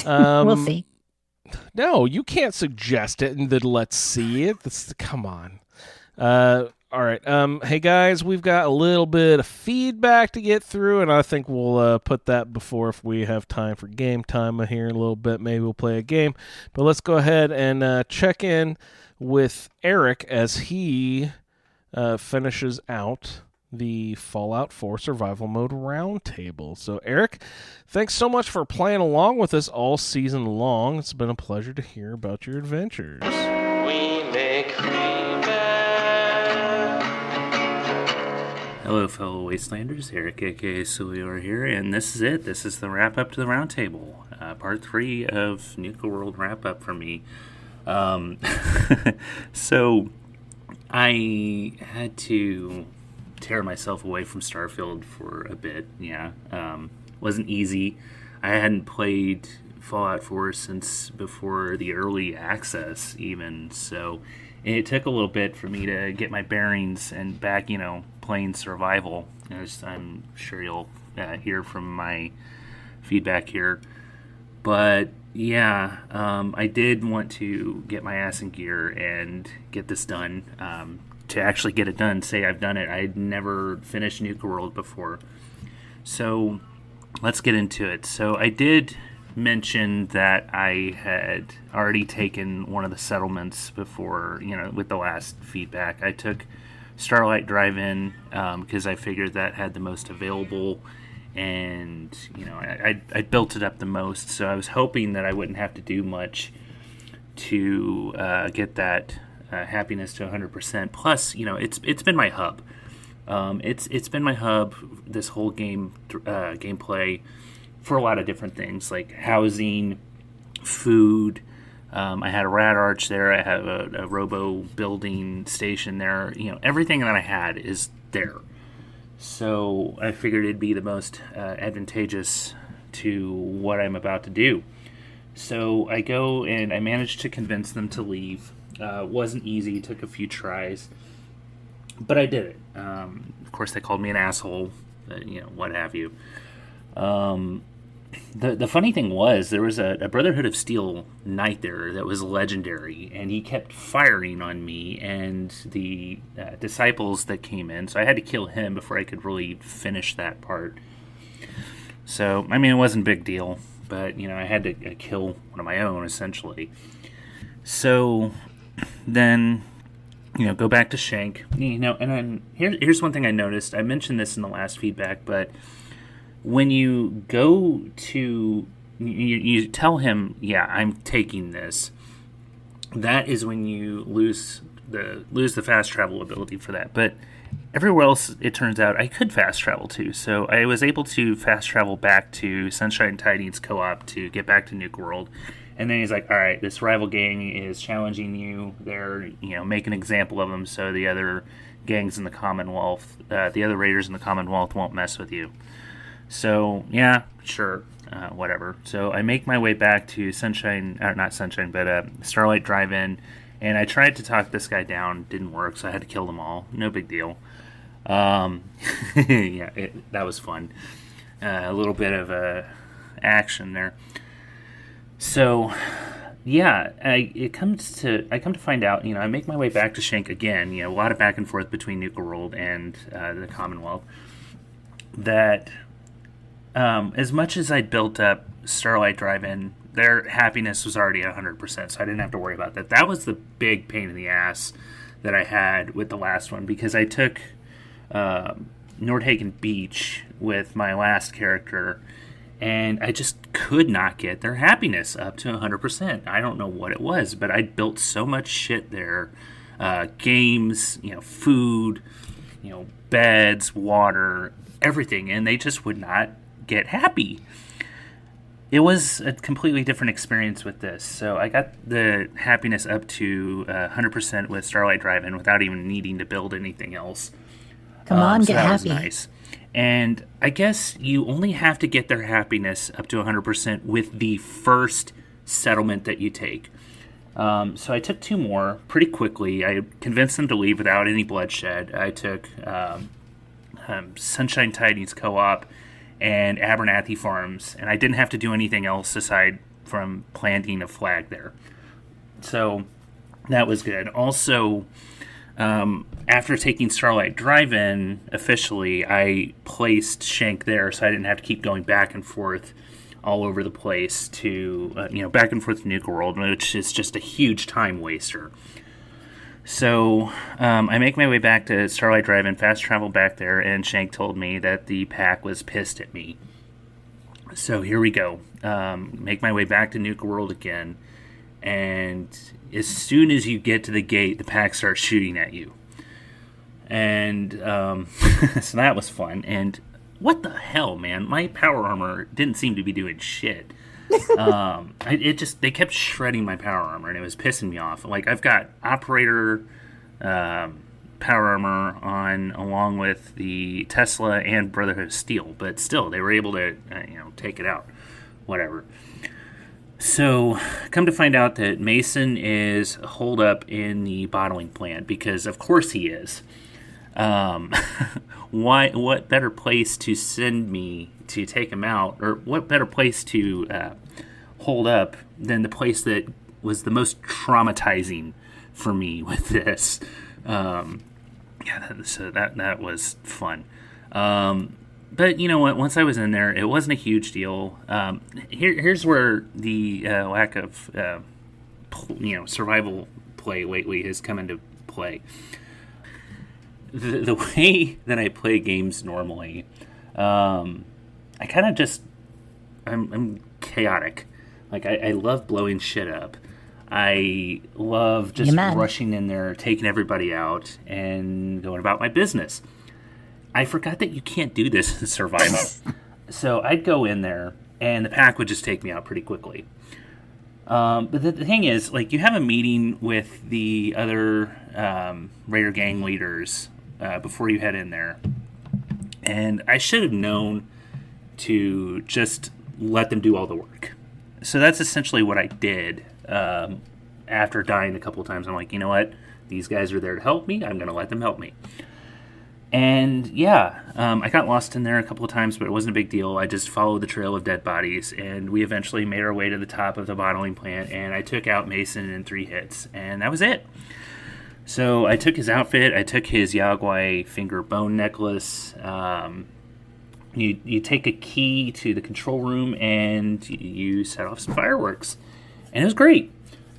We'll see. No, you can't suggest it and then let's see it. Come on. All right. Hey, guys, we've got a little bit of feedback to get through, and I think we'll put that before if we have time for game time here in a little bit. Maybe we'll play a game. But let's go ahead and check in with Eric as he finishes out the Fallout 4 Survival Mode Roundtable. So, Eric, thanks so much for playing along with us all season long. It's been a pleasure to hear about your adventures. We make Hello, fellow Wastelanders. Eric, aka Suliore here, and this is it. This is the wrap-up to the Roundtable. Part 3 of Nuka World wrap-up for me. So, I had to tear myself away from Starfield for a bit, wasn't easy. I hadn't played Fallout 4 since before the early access, even, so it took a little bit for me to get my bearings and back, playing survival, as I'm sure you'll hear from my feedback here. But I did want to get my ass in gear and get this done. To actually get it done, say I've done it. I'd never finished Nuka World before. So let's get into it. So I did mention that I had already taken one of the settlements before, with the last feedback. I took Starlight Drive-In because I figured that had the most available, and I built it up the most, so I was hoping that I wouldn't have to do much to get that happiness to 100%. Plus, it's been my hub. It's been my hub this whole gameplay for a lot of different things like housing, food. I had a rat arch there. I have a robo building station there. Everything that I had is there. So I figured it'd be the most advantageous to what I'm about to do. So I go and I managed to convince them to leave. Wasn't easy. Took a few tries, but I did it. Of course, they called me an asshole. What have you. The funny thing was, there was a Brotherhood of Steel knight there that was legendary, and he kept firing on me and the disciples that came in, so I had to kill him before I could really finish that part. So, it wasn't a big deal, but, I had to kill one of my own, essentially. So then, go back to Shank. And then here's one thing I noticed. I mentioned this in the last feedback, but when you go to, you tell him, yeah, I'm taking this. That is when you lose the fast travel ability for that. But everywhere else, it turns out I could fast travel too. So I was able to fast travel back to Sunshine Tidings Co-op to get back to Nuke World. And then he's like, all right, this rival gang is challenging you. They're, make an example of them so the other gangs in the Commonwealth, the other raiders in the Commonwealth won't mess with you. So, yeah, sure, whatever. So I make my way back to Starlight Drive-In, and I tried to talk this guy down. Didn't work, so I had to kill them all. No big deal. That was fun. A little bit of action there. So, yeah, I come to find out, I make my way back to Shank again, a lot of back and forth between Nuka World and the Commonwealth, that as much as I'd built up Starlight Drive-In, their happiness was already at 100%, so I didn't have to worry about that. That was the big pain in the ass that I had with the last one, because I took Nordhagen Beach with my last character, and I just could not get their happiness up to 100%. I don't know what it was, but I built so much shit there. Games, food, beds, water, everything, and they just would not get happy. It was a completely different experience with this. So I got the happiness up to 100% with Starlight Drive-In without even needing to build anything else. Come on, so get that happy. Was nice. And I guess you only have to get their happiness up to 100% with the first settlement that you take. So I took 2 more pretty quickly. I convinced them to leave without any bloodshed. I took Sunshine Tidings Co-op and Abernathy Farms, and I didn't have to do anything else aside from planting a flag there. So that was good. Also, after taking Starlight Drive-In officially, I placed Shank there, so I didn't have to keep going back and forth all over the place to, back and forth to Nuka World, which is just a huge time waster. So I make my way back to Starlight Drive-In, fast travel back there, and Shank told me that the pack was pissed at me. So here we go. Make my way back to Nuka World again, and as soon as you get to the gate, the pack starts shooting at you. And so that was fun. And what the hell, man? My power armor didn't seem to be doing shit. They kept shredding my power armor, and it was pissing me off. Like, I've got operator power armor on, along with the Tesla and Brotherhood of Steel, but still, they were able to, take it out. Whatever. So, come to find out that Mason is holed up in the bottling plant, because of course he is. What better place to send me to take him out, or what better place to hold up than the place that was the most traumatizing for me with this. So that was fun. But you know what? Once I was in there, it wasn't a huge deal. Here's where the lack of survival play lately has come into play. The way that I play games normally, I kind of just I'm chaotic. Like I love blowing shit up. I love just rushing in there, taking everybody out, and going about my business. I forgot that you can't do this in survival. So I'd go in there, and the pack would just take me out pretty quickly. But the thing is, like, you have a meeting with the other Raider gang leaders before you head in there. And I should have known to just let them do all the work. So that's essentially what I did after dying a couple of times. I'm like, you know what? These guys are there to help me. I'm going to let them help me. And yeah, I got lost in there a couple of times, but it wasn't a big deal. I just followed the trail of dead bodies, and we eventually made our way to the top of the bottling plant, and I took out Mason in 3 hits, and that was it. So I took his outfit, I took his Yaguai finger bone necklace. You take a key to the control room, and you set off some fireworks, and it was great.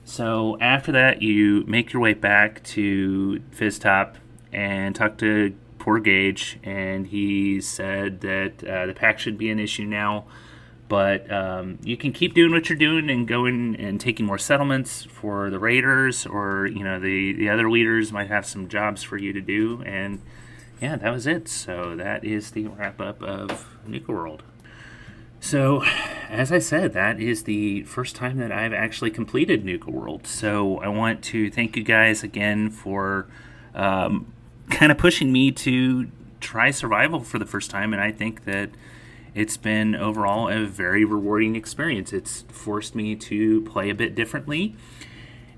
So after that, you make your way back to Fizztop and talk to poor Gage, and he said that the pack should be an issue now, but you can keep doing what you're doing and going and taking more settlements for the raiders, or the other leaders might have some jobs for you to do. And yeah, that was it. So that is the wrap up of Nuka World. So, as I said, that is the first time that I've actually completed Nuka World. So I want to thank you guys again for kind of pushing me to try survival for the first time, and I think that it's been overall a very rewarding experience. It's forced me to play a bit differently,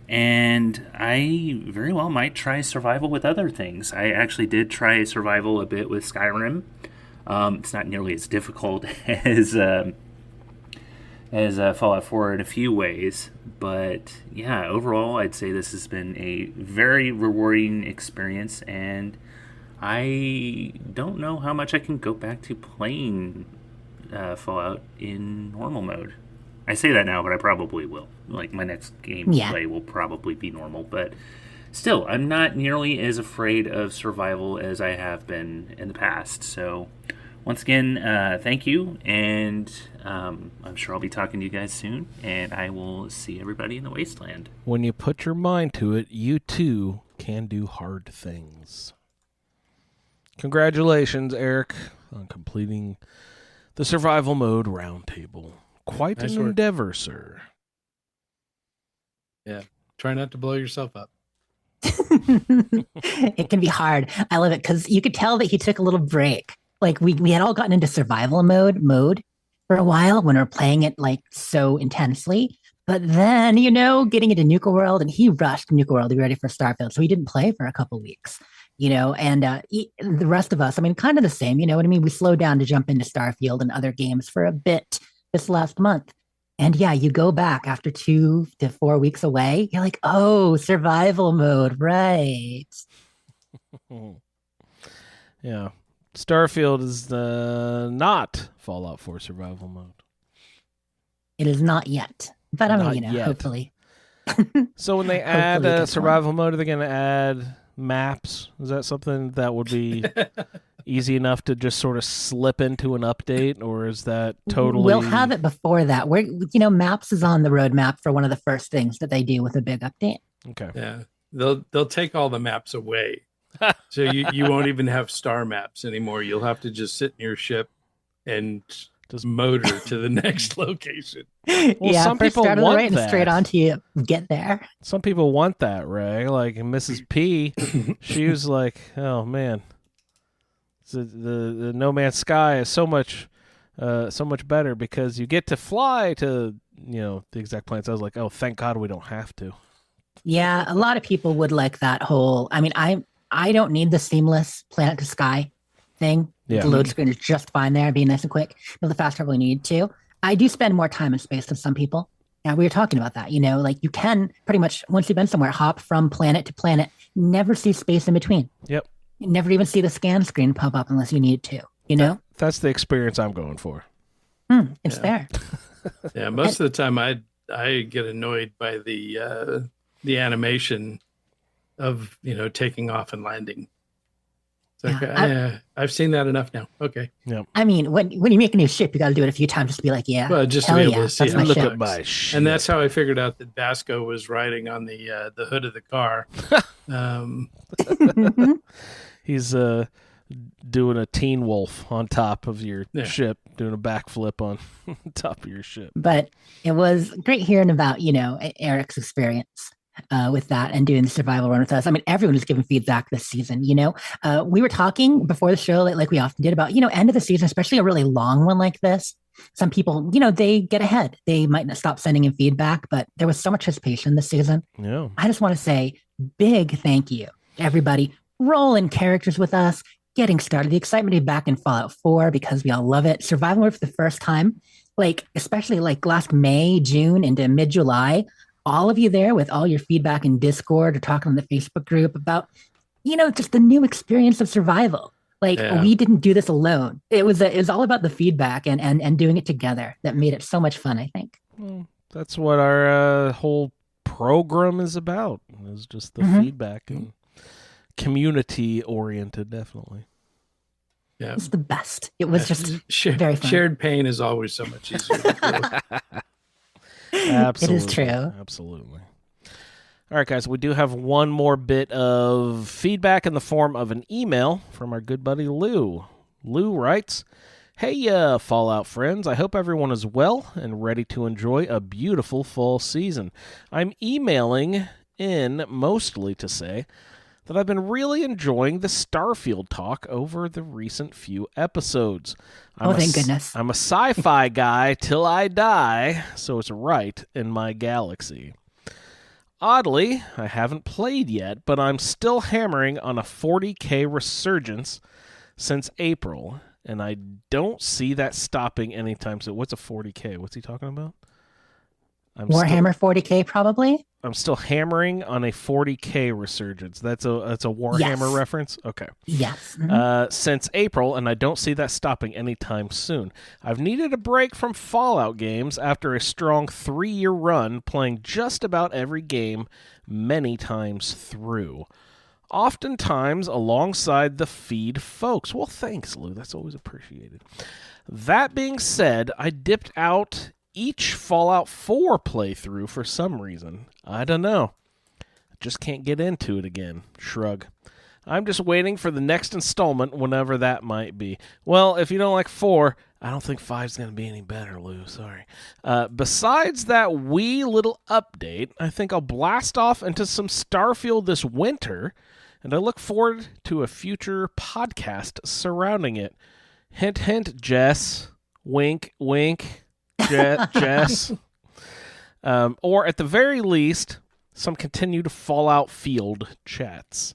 and I very well might try survival with other things. I actually did try survival a bit with Skyrim. It's not nearly as difficult as Fallout 4 in a few ways, but yeah, overall, I'd say this has been a very rewarding experience, and I don't know how much I can go back to playing Fallout in normal mode. I say that now, but I probably will. Like, my next gameplay will probably be normal, but still, I'm not nearly as afraid of survival as I have been in the past. So, once again, thank you, and I'm sure I'll be talking to you guys soon, and I will see everybody in the Wasteland. When you put your mind to it, you too can do hard things. Congratulations, Eric, on completing the Survival Mode Roundtable. Quite an endeavor, sir. Yeah. Try not to blow yourself up. It can be hard. I love it because you could tell that he took a little break. Like we had all gotten into survival mode for a while when we were playing it like so intensely. But then, getting into Nuka World, and he rushed Nuka World to be ready for Starfield. So he didn't play for a couple weeks, and the rest of us, kind of the same, you know what I mean? We slowed down to jump into Starfield and other games for a bit this last month. And yeah, you go back after 2 to 4 weeks away, you're like, oh, survival mode, right. Yeah. Starfield is not Fallout 4 survival mode. It is not yet. But hopefully. So when they add survival mode, are they going to add maps? Is that something that would be easy enough to just sort of slip into an update, or is that totally... We'll have it before that. Maps is on the roadmap for one of the first things that they do with a big update. Okay. Yeah. They'll take all the maps away. So you won't even have star maps anymore. You'll have to just sit in your ship and just motor to the next location. Well, some people want that. And straight on to you get there. Some people want that, Ray. Like Mrs. P, she was like, "Oh man, the No Man's Sky is so much better because you get to fly to the exact planets." I was like, "Oh, thank God we don't have to." Yeah, a lot of people would like that whole. I don't need the seamless planet to sky thing. Yeah. The load screen is just fine there, being nice and quick. The fast travel you need to. I do spend more time in space than some people. Now, we were talking about that, like you can pretty much, once you've been somewhere, hop from planet to planet, never see space in between. Yep. You never even see the scan screen pop up unless you need to, That's the experience I'm going for. It's there. Yeah, most of the time I get annoyed by the animation of taking off and landing. It's like, I've seen that enough now. Okay. Yeah. When you make a new ship, you got to do it a few times just to be like, yeah. Well, just to be able to see look at my ship. And that's how I figured out that Vasco was riding on the hood of the car. He's doing a Teen Wolf on top of your ship, doing a backflip on top of your ship. But it was great hearing about Eric's experience with that and doing the survival run with us. Everyone was giving feedback this season. We were talking before the show, like we often did, about end of the season, especially a really long one like this. Some people, they get ahead. They might not stop sending in feedback, but there was so much participation this season. Yeah. I just want to say big thank you to everybody rolling characters with us, getting started. The excitement to be back in Fallout 4 because we all love it. Survival Mode for the first time, especially last May, June into mid-July. All of you there with all your feedback in Discord or talking on the Facebook group about, just the new experience of survival. We didn't do this alone. It was all about the feedback and doing it together that made it so much fun, I think. Well, that's what our whole program is about. It's just the feedback and community-oriented, definitely. Yeah. It was the best. It was just very fun. Shared pain is always so much easier to feel. Absolutely. It is true. Absolutely. All right, guys, we do have one more bit of feedback in the form of an email from our good buddy Lou. Lou writes, "Hey, Fallout friends, I hope everyone is well and ready to enjoy a beautiful fall season. I'm emailing in mostly to say that I've been really enjoying the Starfield talk over the recent few episodes. Thank goodness. I'm a sci-fi guy till I die, so it's right in my galaxy. Oddly, I haven't played yet, but I'm still hammering on a 40K resurgence since April, and I don't see that stopping anytime soon." What's a 40K? What's he talking about? Warhammer 40K, probably? I'm still hammering on a 40K resurgence. That's a Warhammer reference? Okay. Yes. Since April, and I don't see that stopping anytime soon. I've needed a break from Fallout games after a strong 3-year run playing just about every game many times through. Oftentimes alongside the feed folks. Well, thanks, Lou. That's always appreciated. That being said, I dipped out each Fallout 4 playthrough for some reason. I don't know. I just can't get into it again. Shrug. I'm just waiting for the next installment, whenever that might be. Well, if you don't like 4, I don't think 5's going to be any better, Lou. Sorry. Besides that wee little update, I think I'll blast off into some Starfield this winter, and I look forward to a future podcast surrounding it. Hint, hint, Jess. Wink, wink. Jess. Or at the very least, some continued Fallout Field chats.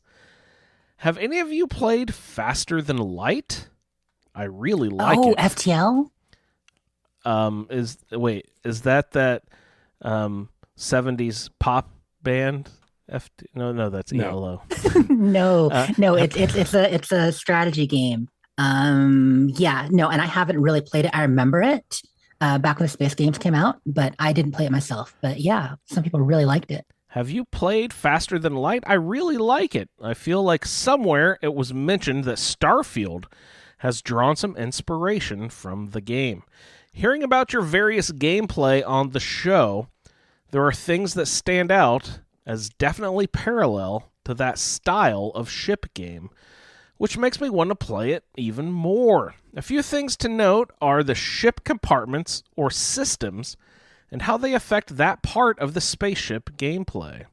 Have any of you played Faster Than Light? I really like it. Oh, FTL? Is that 70s pop band? No, that's ELO. No, it's a strategy game. And I haven't really played it. I remember it back when the space games came out, but I didn't play it myself. But yeah, some people really liked it. Have you played Faster Than Light? I really like it. I feel like somewhere it was mentioned that Starfield has drawn some inspiration from the game. Hearing about your various gameplay on the show, there are things that stand out as definitely parallel to that style of ship game, which makes me want to play it even more. A few things to note are the ship compartments or systems and how they affect that part of the spaceship gameplay.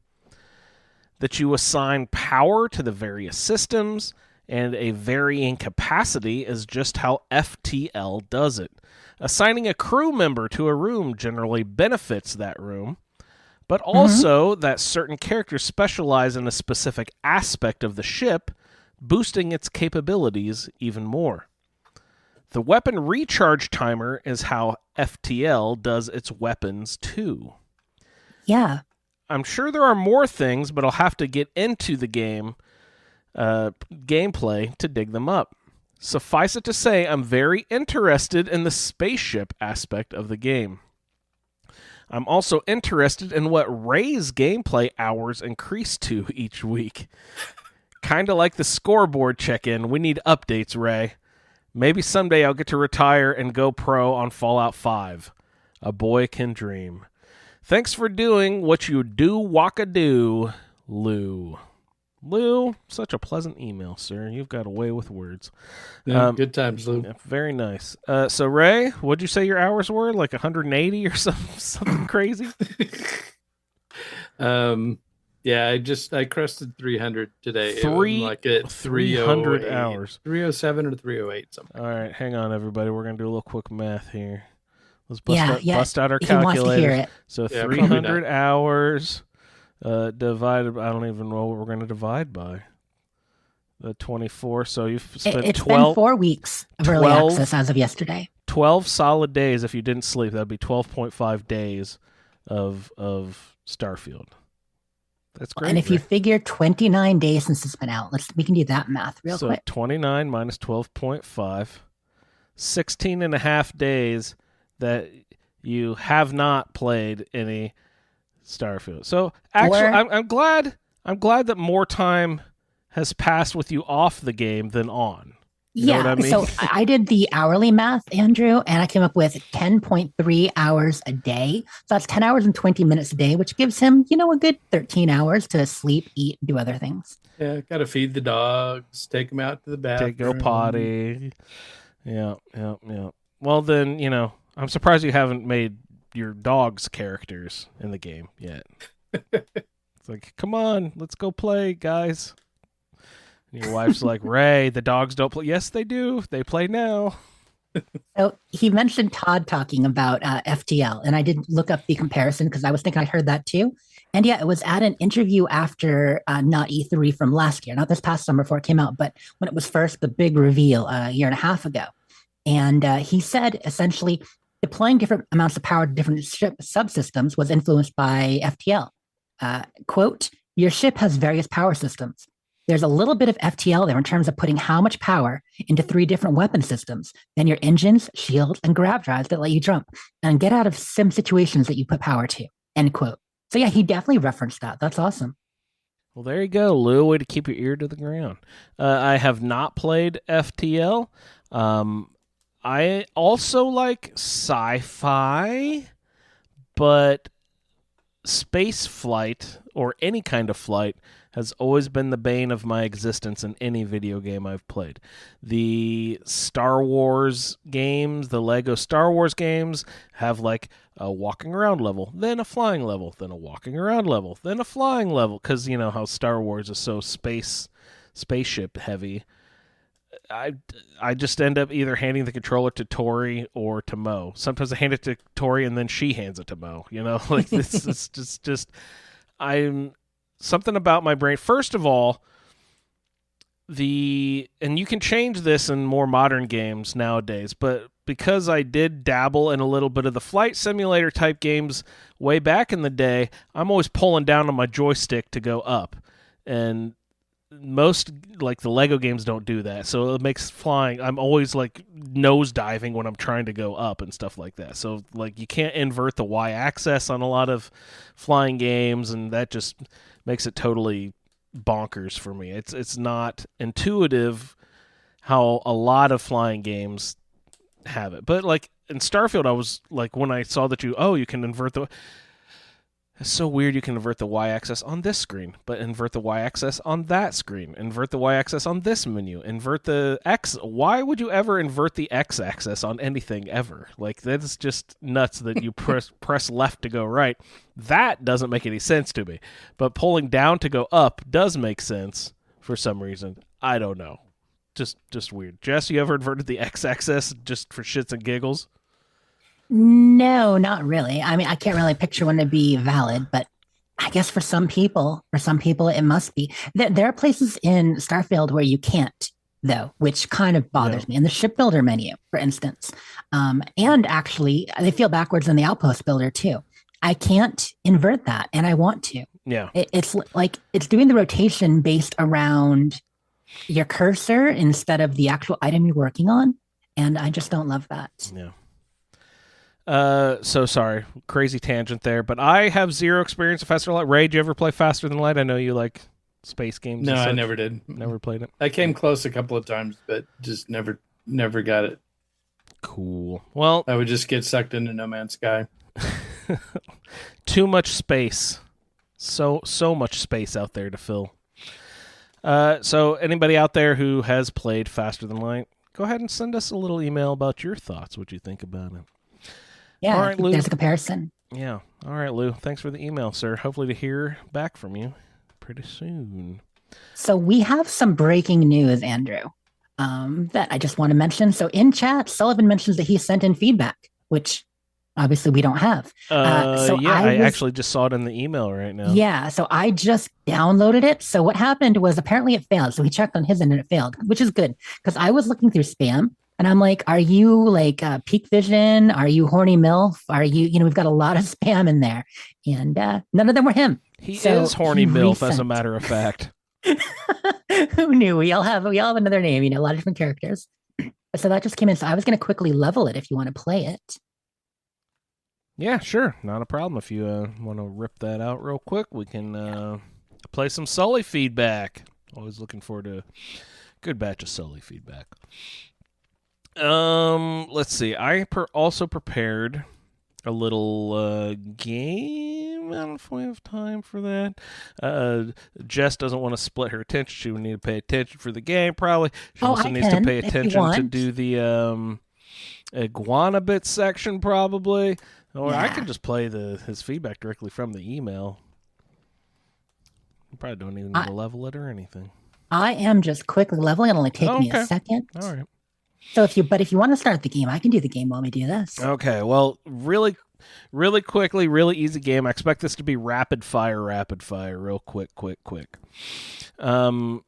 That you assign power to the various systems, and a varying capacity is just how FTL does it. Assigning a crew member to a room generally benefits that room, but also that certain characters specialize in a specific aspect of the ship, boosting its capabilities even more. The weapon recharge timer is how FTL does its weapons too. Yeah. I'm sure there are more things, but I'll have to get into the game gameplay to dig them up. Suffice it to say, I'm very interested in the spaceship aspect of the game. I'm also interested in what Ray's gameplay hours increase to each week. Kind of like the scoreboard check-in. We need updates, Ray. Maybe someday I'll get to retire and go pro on Fallout 5. A boy can dream. Thanks for doing what you do, Wakadoo, Lou. Lou, such a pleasant email, sir. You've got a way with words. Good times, Lou. Yeah, very nice. So, Ray, what'd you say your hours were? Like 180 or something crazy? I crested 300 today. 300 hours. 307 or 308 something. All right, hang on, everybody. We're going to do a little quick math here. Let's bust out our calculator. He wants to hear it. So 300 hours divided, I don't even know what we're going to divide by. The 24. So you've spent It's 12. been 4 weeks of early access as of yesterday. 12 solid days if you didn't sleep. That'd be 12.5 days of Starfield. That's great. And if you figure 29 days since it's been out, we can do that math real quick. So 29 minus 12.5, 16 and a half days that you have not played any Starfield. So actually, Or- I'm glad that more time has passed with you off the game than on. You know what I mean? So I did the hourly math, Andrew, and I came up with 10.3 hours a day. So that's 10 hours and 20 minutes a day, which gives him, a good 13 hours to sleep, eat, do other things. Yeah, got to feed the dogs, take them out to the bathroom. Go potty. Yeah. Well, then, I'm surprised you haven't made your dogs characters in the game yet. It's like, come on, let's go play, guys. And your wife's like, Ray, the dogs don't play. Yes, they do. They play now. So he mentioned Todd talking about FTL, and I did look up the comparison because I was thinking I heard that too. And yeah, it was at an interview after not E3 from last year, not this past summer before it came out, but when it was first the big reveal a year and a half ago. And he said essentially deploying different amounts of power to different ship subsystems was influenced by FTL. Quote, your ship has various power systems. There's a little bit of FTL there in terms of putting how much power into 3 different weapon systems, then your engines, shields, and grav drives that let you jump and get out of sim situations that you put power to, end quote. So yeah, he definitely referenced that. That's awesome. Well, there you go, Lou. Way to keep your ear to the ground. I have not played FTL. I also like sci-fi, but space flight or any kind of flight has always been the bane of my existence in any video game I've played. The Star Wars games, the Lego Star Wars games, have like a walking around level, then a flying level, then a walking around level, then a flying level, because you know how Star Wars is so spaceship heavy. I just end up either handing the controller to Tori or to Mo. Sometimes I hand it to Tori and then she hands it to Mo. Like this is just I'm something about my brain. First of all, and you can change this in more modern games nowadays, but because I did dabble in a little bit of the flight simulator type games way back in the day, I'm always pulling down on my joystick to go up. And most, like the Lego games, don't do that. So it makes flying, I'm always like nose diving when I'm trying to go up and stuff like that. So like you can't invert the Y-axis on a lot of flying games, and that just makes it totally bonkers for me. It's not intuitive how a lot of flying games have it. But like in Starfield, I was like, when I saw that you can invert the... It's so weird you can invert the Y-axis on this screen, but invert the Y-axis on that screen. Invert the Y-axis on this menu. Invert the X... Why would you ever invert the X-axis on anything ever? Like, that's just nuts that you press left to go right. That doesn't make any sense to me. But pulling down to go up does make sense for some reason. I don't know. Just weird. Jess, you ever inverted the X-axis just for shits and giggles? No, not really. I mean, I can't really picture one to be valid, but I guess for some people, it must be. There are places in Starfield where you can't, though, which kind of bothers me. In the shipbuilder menu, for instance. And actually, they feel backwards in the outpost builder, too. I can't invert that, and I want to. Yeah. It's like it's doing the rotation based around your cursor instead of the actual item you're working on, and I just don't love that. Yeah. So sorry, crazy tangent there, but I have zero experience with Faster Than Light. Ray, did you ever play Faster Than Light? I know you like space games. No, I never did. Never played it. I came close a couple of times, but just never got it. Cool. Well, I would just get sucked into No Man's Sky. Too much space. So much space out there to fill. So anybody out there who has played Faster Than Light, go ahead and send us a little email about your thoughts, what you think about it. Yeah, all right, Lou. There's a comparison. Yeah. All right, Lou. Thanks for the email, sir. Hopefully to hear back from you pretty soon. So we have some breaking news, Andrew, that I just want to mention. So in chat, Sullivan mentions that he sent in feedback, which obviously we don't have. I actually just saw it in the email right now. Yeah, so I just downloaded it. So what happened was apparently it failed. So he checked on his end and it failed, which is good because I was looking through spam. And I'm like, are you like Peak Vision? Are you Horny MILF? Are you, we've got a lot of spam in there. And none of them were him. He is Horny MILF, as a matter of fact. Who knew? We all have another name, a lot of different characters. So that just came in. So I was going to quickly level it if you want to play it. Yeah, sure. Not a problem. If you want to rip that out real quick, we can play some Sully feedback. Always looking forward to a good batch of Sully feedback. Let's see. I also prepared a little game. I don't know if we have time for that. Jess doesn't want to split her attention. She would need to pay attention for the game, probably. She also needs to pay attention to do the iguana bit section, probably. Or I could just play his feedback directly from the email. You probably don't even need to level it or anything. I am just quickly leveling. It'll only take me a second. All right. So if you want to start the game, I can do the game while we do this. Okay. Well, really quickly, really easy game. I expect this to be rapid fire, real quick. On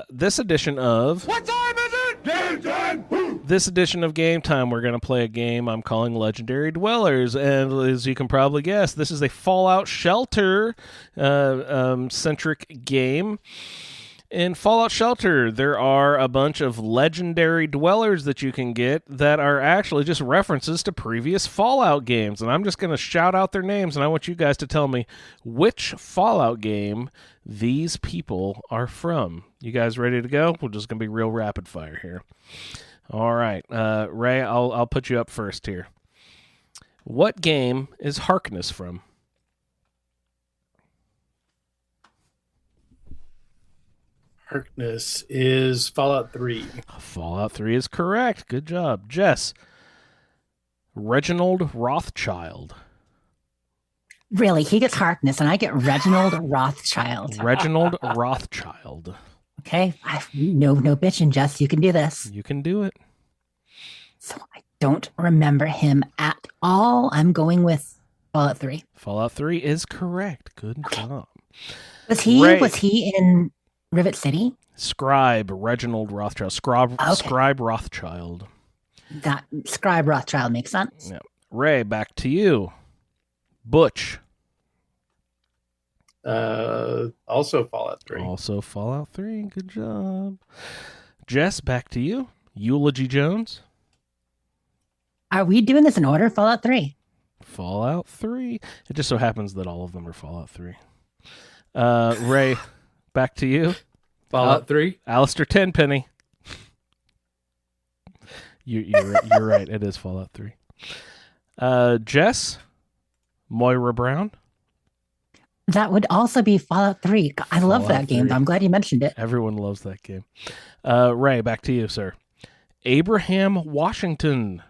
this edition of What time is it? Game time. This edition of Game Time, we're going to play a game I'm calling Legendary Dwellers, and as you can probably guess, this is a Fallout Shelter centric game. In Fallout Shelter, there are a bunch of legendary dwellers that you can get that are actually just references to previous Fallout games. And I'm just going to shout out their names, and I want you guys to tell me which Fallout game these people are from. You guys ready to go? We're just going to be real rapid fire here. All right. Ray, I'll put you up first here. What game is Harkness from? Harkness is Fallout 3. Fallout 3 is correct. Good job. Jess. Reginald Rothschild. Really? He gets Harkness, and I get Reginald Rothschild. Reginald Rothschild. Okay. No bitching, Jess. You can do this. You can do it. So I don't remember him at all. I'm going with Fallout 3. Fallout 3 is correct. Good job. Was he in Rivet City? Scribe Reginald Rothschild. Scribe Rothschild. That Scribe Rothschild makes sense. Yeah. Ray, back to you. Butch. Also Fallout 3. Also Fallout 3. Good job. Jess, back to you. Eulogy Jones. Are we doing this in order? Fallout 3. Fallout 3. It just so happens that all of them are Fallout 3. Ray, back to you. Fallout 3. Alistair Tenpenny. You're right. It is Fallout 3. Jess. Moira Brown. That would also be Fallout 3. I love that game. I'm glad you mentioned it. Everyone loves that game. Ray, back to you, sir. Abraham Washington.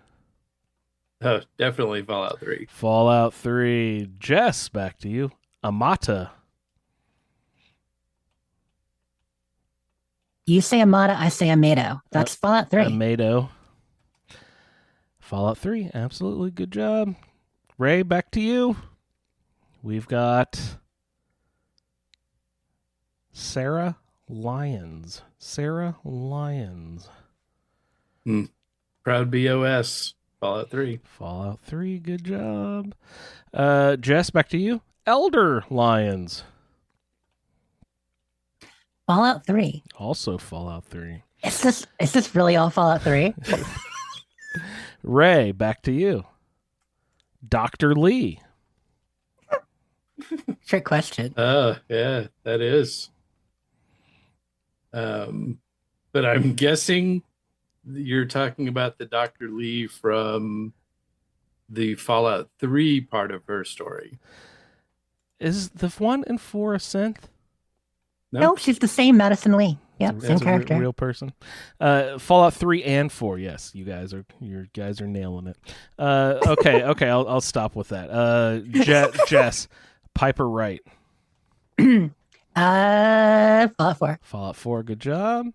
Oh, definitely Fallout 3. Fallout 3. Jess, back to you. Amata. You say Amata, I say Amato. That's Fallout 3. Amato. Fallout 3. Absolutely. Good job. Ray, back to you. We've got Sarah Lyons. Sarah Lyons. Proud BOS. Fallout 3. Fallout 3. Good job. Jess, back to you. Elder Lyons. Fallout 3. Also Fallout 3. Is this really all Fallout 3? Ray, back to you. Dr. Lee. Trick question. Oh, yeah, that is. But I'm guessing you're talking about the Dr. Lee from the Fallout 3 part of her story. Is the 1 and 4 a synth? No, she's the same Madison Lee. Yep, same character. Real person. Fallout 3 and 4. Yes, you guys are nailing it. Okay. I'll stop with that. Jess, Piper Wright. Fallout 4. Fallout 4. Good job.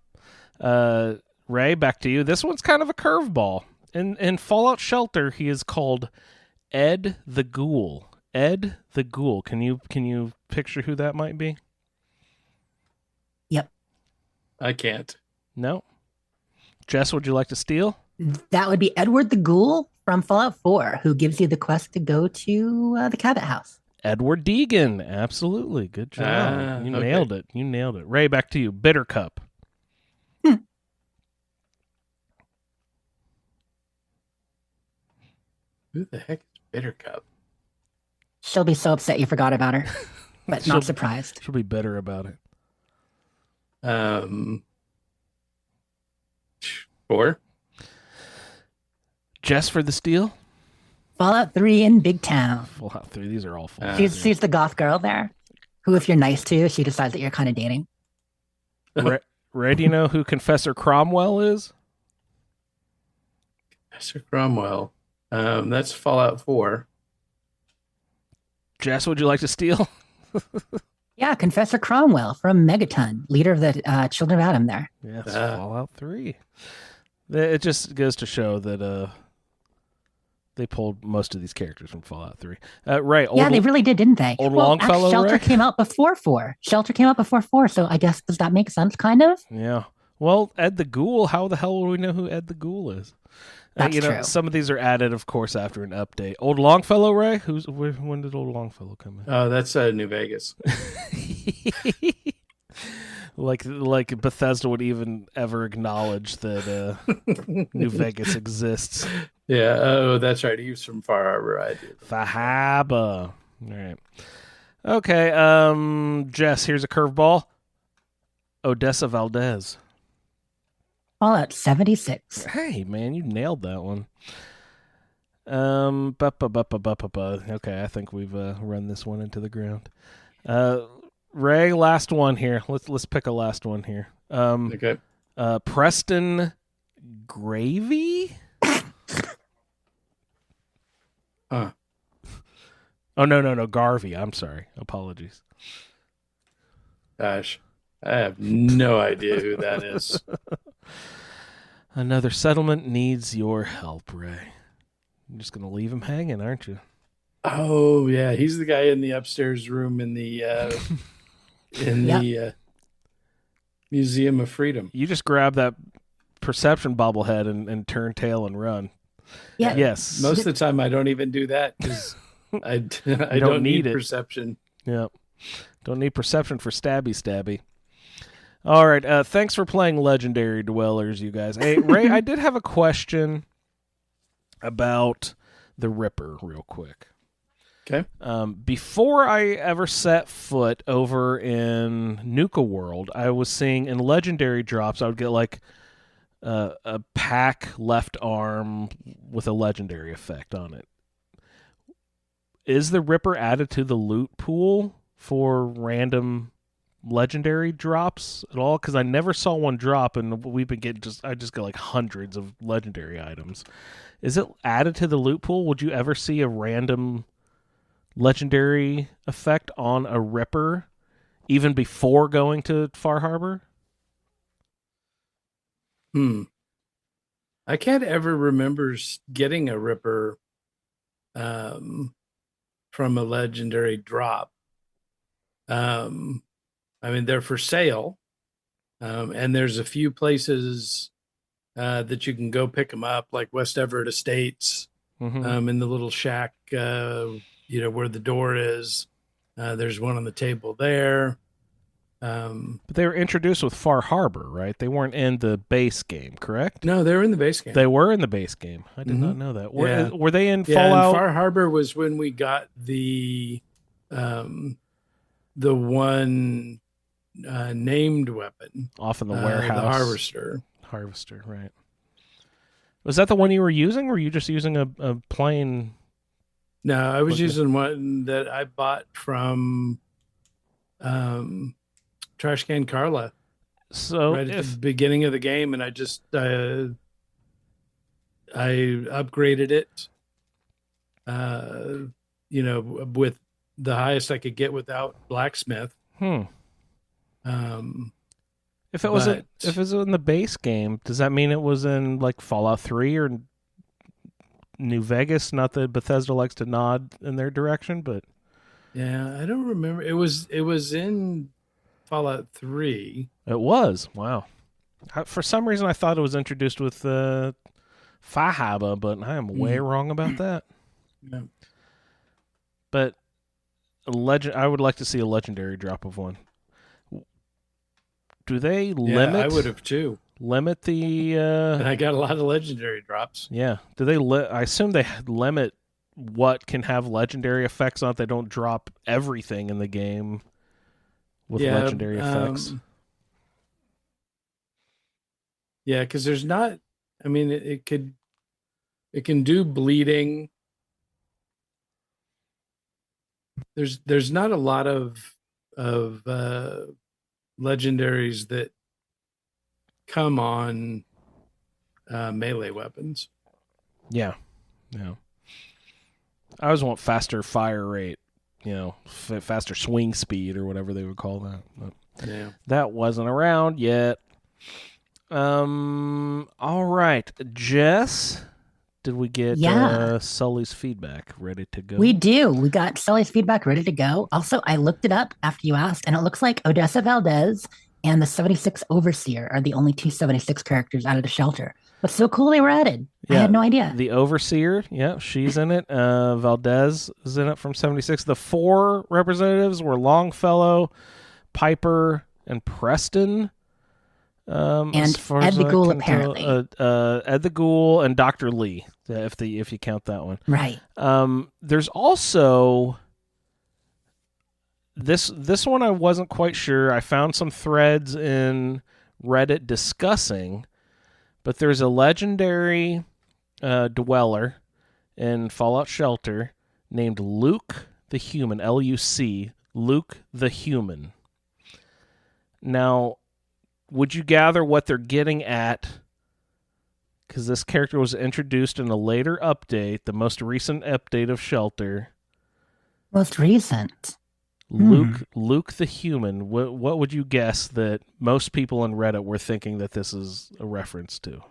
Ray, back to you. This one's kind of a curveball. In Fallout Shelter, he is called Ed the Ghoul. Ed the Ghoul. Can you picture who that might be? Yep. I can't. No. Jess, would you like to steal? That would be Edward the Ghoul from Fallout 4, who gives you the quest to go to the Cabot House. Edward Deegan. Absolutely. Good job. You nailed it. Ray, back to you. Bitter Cup. Who the heck is Bitter cup. She'll be so upset you forgot about her, but She'll- not surprised. She'll be bitter about it. 4. Jess for the steal? Fallout 3 in Big Town. Fallout 3. These are all Fallout She's the goth girl there, who, if you're nice to, she decides that you're kind of dating. Ray, do you know who Confessor Cromwell is? Professor Cromwell. That's Fallout 4. Jess, would you like to steal? Yeah, Confessor Cromwell from Megaton, leader of the Children of Adam there. Yeah, it's Fallout 3. It just goes to show that they pulled most of these characters from Fallout 3. Ray, they really did, didn't they? Old Longfellow, Shelter Ray? came out before 4. Shelter came out before 4, so I guess, does that make sense, kind of? Yeah. Well, Ed the Ghoul, how the hell would we know who Ed the Ghoul is? That's true. Some of these are added, of course, after an update. Old Longfellow, Ray? When did Old Longfellow come in? Oh, that's New Vegas. like Bethesda would even ever acknowledge that New Vegas exists. Yeah. Oh, that's right. He was from Far Harbor. I did. Fahaba. All right. Okay. Jess, here's a curveball. Odessa Valdez. Fallout 76. Hey, man, you nailed that one. Okay, I think we've run this one into the ground. Ray, last one here. Let's pick a last one here. Okay. Preston Gravy? Huh. Oh, no, Garvey. I'm sorry. Apologies. Gosh, I have no idea who that is. Another settlement needs your help, Ray. You're just going to leave him hanging, aren't you? Oh, yeah. He's the guy in the upstairs room in the the Museum of Freedom. You just grab that perception bobblehead and turn tail and run. Yeah. Yes. Most of the time, I don't even do that because I don't need it. perception. Yeah. Don't need perception for stabby. All right. Thanks for playing Legendary Dwellers, you guys. Hey, Ray, I did have a question about the Ripper real quick. Okay. Before I ever set foot over in Nuka World, I was seeing in Legendary drops, I would get like a pack left arm with a Legendary effect on it. Is the Ripper added to the loot pool for random Legendary drops at all? Because I never saw one drop, and we've been getting I just got like hundreds of Legendary items. Is it added to the loot pool? Would you ever see a random Legendary effect on a Ripper even before going to Far Harbor? I can't ever remember getting a Ripper from a Legendary drop. I mean, they're for sale, and there's a few places that you can go pick them up, like West Everett Estates, in the little shack, where the door is. There's one on the table there. But they were introduced with Far Harbor, right? They weren't in the base game, correct? No, they were in the base game. They were in the base game. I did not know that. Were they in Yeah, Fallout? and Far Harbor was when we got the one named weapon Off in the warehouse. the harvester. Harvester, right. Was that the one you were using, or were you just using a plain... No, I was using one that I bought from Trash Can Carla. So right at the beginning of the game, and I just I upgraded it, with the highest I could get without blacksmith. If it was in the base game, does that mean it was in like Fallout 3 or New Vegas? Not that Bethesda likes to nod in their direction, but yeah, I don't remember. It was in Fallout 3. It was. Wow. For some reason, I thought it was introduced with Fahaba, but I am way wrong about that. Yeah. But I would like to see a Legendary drop of one. Do they limit? I would have too. Limit the. And I got a lot of Legendary drops. Yeah. Do they? I assume they limit what can have legendary effects on it. They don't drop everything in the game with legendary effects. Yeah, because there's not. I mean, it can do bleeding. There's not a lot of legendaries that come on melee weapons. Yeah. I always want faster fire rate, faster swing speed or whatever they would call that. But that wasn't around yet. All right, Jess, did we get Sully's feedback ready to go? We do. We got Sully's feedback ready to go. Also, I looked it up after you asked, and it looks like Odessa Valdez and the 76 Overseer are the only 276 characters out of the shelter. But so cool they were added. I had no idea. The Overseer, she's in it. Valdez is in it from 76. The 4 representatives were Longfellow, Piper, and Preston. And Ed the Ghoul, apparently. Ed the Ghoul and Dr. Lee, if you count that one. Right. There's also... This one I wasn't quite sure. I found some threads in Reddit discussing, but there's a legendary dweller in Fallout Shelter named Luke the Human, L-U-C, Luke the Human. Now, would you gather what they're getting at? Because this character was introduced in a later update, the most recent update of Shelter. Most recent? Luke the Human. What would you guess that most people on Reddit were thinking that this is a reference to?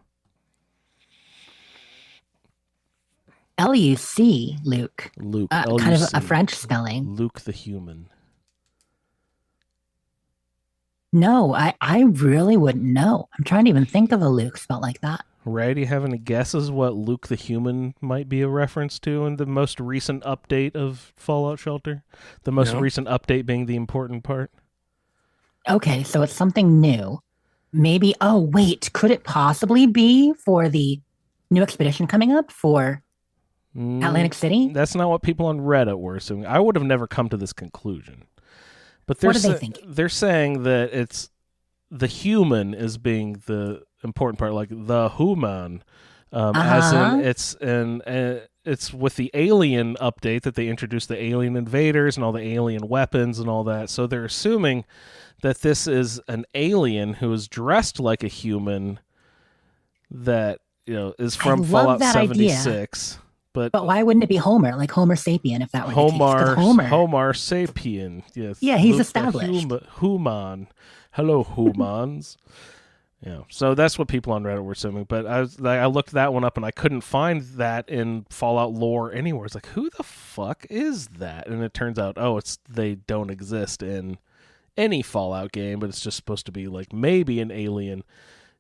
L-U-C, Luke. Luke. Kind of a French spelling. Luke the Human. No, I really wouldn't know. I'm trying to even think of a Luke spelled like that. Ray, do you have any guesses what Luke the Human might be a reference to in the most recent update of Fallout Shelter? The most recent update being the important part. Okay, so it's something new. Maybe, could it possibly be for the new expedition coming up for Atlantic City? That's not what people on Reddit were assuming. I would have never come to this conclusion. But what are they thinking? They're saying that it's the human is being the important part, like the human, as in it's with the alien update that they introduced the alien invaders and all the alien weapons and all that. So they're assuming that this is an alien who is dressed like a human that is from Fallout 76. Idea. But why wouldn't it be Homer, like Homer Sapien, if that were the case? Homer Sapien, yes. Yeah, he's established. Human. Hello, humans. Yeah, so that's what people on Reddit were assuming. But I looked that one up, and I couldn't find that in Fallout lore anywhere. It's like, who the fuck is that? And it turns out, they don't exist in any Fallout game, but it's just supposed to be like maybe an alien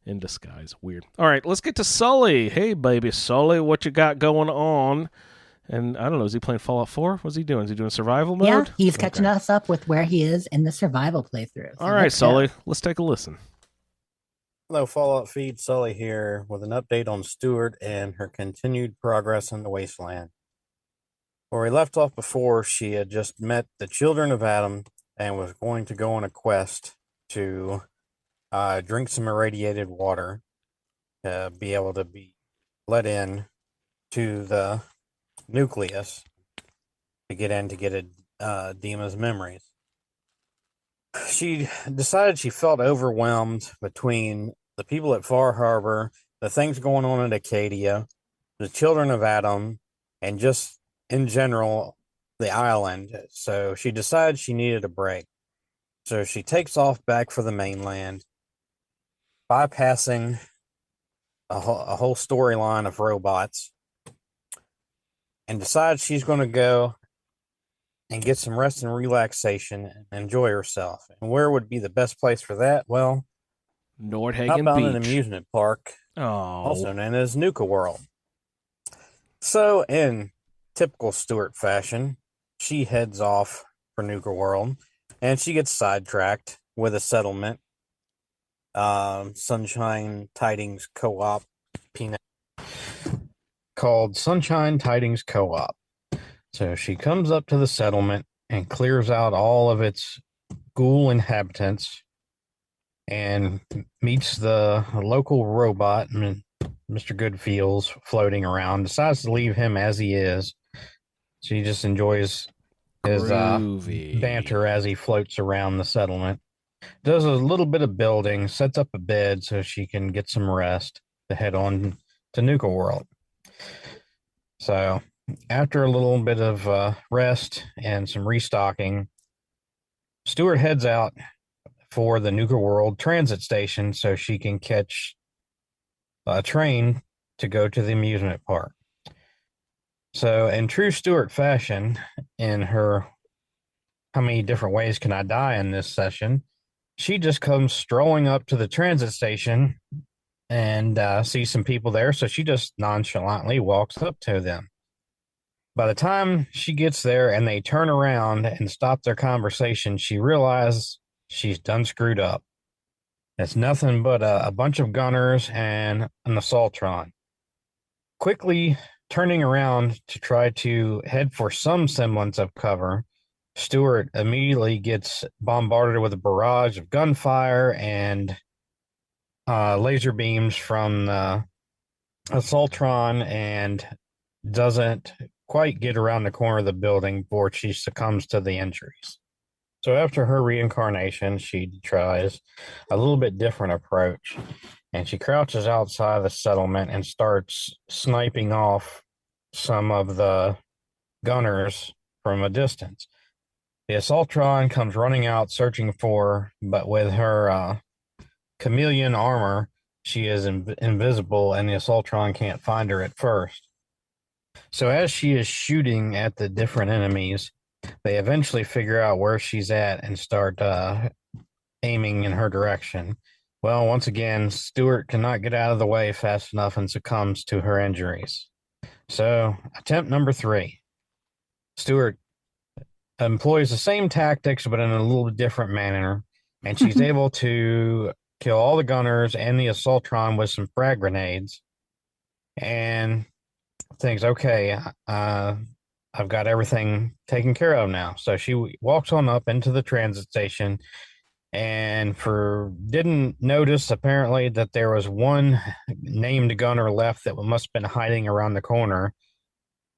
in disguise. Weird. All right, let's get to Sully. Hey, baby Sully, what you got going on? And I don't know, is he playing Fallout 4? What's he doing? Is he doing survival mode? Yeah, he's catching us up with where he is in the survival playthrough. So all right, Sully, let's take a listen. Hello, Fallout Feed. Sully here with an update on Stuart and her continued progress in the Wasteland. Where we left off before, she had just met the children of Adam and was going to go on a quest to drink some irradiated water, be able to be let in to the nucleus to get Dima's memories. She decided she felt overwhelmed between the people at Far Harbor, the things going on in Acadia, the children of Adam, and just in general the island. So she decided she needed a break. So she takes off back for the mainland, bypassing a whole storyline of robots, and decides she's going to go and get some rest and relaxation and enjoy herself. And where would be the best place for that? Well, Nordhagen about Beach, an amusement park, also known as Nuka World. So, in typical Stuart fashion, she heads off for Nuka World, and she gets sidetracked with a settlement. Sunshine Tidings Co-op peanut called Sunshine Tidings Co-op. So she comes up to the settlement and clears out all of its ghoul inhabitants and meets the local robot, Mr. Goodfeels, floating around. Decides to leave him as he is. She just enjoys his banter as he floats around the settlement. Does a little bit of building, sets up a bed so she can get some rest to head on to Nuka World. So after a little bit of rest and some restocking, Stuart heads out for the Nuka World transit station so she can catch a train to go to the amusement park. So in true Stuart fashion, in her how many different ways can I die in this session, she just comes strolling up to the transit station and sees some people there. So she just nonchalantly walks up to them. By the time she gets there and they turn around and stop their conversation, she realizes she's done screwed up. It's nothing but a bunch of gunners and an assaultron. Quickly turning around to try to head for some semblance of cover, Stuart immediately gets bombarded with a barrage of gunfire and laser beams from the assaultron and doesn't quite get around the corner of the building before she succumbs to the injuries. So after her reincarnation, she tries a little bit different approach, and she crouches outside the settlement and starts sniping off some of the gunners from a distance. The assaultron comes running out searching for her, but with her chameleon armor, she is invisible, and the assaultron can't find her at first. So as she is shooting at the different enemies, they eventually figure out where she's at and start aiming in her direction. Well, once again, Stuart cannot get out of the way fast enough and succumbs to her injuries. So, attempt number 3. Stuart employs the same tactics, but in a little different manner, and she's able to kill all the gunners and the assaultron with some frag grenades, and thinks, okay, I've got everything taken care of now. So she walks on up into the transit station and didn't notice apparently that there was one named gunner left that must have been hiding around the corner,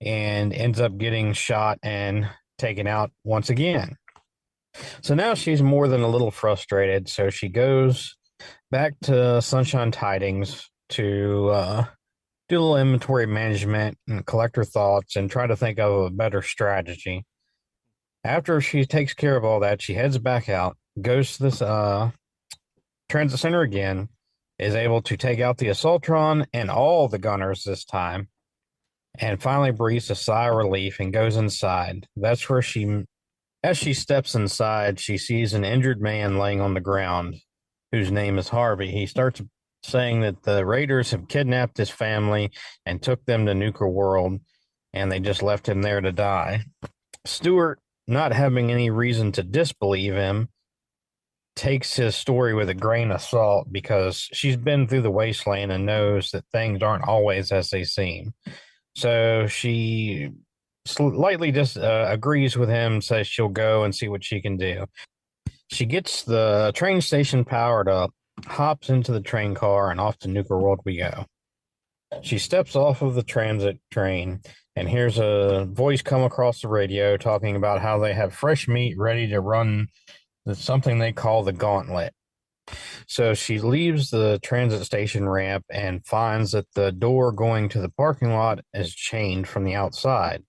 and ends up getting shot and taken out once again. So now she's more than a little frustrated. So she goes back to Sunshine Tidings to do a little inventory management and collect her thoughts and try to think of a better strategy. After she takes care of all that, she heads back out, goes to this transit center again, is able to take out the assaultron and all the gunners this time, and finally breathes a sigh of relief and goes inside. That's where as she steps inside, she sees an injured man laying on the ground, whose name is Harvey. He starts saying that the raiders have kidnapped his family and took them to Nuka World, and they just left him there to die. Stuart, not having any reason to disbelieve him, takes his story with a grain of salt because she's been through the wasteland and knows that things aren't always as they seem. So she slightly agrees with him, says she'll go and see what she can do. She gets the train station powered up, hops into the train car, and off to Nuka World we go. She steps off of the transit train and hears a voice come across the radio talking about how they have fresh meat ready to run something they call the gauntlet. So she leaves the transit station ramp and finds that the door going to the parking lot is chained from the outside,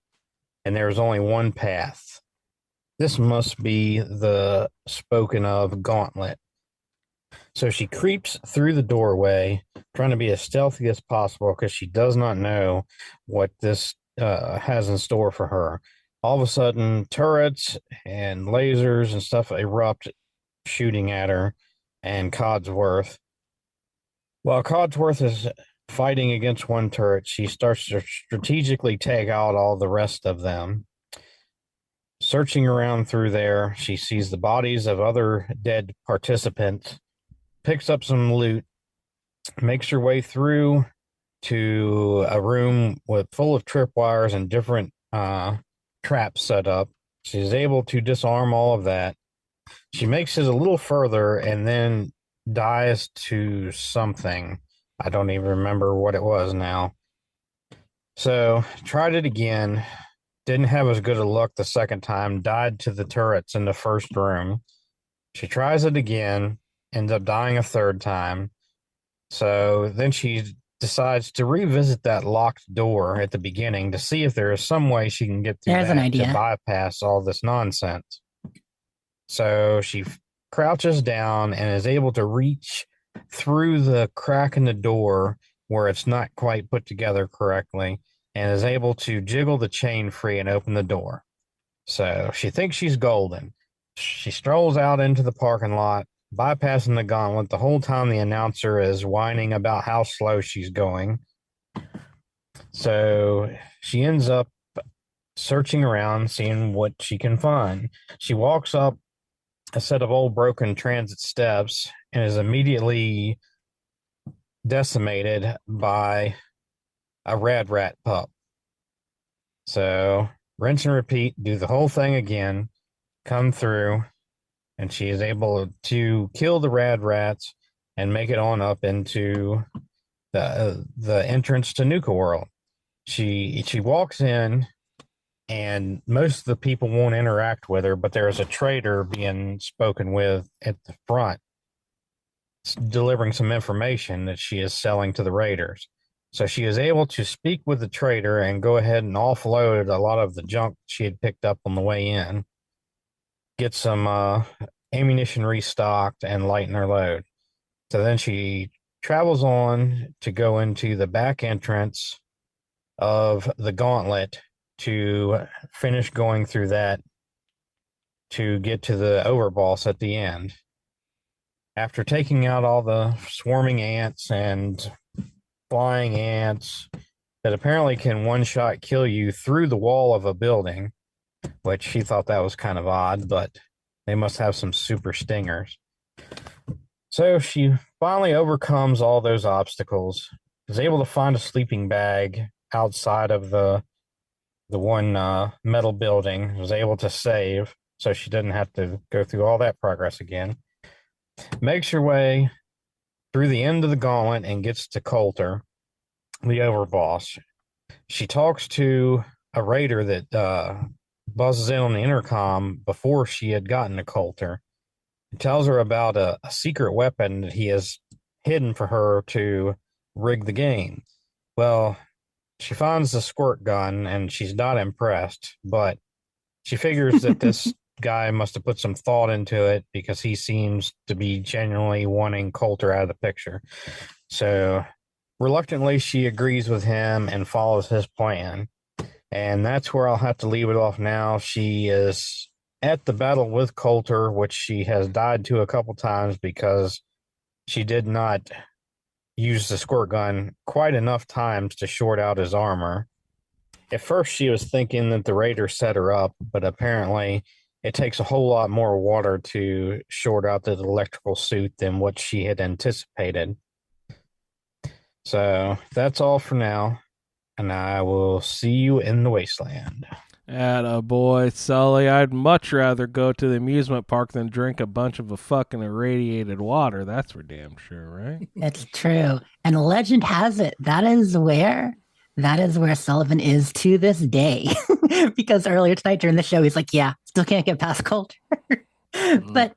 and there's only one path. This must be the spoken of gauntlet. So she creeps through the doorway, trying to be as stealthy as possible because she does not know what this has in store for her. All of a sudden, turrets and lasers and stuff erupt, shooting at her and Codsworth. While Codsworth is fighting against one turret, she starts to strategically take out all the rest of them. Searching around through there, she sees the bodies of other dead participants, picks up some loot, makes her way through to a room full of tripwires and different trap set up. She's able to disarm all of that. She makes it a little further and then dies to something. I don't even remember what it was now. So, tried it again. Didn't have as good a luck the second time. Died to the turrets in the first room. She tries it again. Ends up dying a third time. So then she decides to revisit that locked door at the beginning to see if there is some way she can get through There's an that idea. to bypass all this nonsense. So she crouches down and is able to reach through the crack in the door where it's not quite put together correctly and is able to jiggle the chain free and open the door. So she thinks she's golden. She strolls out into the parking lot, bypassing the gauntlet the whole time the announcer is whining about how slow she's going. So she ends up searching around, seeing what she can find. She walks up a set of old broken transit steps and is immediately decimated by a rad rat pup. So rinse and repeat, do the whole thing again, come through, and she is able to kill the rad rats and make it on up into the entrance to Nuka World. She walks in, and most of the people won't interact with her, but there's a trader being spoken with at the front, delivering some information that she is selling to the raiders. So she is able to speak with the trader and go ahead and offload a lot of the junk she had picked up on the way in, get some ammunition restocked, and lighten her load. So then she travels on to go into the back entrance of the gauntlet to finish going through that to get to the overboss at the end. After taking out all the swarming ants and flying ants that apparently can one-shot kill you through the wall of a building, which she thought that was kind of odd, but they must have some super stingers. So she finally overcomes all those obstacles, is able to find a sleeping bag outside of the one metal building, was able to save, so she didn't have to go through all that progress again. Makes her way through the end of the gauntlet and gets to Coulter, the overboss. She talks to a raider that buzzes in on the intercom before she had gotten to Coulter. He tells her about a secret weapon that he has hidden for her to rig the game. Well, she finds the squirt gun and she's not impressed, but she figures that this guy must have put some thought into it because he seems to be genuinely wanting Coulter out of the picture. So reluctantly, she agrees with him and follows his plan. And that's where I'll have to leave it off now. She is at the battle with Coulter, which she has died to a couple times because she did not use the squirt gun quite enough times to short out his armor. At first, she was thinking that the raider set her up, but apparently it takes a whole lot more water to short out the electrical suit than what she had anticipated. So that's all for now, and I will see you in the wasteland. Attaboy, Sully. I'd much rather go to the amusement park than drink a bunch of a fucking irradiated water. That's for damn sure, right? It's true. And legend has it that is where Sullivan is to this day. Because earlier tonight during the show, he's like, yeah, still can't get past Coulter. But,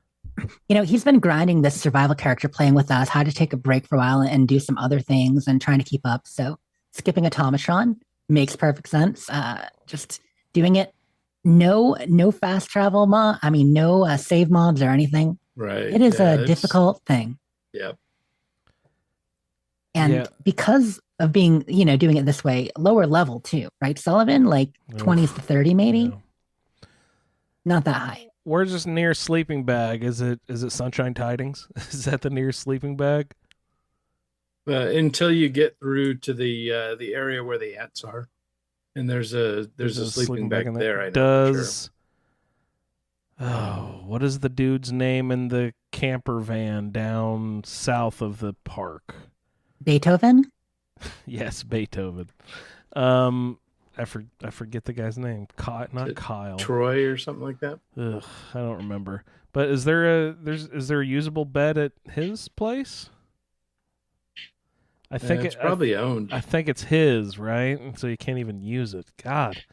he's been grinding this survival character, playing with us, how to take a break for a while and do some other things and trying to keep up. So skipping Automatron makes perfect sense. Just doing it. No fast travel no save mods or anything. Right. It is a difficult thing. Yep. And because of being, doing it this way, lower level too, right? Sullivan, like 20s to 30 maybe. Yeah. Not that high. Where's this nearest sleeping bag? Is it Sunshine Tidings? Is that the nearest sleeping bag? Until you get through to the area where the ants are. And there's a sleeping bag there. I know. Does what is the dude's name in the camper van down south of the park? Beethoven? Yes, Beethoven. I forget the guy's name. Not Kyle. Troy or something like that. Ugh, I don't remember. But is there a usable bed at his place? I think it's probably owned. I think it's his, right? And so you can't even use it. God,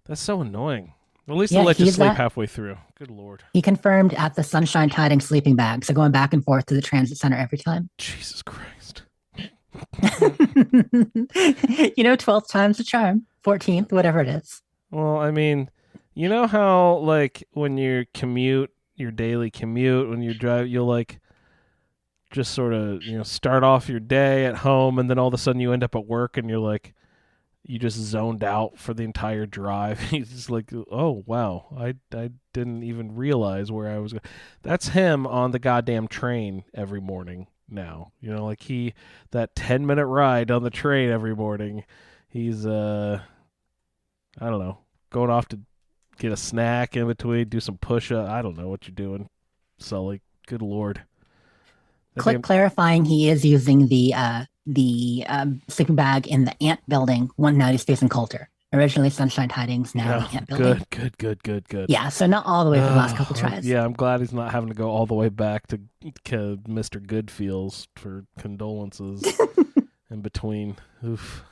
that's so annoying. At least they'll let you sleep halfway through. Good Lord. He confirmed at the Sunshine Tidings sleeping bag, so going back and forth to the transit center every time. Jesus Christ. 12th time's the charm. 14th, whatever it is. Well, I mean, you know how, like, when you commute, your daily commute, when you drive, you'll, like, just sort of, start off your day at home, and then all of a sudden you end up at work, and you're like, you just zoned out for the entire drive. He's just like, oh, wow, I didn't even realize where I was going. That's him on the goddamn train every morning now. Like that 10-minute ride on the train every morning, he's, I don't know, going off to get a snack in between, do some push-up. I don't know what you're doing, Sully. Good Lord. Clarifying, he is using the sleeping bag in the Ant building. One now he's facing Coulter. Originally Sunshine Tidings, now the Ant building. Good. Yeah, so not all the way for the last couple tries. Yeah, I'm glad he's not having to go all the way back to Mr. Goodfeels for condolences in between. Oof.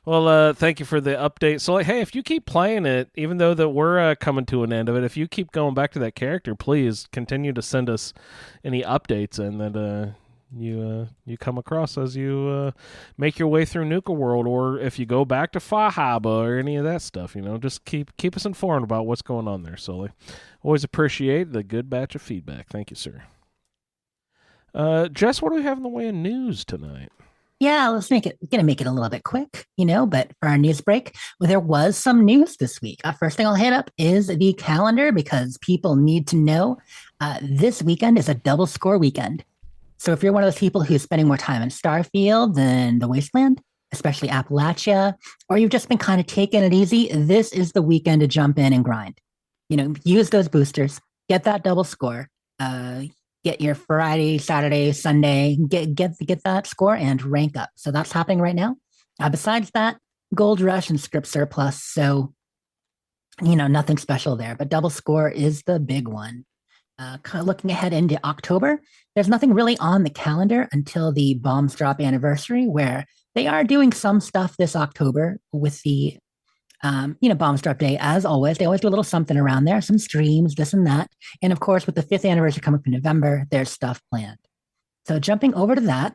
Well, thank you for the update. So, hey, if you keep playing it, even though that we're coming to an end of it, if you keep going back to that character, please continue to send us any updates and that you come across as you make your way through Nuka World, or if you go back to Fahaba or any of that stuff. Just keep us informed about what's going on there, Sully. Always appreciate the good batch of feedback. Thank you, sir. Jess, what do we have in the way of news tonight? Yeah, gonna make it a little bit quick, but for our news break, there was some news this week. First thing I'll hit up is the calendar, because people need to know this weekend is a double score weekend. So if you're one of those people who's spending more time in Starfield than the Wasteland, especially Appalachia, or you've just been kind of taking it easy, this is the weekend to jump in and grind. Use those boosters, get that double score, get your Friday, Saturday, Sunday, get that score and rank up. So that's happening right now. Besides that, Gold Rush and Script Surplus. So, nothing special there, but double score is the big one. Kind of looking ahead into October, there's nothing really on the calendar until the Bombs Drop anniversary, where they are doing some stuff this October with the Bombs Drop Day. As always, they always do a little something around there, some streams, this and that. And of course, with the 5th anniversary coming up in November, there's stuff planned. So jumping over to that,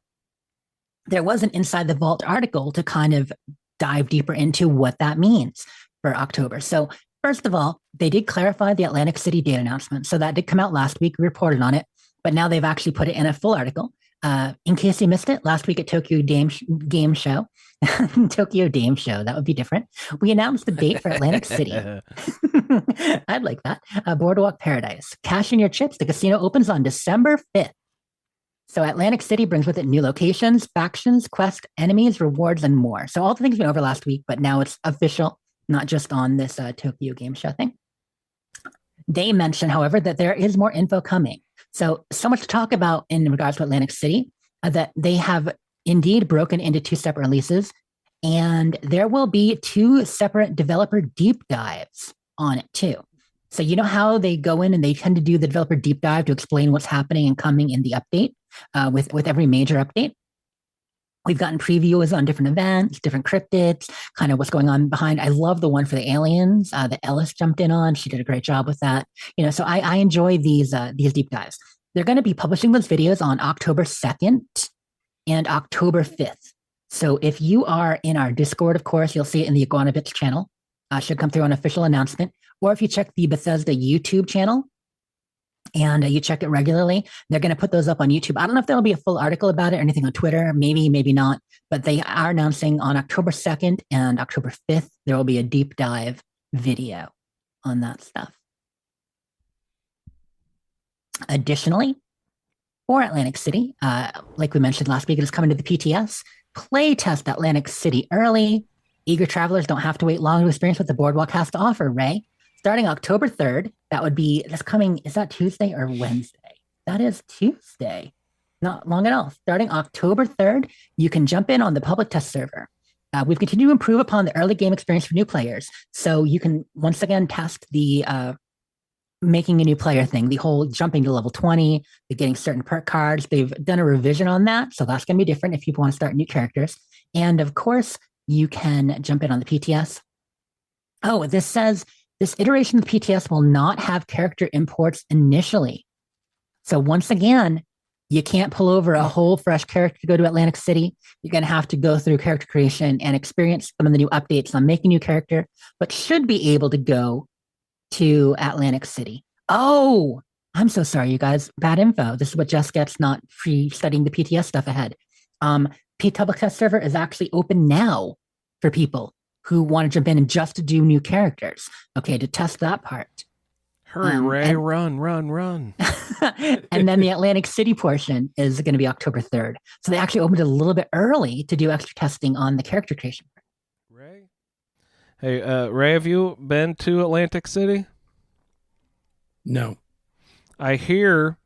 there was an Inside the Vault article to kind of dive deeper into what that means for October. So first of all, they did clarify the Atlantic City date announcement. So that did come out last week. We reported on it, but now they've actually put it in a full article. In case you missed it, last week at Tokyo Game Show, that would be different. We announced the date for Atlantic City. I'd like that. Boardwalk Paradise. Cash in your chips. The casino opens on December 5th. So Atlantic City brings with it new locations, factions, quests, enemies, rewards, and more. So all the things we went over last week, but now it's official, not just on this Tokyo Game Show thing. They mentioned, however, that there is more info coming. So much to talk about in regards to Atlantic City, that they have indeed broken into 2 separate releases, and there will be 2 separate developer deep dives on it too. So you know how they go in and they tend to do the developer deep dive to explain what's happening and coming in the update with every major update? We've gotten previews on different events, different cryptids, kind of what's going on behind. I love the one for the aliens that Ellis jumped in on. She did a great job with that. So I enjoy these deep dives. They're going to be publishing those videos on October 2nd and October 5th. So if you are in our Discord, of course, you'll see it in the Iguana Bits channel. Should come through an official announcement. Or if you check the Bethesda YouTube channel, and you check it regularly, they're going to put those up on YouTube. I don't know if there'll be a full article about it or anything on Twitter, maybe not, but they are announcing on October 2nd and October 5th, there will be a deep dive video on that stuff. Additionally, for Atlantic City, like we mentioned last week, it is coming to the PTS. Play test Atlantic City early. Eager travelers don't have to wait long to experience what the Boardwalk has to offer, Ray. Starting October 3rd, that's coming, is that Tuesday or Wednesday? That is Tuesday. Not long at all. Starting October 3rd, you can jump in on the public test server. We've continued to improve upon the early game experience for new players. So you can once again test the making a new player thing, the whole jumping to level 20, the getting certain perk cards. They've done a revision on that. So that's going to be different if people want to start new characters. And of course, you can jump in on the PTS. Oh, this says this iteration of the PTS will not have character imports initially. So once again, you can't pull over a whole fresh character to go to Atlantic City. You're going to have to go through character creation and experience some of the new updates on making a new character, but should be able to go to Atlantic City. Oh, I'm so sorry, you guys. Bad info. This is what Jess gets not free studying the PTS stuff ahead. Public test server is actually open now for people who want to jump in and just to do new characters. Okay, to test that part. Hurry, Ray, run. And then the Atlantic City portion is going to be October 3rd. So they actually opened it a little bit early to do extra testing on the character creation. Ray? Hey, Ray, have you been to Atlantic City? No. I hear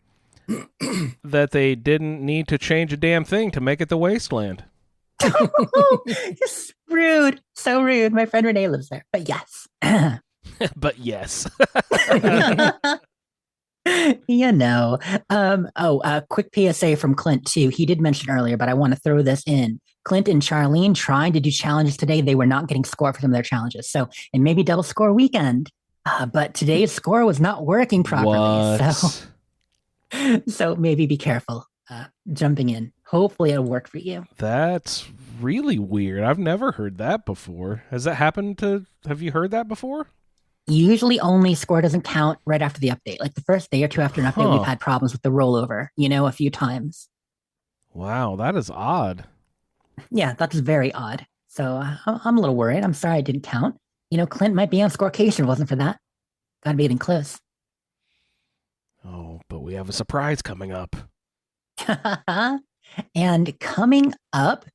that they didn't need to change a damn thing to make it the wasteland. Just rude. So rude. My friend Renee lives there. But yes. But yes. Quick PSA from Clint too. He did mention earlier, but I want to throw this in. Clint and Charlene trying to do challenges today. They were not getting score for some of their challenges. So it may be double score weekend, but today's score was not working properly. What? So maybe be careful jumping in. Hopefully it'll work for you. That's really weird. I've never heard that before. Has that happened to, have you heard that before? Usually only score doesn't count right after the update. Like the first day or two after an update, we've had problems with the rollover, a few times. Wow, that is odd. Yeah, that's very odd. So I'm a little worried. I'm sorry I didn't count. Clint might be on scorecation if it wasn't for that. Gotta be getting close. Oh, but we have a surprise coming up. And coming up,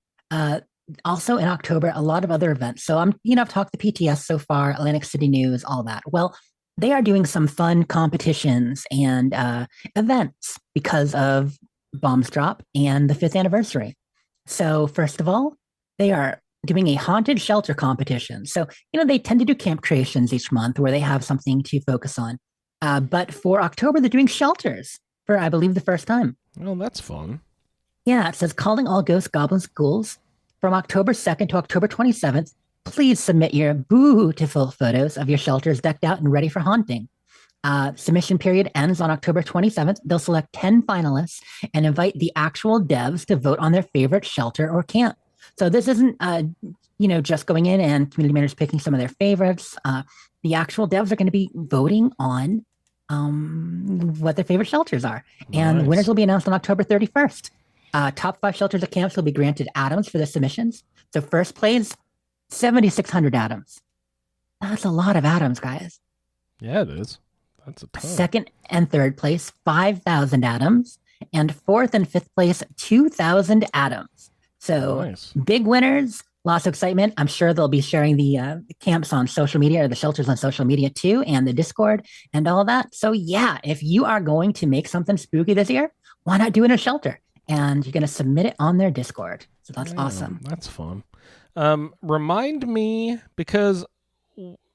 also in October, a lot of other events. So I've talked the PTS so far, Atlantic City News, all that. Well, they are doing some fun competitions and events because of Bombs Drop and the 5th anniversary. So first of all, they are doing a haunted shelter competition. So, they tend to do camp creations each month where they have something to focus on. But for October, they're doing shelters for, I believe, the first time. Oh, that's fun. Yeah, it says calling all ghosts, goblins, ghouls from October 2nd to October 27th. Please submit your beautiful photos of your shelters decked out and ready for haunting. Submission period ends on October 27th. They'll select 10 finalists and invite the actual devs to vote on their favorite shelter or camp. So this isn't, just going in and community managers picking some of their favorites. The actual devs are going to be voting on what their favorite shelters are. And winners will be announced on October 31st. Top 5 shelters or camps will be granted atoms for their submissions. So first place, 7,600 atoms. That's a lot of atoms, guys. Yeah, it is. That's a ton. Second and third place, 5,000 atoms. And fourth and fifth place, 2,000 atoms. So big winners, lots of excitement. I'm sure they'll be sharing the camps on social media or the shelters on social media too, and the Discord and all that. So yeah, if you are going to make something spooky this year, why not do it in a shelter? And you're going to submit it on their Discord. So that's awesome. That's fun. Remind me, because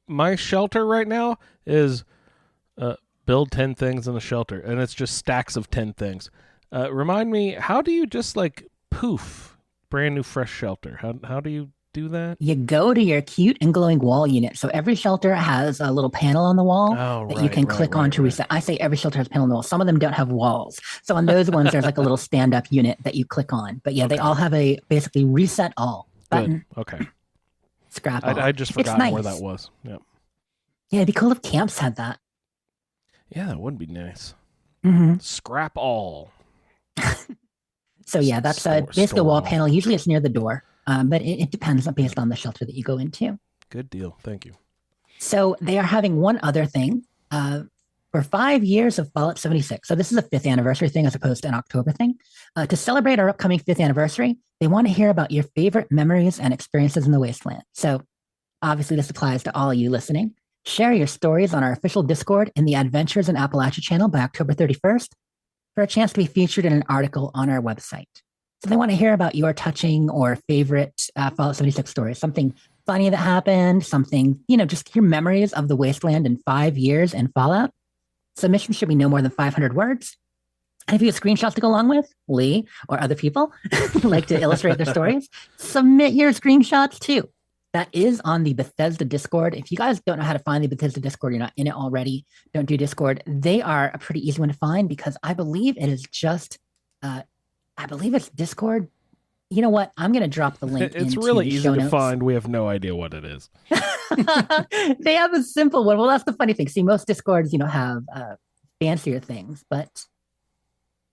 my shelter right now is build 10 things in a shelter, and it's just stacks of 10 things. Remind me, how do you just poof brand new fresh shelter? How do you do that? You go to your cute and glowing wall unit. So every shelter has a little panel on the wall that you can click on to reset. I say every shelter has a panel on the wall. Some of them don't have walls. So on those ones, there's a little stand-up unit that you click on. But yeah, they all have a basically reset all button. Good. Okay. Scrap all. I just forgot where that was. Yep. Yeah, it'd be cool if camps had that. Yeah, that would be nice. Mm-hmm. Scrap all. So yeah, that's basically a wall panel. Usually it's near the door, but it depends based on the shelter that you go into. Good deal. Thank you. So they are having one other thing for 5 years of Fallout 76. So this is a 5th anniversary thing as opposed to an October thing. To celebrate our upcoming 5th anniversary, they want to hear about your favorite memories and experiences in the Wasteland. So obviously this applies to all you listening. Share your stories on our official Discord in the Adventures in Appalachia channel by October 31st for a chance to be featured in an article on our website. So they want to hear about your touching or favorite Fallout 76 stories, something funny that happened, something, just your memories of the wasteland in 5 years in Fallout. Submissions should be no more than 500 words. And if you have screenshots to go along with, Lee or other people who like to illustrate their stories, submit your screenshots too. That is on the Bethesda Discord. If you guys don't know how to find the Bethesda Discord, you're not in it already, don't do Discord. They are a pretty easy one to find because I believe it is just, it's Discord. You know what? I'm going to drop the link. It's really easy to find. We have no idea what it is. They have a simple one. Well, that's the funny thing. See, most Discords, have fancier things, but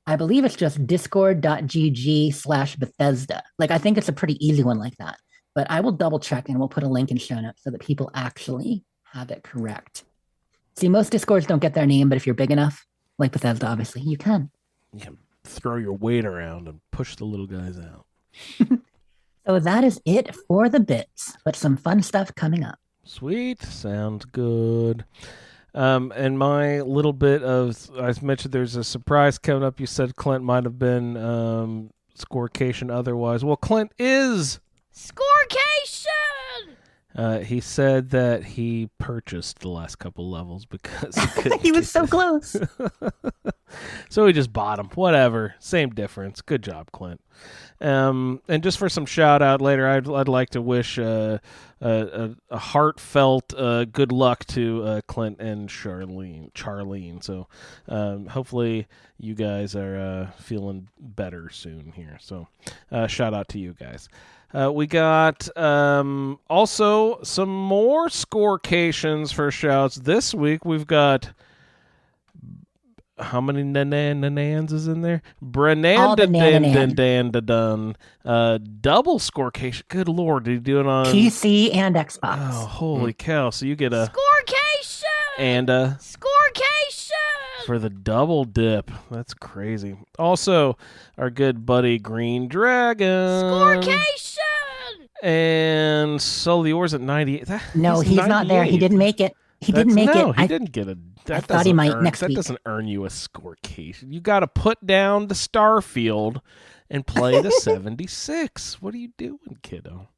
I believe it's just discord.gg/Bethesda. I think it's a pretty easy one like that. But I will double check and we'll put a link in show notes so that people actually have it correct. See, most Discords don't get their name, but if you're big enough, like Bethesda, obviously, you can. You can throw your weight around and push the little guys out. So that is it for the bits, but some fun stuff coming up. Sweet. Sounds good. And my little bit of, I mentioned there's a surprise coming up. You said Clint might have been Scorecation otherwise. Well, Clint is Scorecation! He said that he purchased the last couple levels because he was so close. So he just bought them. Whatever. Same difference. Good job, Clint. And just for some shout out later, I'd like to wish a heartfelt good luck to Clint and Charlene. So hopefully you guys are feeling better soon here. So shout out to you guys. We got also some more scorecations for shouts. This week we've got, how many nanans is in there? Brananda double scorecation. Good Lord, did you do it on PC and Xbox? Oh, holy cow. So you get a Scorecation! And a Scorecation! for the double dip. That's crazy. Also, our good buddy Green Dragon. Scorecation! And Suliore's at 98. No, he's not there. He didn't make it. He didn't make it. He didn't get a. I thought he might next week. That doesn't earn you a scorecation. You got to put down the Starfield and play the 76. What are you doing, kiddo?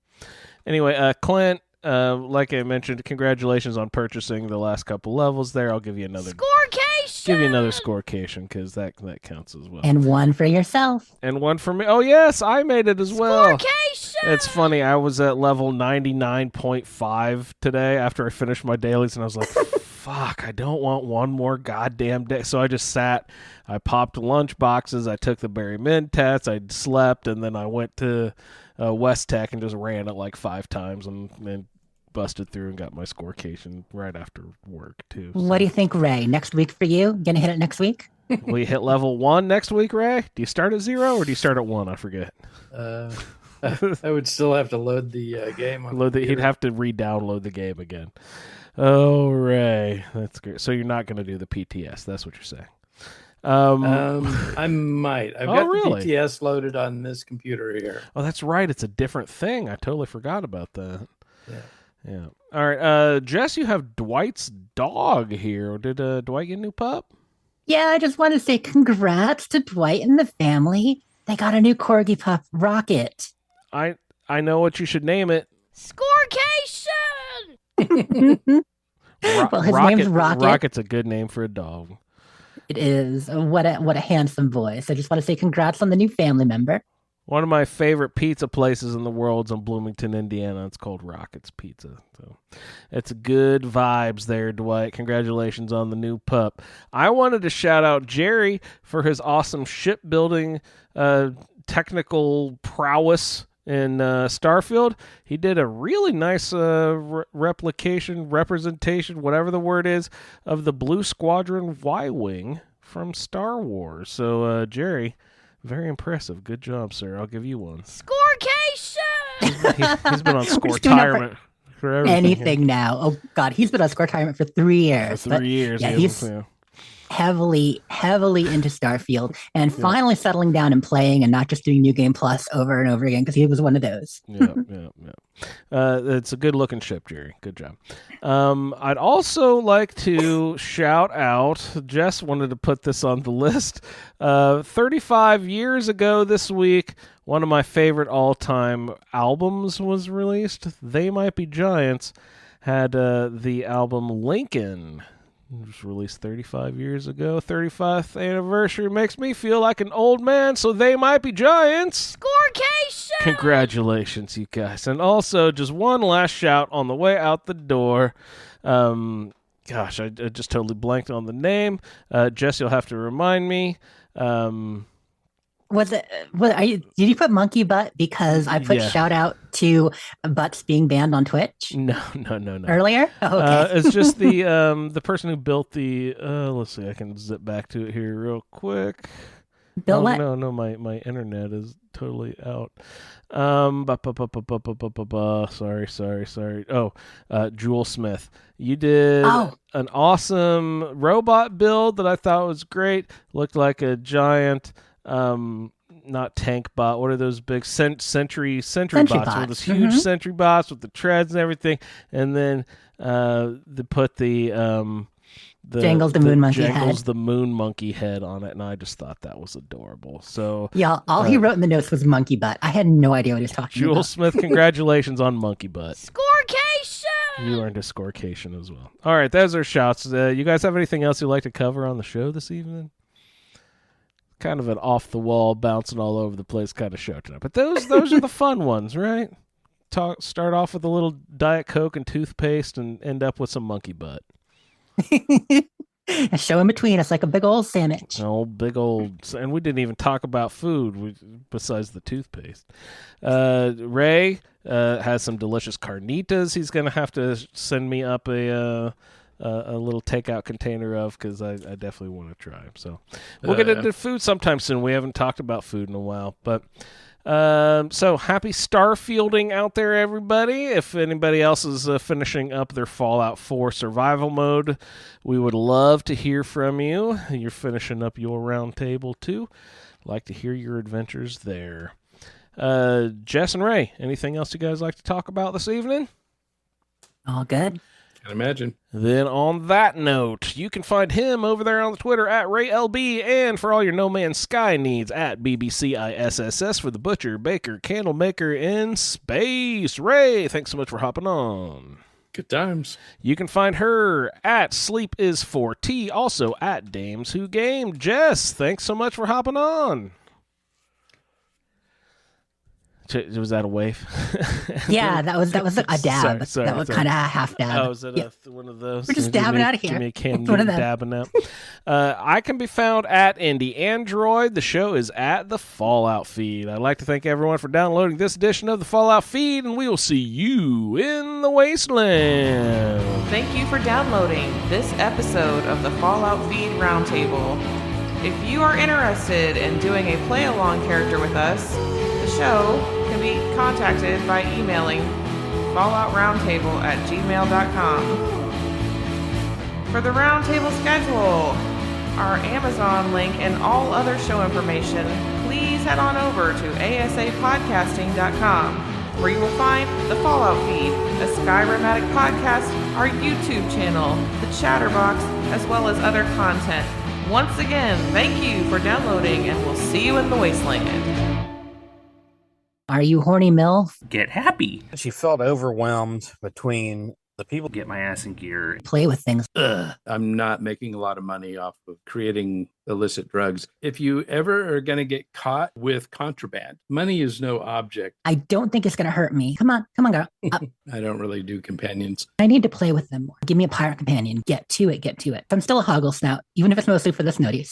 Anyway, Clint, like I mentioned, congratulations on purchasing the last couple levels there. I'll give you another Scorecation! Give you another scorecation because that counts as well. And one for yourself. And one for me. Oh, yes, I made it as well. Scorecation! It's funny. I was at level 99.5 today after I finished my dailies, and I was like, fuck, I don't want one more goddamn day. So I just sat. I popped lunch boxes. I took the Berry Mid tests. I slept, and then I went to West Tech and just ran it like 5 times and busted through and got my scorecation right after work, too. So. What do you think, Ray? Next week for you? Gonna hit it next week? Will you hit level 1 next week, Ray? Do you start at 0 or do you start at 1? I forget. I would still have to load the game. He'd have to re-download the game again. Oh, Ray, that's great. So you're not going to do the PTS? That's what you're saying? I might. I've got really? the PTS loaded on this computer here. Oh, that's right. It's a different thing. I totally forgot about that. Yeah. All right. Jess, you have Dwight's dog here. Did Dwight get a new pup? Yeah, I just want to say congrats to Dwight and the family. They got a new corgi pup, Rocket. I know what you should name it. Scorecation! Well, his name's Rocket. Rocket's a good name for a dog. It is. What a handsome voice. I just want to say congrats on the new family member. One of my favorite pizza places in the world is in Bloomington, Indiana. It's called Rocket's Pizza. So it's good vibes there, Dwight. Congratulations on the new pup. I wanted to shout out Jerry for his awesome shipbuilding technical prowess in Starfield. He did a really nice representation, whatever the word is, of the Blue Squadron Y-Wing from Star Wars. So, Jerry, very impressive. Good job, sir. I'll give you one. Scorecation! He's been on score-tirement for everything. Anything now. Oh, God. He's been on score-tirement for 3 years. For 3 years. Yeah, heavily into Starfield and finally settling down and playing and not just doing New Game Plus over and over again because he was one of those. Yeah. It's a good looking ship, Jerry. Good job. I'd also like to shout out, Jess wanted to put this on the list. 35 years ago this week, one of my favorite all-time albums was released. They Might Be Giants had the album Lincoln. It was released 35 years ago. 35th anniversary makes me feel like an old man, so They Might Be Giants. Scorecation! Congratulations, you guys. And also, just one last shout on the way out the door. Gosh, I just totally blanked on the name. Jess, you'll have to remind me. Did you put Monkey Butt? Because I put shout out to butts being banned on Twitch. No. Earlier? Oh, okay. It's just the person who built the. Let's see. I can zip back to it here real quick. Built what? No. My internet is totally out. Sorry. Oh, Jewel Smith. You did an awesome robot build that I thought was great. Looked like a giant. Not tank bot. What are those big sentry bots? One of those huge sentry bots with the treads and everything. And then they put the Jangles the moon monkey head. Jangles the moon monkey head on it, and I just thought that was adorable. So yeah, all he wrote in the notes was monkey butt. I had no idea what he was talking about. Jewel Smith, congratulations on monkey butt. Scorecation! You earned a scorecation as well. All right, those are shouts. You guys have anything else you'd like to cover on the show this evening? Kind of an off-the-wall, bouncing all over the place kind of show tonight. But those are the fun ones, right? Start off with a little Diet Coke and toothpaste and end up with some monkey butt. A show in between. It's like a big old sandwich. Big old. And we didn't even talk about food besides the toothpaste. Ray has some delicious carnitas. He's going to have to send me up a little takeout container of, because I definitely want to try. So we'll get into food sometime soon. We haven't talked about food in a while, but so happy Starfielding out there, everybody. If anybody else is finishing up their Fallout 4 survival mode, we would love to hear from you. You're finishing up your roundtable too. Like to hear your adventures there. Jess and Ray, anything else you guys like to talk about this evening? All good. Can imagine. Then on that note, you can find him over there on the Twitter at RayLB, and for all your No Man's Sky needs at BBCISSS for the butcher, baker, candle maker in space. Ray, thanks so much for hopping on. Good times. You can find her at SleepIs4T, also at Dames Who Game. Jess, thanks so much for hopping on. Was that a wave? Yeah, that was a dab. Sorry, that was kind of half dab. Oh, was it one of those? We're just dabbing out of here. Give me a can of dabbing out. I can be found at Indie Android. The show is at the Fallout Feed. I'd like to thank everyone for downloading this edition of the Fallout Feed, and we will see you in the Wasteland. Thank you for downloading this episode of the Fallout Feed Roundtable. If you are interested in doing a play-along character with us, the show can be contacted by emailing falloutroundtable@gmail.com. For the roundtable schedule, our Amazon link, and all other show information, please head on over to asapodcasting.com, where you will find the Fallout Feed, a Skyrimatic podcast, our YouTube channel, the Chatterbox, as well as other content. Once again, thank you for downloading, and we'll see you in the Wasteland. Are you horny, MILF? Get happy. She felt overwhelmed between the people. Get my ass in gear. Play with things. I'm not making a lot of money off of creating illicit drugs. If you ever are going to get caught with contraband, money is no object. I don't think it's going to hurt me. Come on, girl. I don't really do companions. I need to play with them more. Give me a pirate companion. Get to it. I'm still a hoggle snout, even if it's mostly for the snoties.